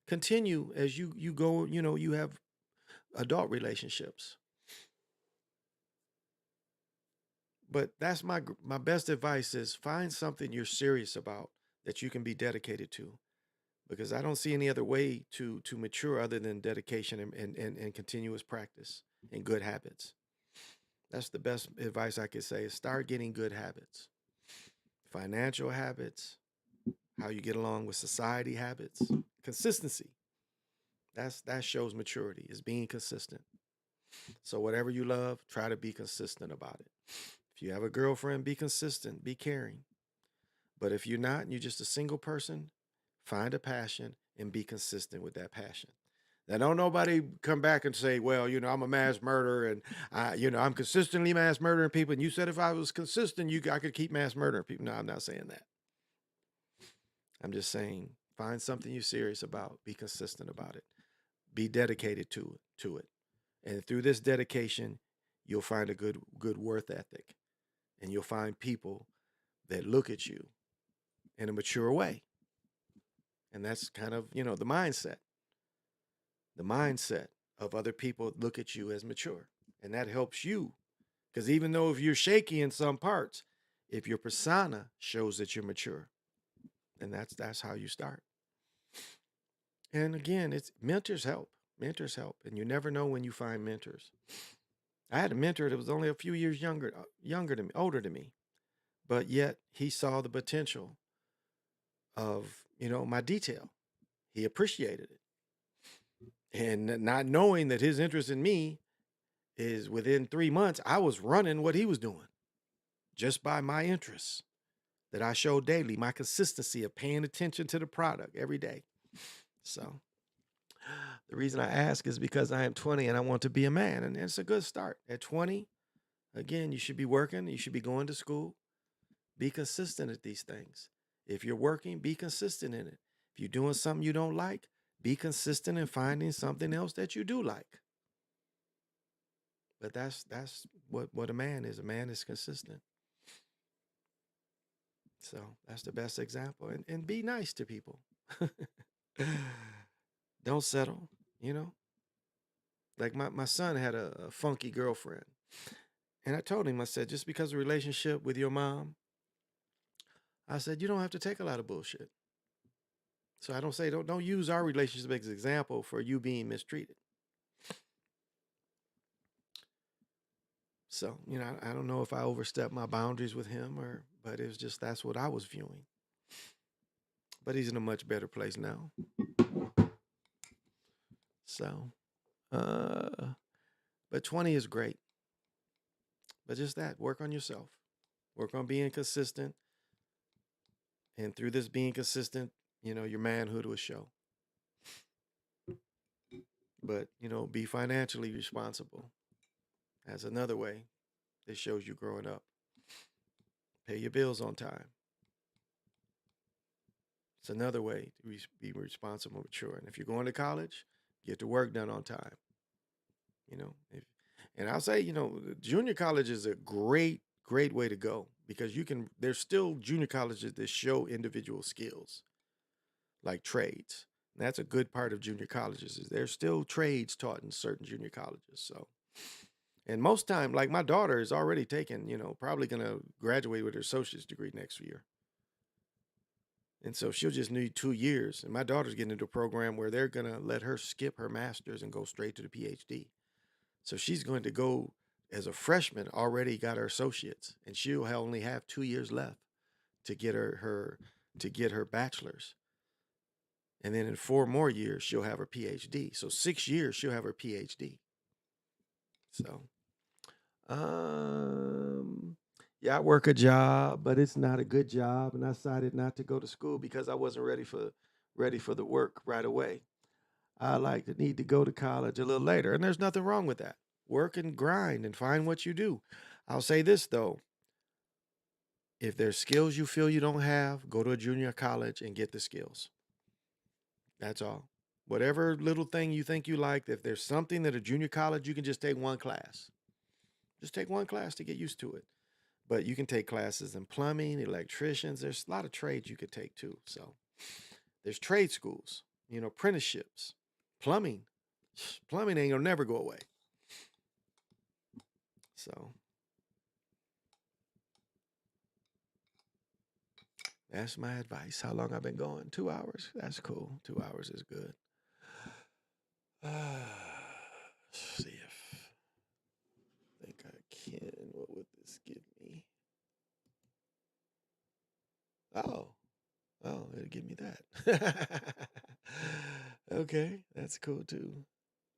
continue as you go, you have adult relationships. But that's my best advice is find something you're serious about that you can be dedicated to, because I don't see any other way to mature other than dedication and continuous practice and good habits. That's the best advice I could say is start getting good habits. Financial habits, how you get along with society habits, consistency. That shows maturity is being consistent. So whatever you love, try to be consistent about it. If you have a girlfriend, be consistent, be caring. But if you're not and you're just a single person, find a passion and be consistent with that passion. Now, don't nobody come back and say, well, I'm a mass murderer and I'm consistently mass murdering people. And you said if I was consistent, I could keep mass murdering people. No, I'm not saying that. I'm just saying find something you're serious about. Be consistent about it. Be dedicated to it. And through this dedication, you'll find a good worth ethic. And you'll find people that look at you in a mature way. And that's kind of, the mindset. The mindset of other people look at you as mature. And that helps you. Because even though if you're shaky in some parts, if your persona shows that you're mature, and that's how you start. And again, it's mentors help. Mentors help. And you never know when you find mentors. I had a mentor that was only a few years older than me, but yet he saw the potential of, my detail. He appreciated it. And not knowing that his interest in me is within 3 months, I was running what he was doing just by my interests that I showed daily, my consistency of paying attention to the product every day. So the reason I ask is because I am 20 and I want to be a man. And it's a good start. At 20, again, you should be working, you should be going to school. Be consistent at these things. If you're working, be consistent in it. If you're doing something you don't like, be consistent in finding something else that you do like. But that's what a man is. A man is consistent. So that's the best example. And be nice to people. Don't settle, Like my son had a funky girlfriend. And I told him, I said, just because of relationship with your mom, I said, you don't have to take a lot of bullshit. So I don't say don't use our relationship as an example for you being mistreated. So, I don't know if I overstepped my boundaries with him but it was just that's what I was viewing. But he's in a much better place now. So, but 20 is great. But just that, work on yourself. Work on being consistent. And through this being consistent, your manhood will show. But, be financially responsible. That's another way that shows you growing up. Pay your bills on time. It's another way to be responsible and mature. And if you're going to college, get the work done on time. And I'll say, junior college is a great way to go because there's still junior colleges that show individual skills like trades. And that's a good part of junior colleges is there's still trades taught in certain junior colleges. So, and most time, like my daughter is already taking, probably going to graduate with her associate's degree next year. And so she'll just need 2 years. And my daughter's getting into a program where they're going to let her skip her master's and go straight to the PhD. So she's going to go as a freshman, already got her associates, and she'll only have 2 years left to get her bachelor's. And then in 4 more years, she'll have her PhD. So 6 years, she'll have her PhD. So, yeah, I work a job, but it's not a good job. And I decided not to go to school because I wasn't ready for the work right away. I need to go to college a little later. And there's nothing wrong with that. Work and grind and find what you do. I'll say this, though. If there's skills you feel you don't have, go to a junior college and get the skills. That's all. Whatever little thing you think you like, if there's something at a junior college, you can just take one class. Just take one class to get used to it. But you can take classes in plumbing, electricians. There's a lot of trades you could take too. So there's trade schools, apprenticeships, plumbing. Plumbing ain't gonna never go away. So that's my advice. How long I've been going? 2 hours. That's cool. 2 hours is good. See if I think I can. What would this give me? Oh, it'll give me that. Okay, that's cool too.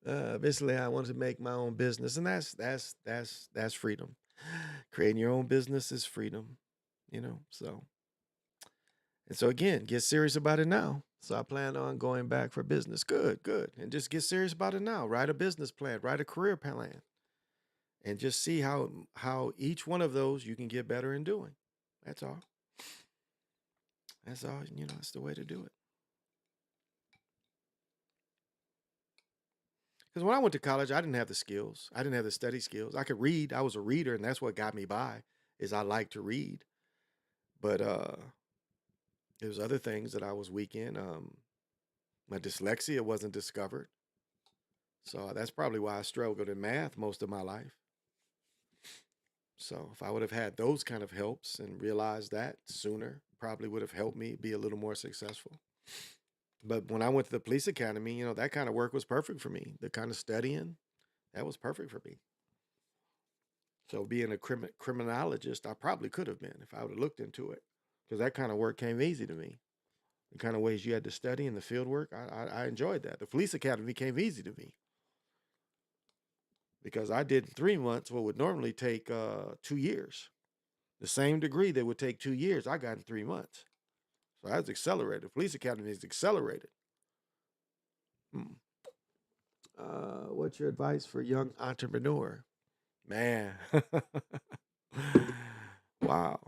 Eventually, I wanted to make my own business, and that's freedom. Creating your own business is freedom, So and so again, get serious about it now. So I plan on going back for business. Good, good, and just get serious about it now. Write a business plan, write a career plan, and just see how each one of those you can get better in doing. That's all. That's all. That's the way to do it. Because when I went to college, I didn't have the skills. I didn't have the study skills. I could read. I was a reader, and that's what got me by. Is I like to read, but there was other things that I was weak in. My dyslexia wasn't discovered, so that's probably why I struggled in math most of my life. So if I would have had those kind of helps and realized that sooner, probably would have helped me be a little more successful. But when I went to the police academy, that kind of work was perfect for me. The kind of studying, that was perfect for me. So being a criminologist, I probably could have been if I would have looked into it, because that kind of work came easy to me. The kind of ways you had to study and the field work, I enjoyed that. The police academy came easy to me because I did in 3 months what would normally take 2 years. The same degree that would take 2 years, I got in 3 months. So I was accelerated. The police academy is accelerated. Hmm. What's your advice for young entrepreneur? Man, wow.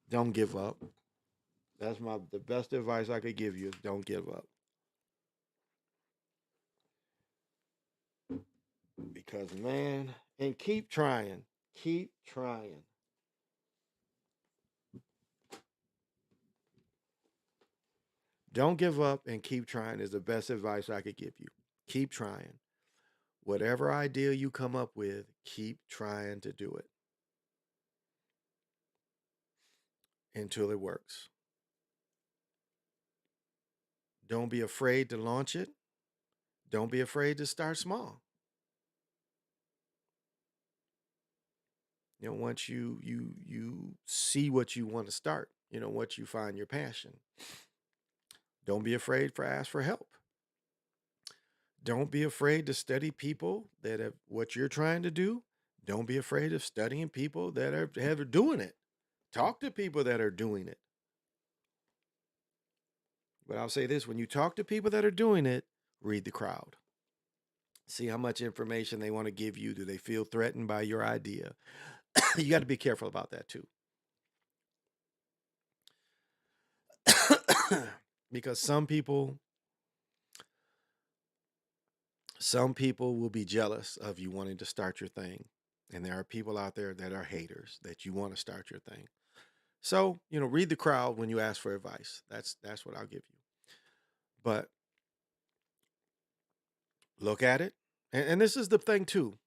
Don't give up. That's the best advice I could give you is don't give up. Because man, and keep trying. Keep trying. Don't give up and keep trying is the best advice I could give you. Keep trying. Whatever idea you come up with, keep trying to do it until it works. Don't be afraid to launch it. Don't be afraid to start small. Once you see what you want to start, what you find your passion. Don't be afraid for ask for help. Don't be afraid to study people that have what you're trying to do. Don't be afraid of studying people that are doing it. Talk to people that are doing it. But I'll say this, when you talk to people that are doing it, read the crowd. See how much information they want to give you. Do they feel threatened by your idea? You got to be careful about that too. Because some people will be jealous of you wanting to start your thing. And there are people out there that are haters that you want to start your thing. So, read the crowd when you ask for advice. That's what I'll give you. But look at it. And this is the thing too.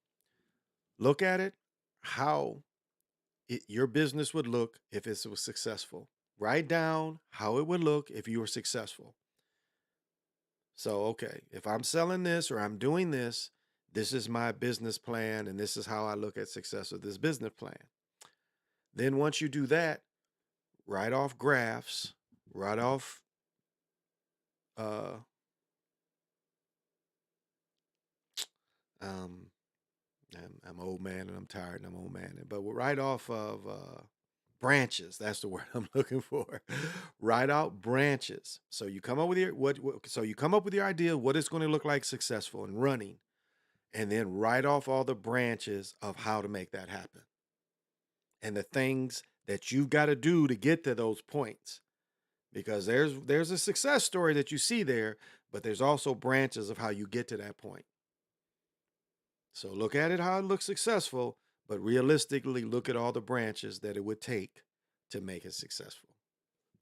Look at it how your business would look if it was successful. Write down how it would look if you were successful. So, okay, if I'm selling this or I'm doing this, this is my business plan and this is how I look at success of this business plan. Then once you do that, write off graphs, write off uh um I'm old man and I'm tired and I'm old man, but we'll write off of branches. That's the word I'm looking for. Write out branches. So you come up with so you come up with your idea what it's going to look like successful and running, and then write off all the branches of how to make that happen and the things that you've got to do to get to those points. because there's a success story that you see there, but there's also branches of how you get to that point. So look at it how it looks successful, but realistically look at all the branches that it would take to make it successful.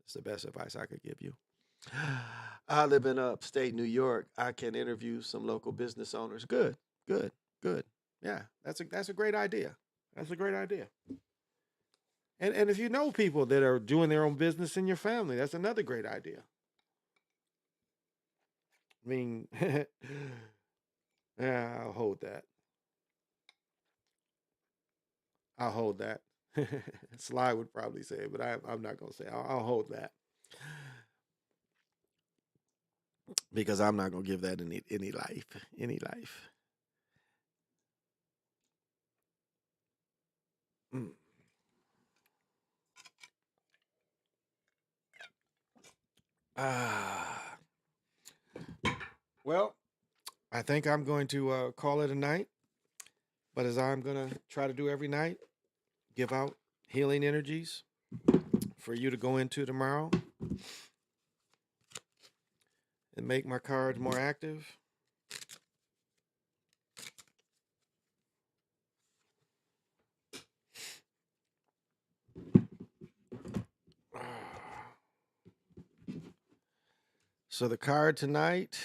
It's the best advice I could give you. I live in upstate New York. I can interview some local business owners. Good, good, good. Yeah, that's a great idea. That's a great idea. And if you know people that are doing their own business in your family, that's another great idea. I mean, yeah, I'll hold that. I'll hold that. Sly would probably say it, but I'm not gonna say. I'll hold that because I'm not gonna give that any life, any life. Mm. Ah, well, I think I'm going to call it a night. But as I'm gonna try to do every night, give out healing energies for you to go into tomorrow and make my cards more active. So the card tonight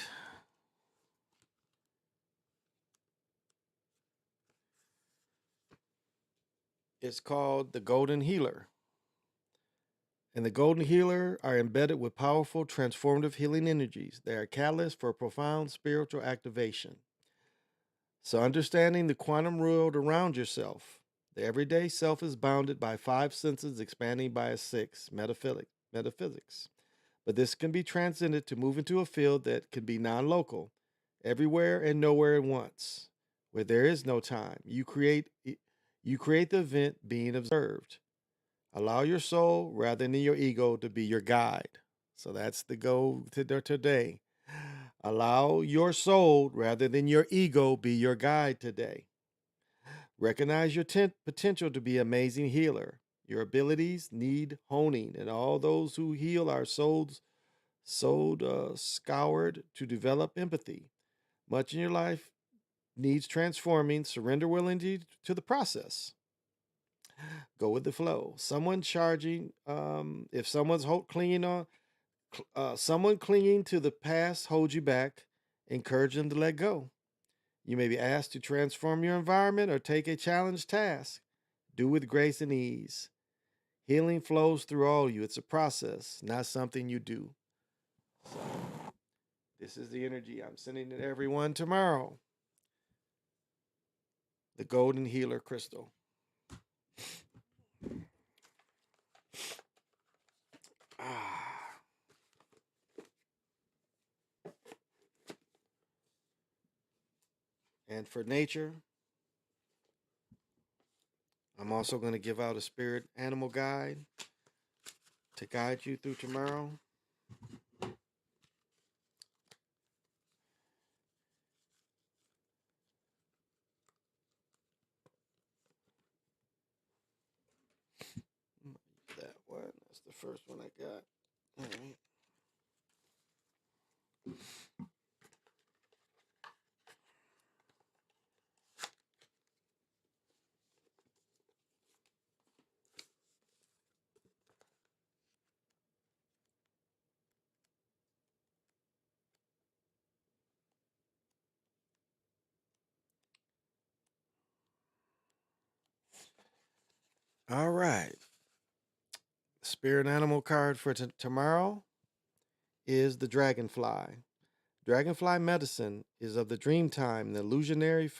is called the Golden Healer. And the Golden Healer are embedded with powerful transformative healing energies. They are catalysts for profound spiritual activation. So understanding the quantum world around yourself. The everyday self is bounded by five senses expanding by a sixth, metaphysics. But this can be transcended to move into a field that can be non-local, everywhere and nowhere at once, where there is no time. You create the event being observed. Allow your soul rather than your ego to be your guide. So that's the goal today. Allow your soul rather than your ego be your guide today. Recognize your potential to be an amazing healer. Your abilities need honing, and all those who heal are scoured to develop empathy. Much in your life needs transforming. Surrender willingly to the process. Go with the flow. If someone clinging to the past holds you back, encourage them to let go. You may be asked to transform your environment or take a challenge task. Do with grace and ease. Healing flows through all you. It's a process, not something you do. So, this is the energy I'm sending to everyone tomorrow. The Golden Healer Crystal. Ah. And for nature, I'm also going to give out a spirit animal guide to guide you through tomorrow. That one. That's the first one I got. All right. All right. Spirit animal card for tomorrow is the dragonfly. Dragonfly medicine is of the dream time, the illusionary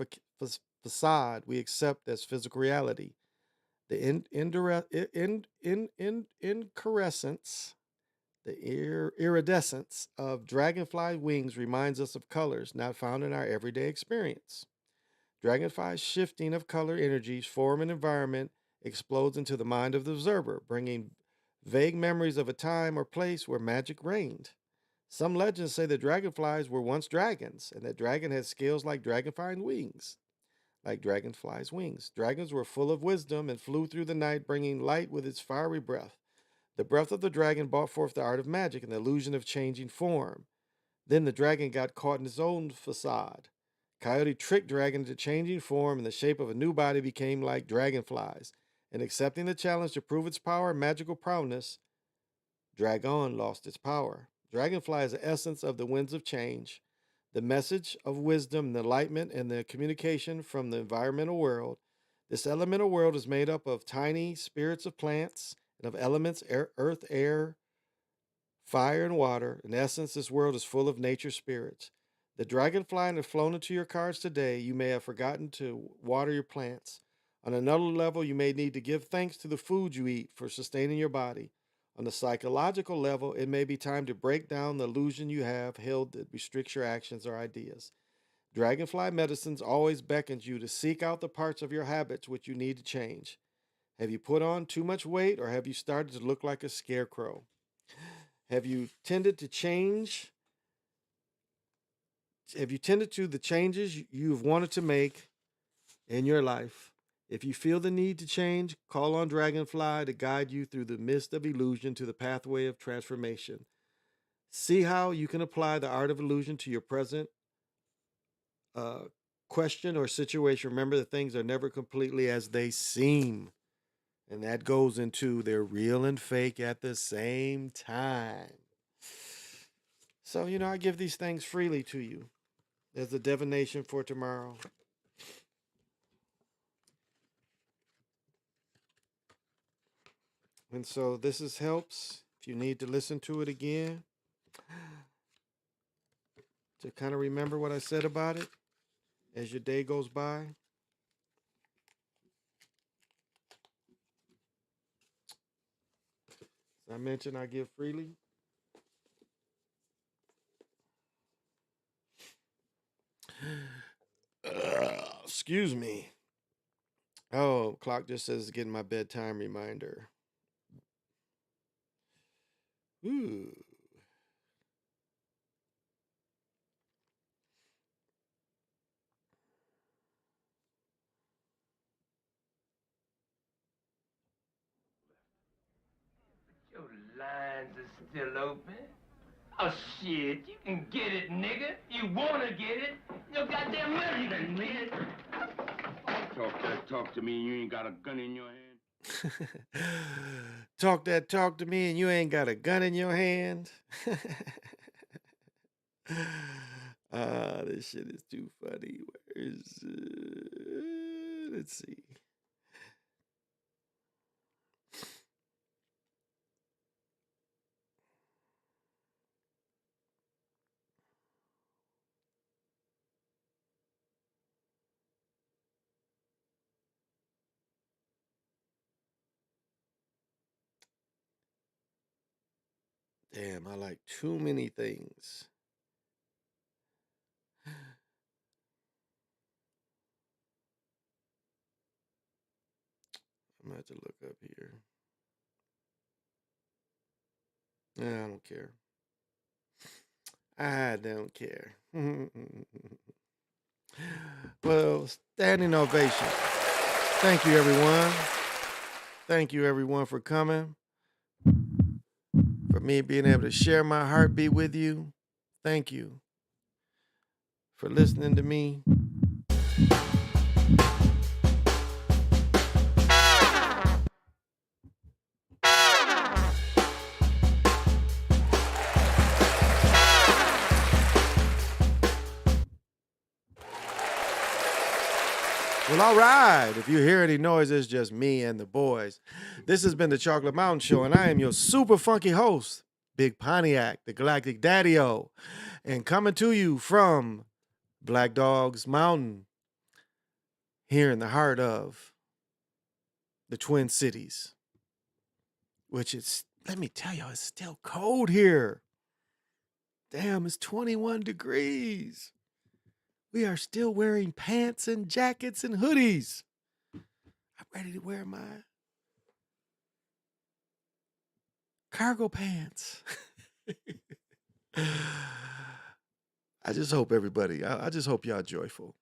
facade we accept as physical reality. The incandescence, the iridescence of dragonfly wings reminds us of colors not found in our everyday experience. Dragonfly's shifting of color energies, form, and environment explodes into the mind of the observer, bringing vague memories of a time or place where magic reigned. Some legends say that dragonflies were once dragons, and that dragon had scales like dragonfly's wings. Like dragonflies' wings. Dragons were full of wisdom and flew through the night, bringing light with its fiery breath. The breath of the dragon brought forth the art of magic and the illusion of changing form. Then the dragon got caught in his own facade. Coyote tricked dragon into changing form, and the shape of a new body became like dragonflies. And accepting the challenge to prove its power and magical prowess, Dragon lost its power. Dragonfly is the essence of the winds of change, the message of wisdom, the enlightenment, and the communication from the environmental world. This elemental world is made up of tiny spirits of plants and of elements earth, air, fire, and water. In essence, this world is full of nature spirits. The dragonfly has flown into your cards today. You may have forgotten to water your plants. On another level, you may need to give thanks to the food you eat for sustaining your body. On the psychological level, it may be time to break down the illusion you have held that restricts your actions or ideas. Dragonfly medicines always beckons you to seek out the parts of your habits which you need to change. Have you put on too much weight, or have you started to look like a scarecrow? Have you tended to change? Have you tended to the changes you've wanted to make in your life? If you feel the need to change, call on Dragonfly to guide you through the mist of illusion to the pathway of transformation. See how you can apply the art of illusion to your present uh, question or situation. Remember that things are never completely as they seem. And that goes into they're real and fake at the same time. So, I give these things freely to you as a divination for tomorrow. And so this helps if you need to listen to it again to kind of remember what I said about it as your day goes by. As I mentioned, I give freely. Excuse me. Oh, clock just says getting my bedtime reminder. Ooh. Your lines are still open. Oh shit, you can get it, nigga. You wanna get it. No goddamn money, then, kid. Talk to me and you ain't got a gun in your hand. Talk to me and you ain't got a gun in your hand. This shit is too funny. Where's let's see. Damn, I like too many things. I'm gonna have to look up here. I don't care. I don't care. Well, standing ovation. Thank you, everyone. Thank you, everyone, for coming. For me being able to share my heartbeat with you. Thank you for listening to me. Well, all right. If you hear any noise, it's just me and the boys. This has been the Chocolate Mountain Show, and I am your super funky host, Big Pontiac, the Galactic Daddy-O, and coming to you from Black Dogs Mountain, here in the heart of the Twin Cities, which is, let me tell you, it's still cold here. Damn, it's 21 degrees. We are still wearing pants and jackets and hoodies. I'm ready to wear my cargo pants. I just hope everybody, I just hope y'all joyful.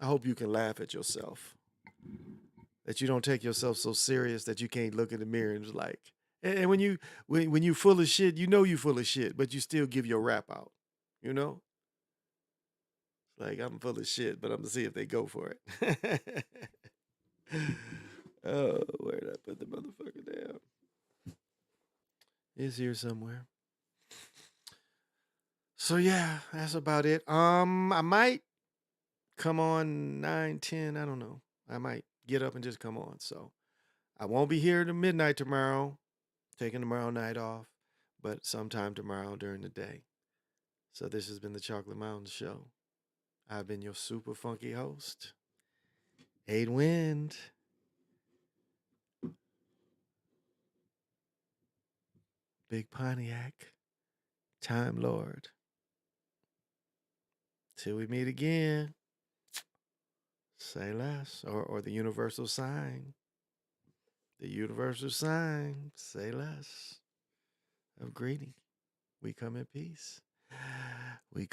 I hope you can laugh at yourself. That you don't take yourself so serious that you can't look in the mirror and just like, And when you full of shit, you know you full of shit, but you still give your rap out. You know, like I'm full of shit, but I'm gonna see if they go for it. Oh, where did I put the motherfucker down? It's here somewhere. So yeah, that's about it. I might come on 9, 10. I don't know. I might get up and just come on. So I won't be here to midnight tomorrow. Taking tomorrow night off, but sometime tomorrow during the day. So this has been the Chocolate Mountain Show. I've been your super funky host, Aid Wind. Big Pontiac, Time Lord. Till we meet again, say less, or the universal sign. The universal sign, say less, of greeting. We come in peace. We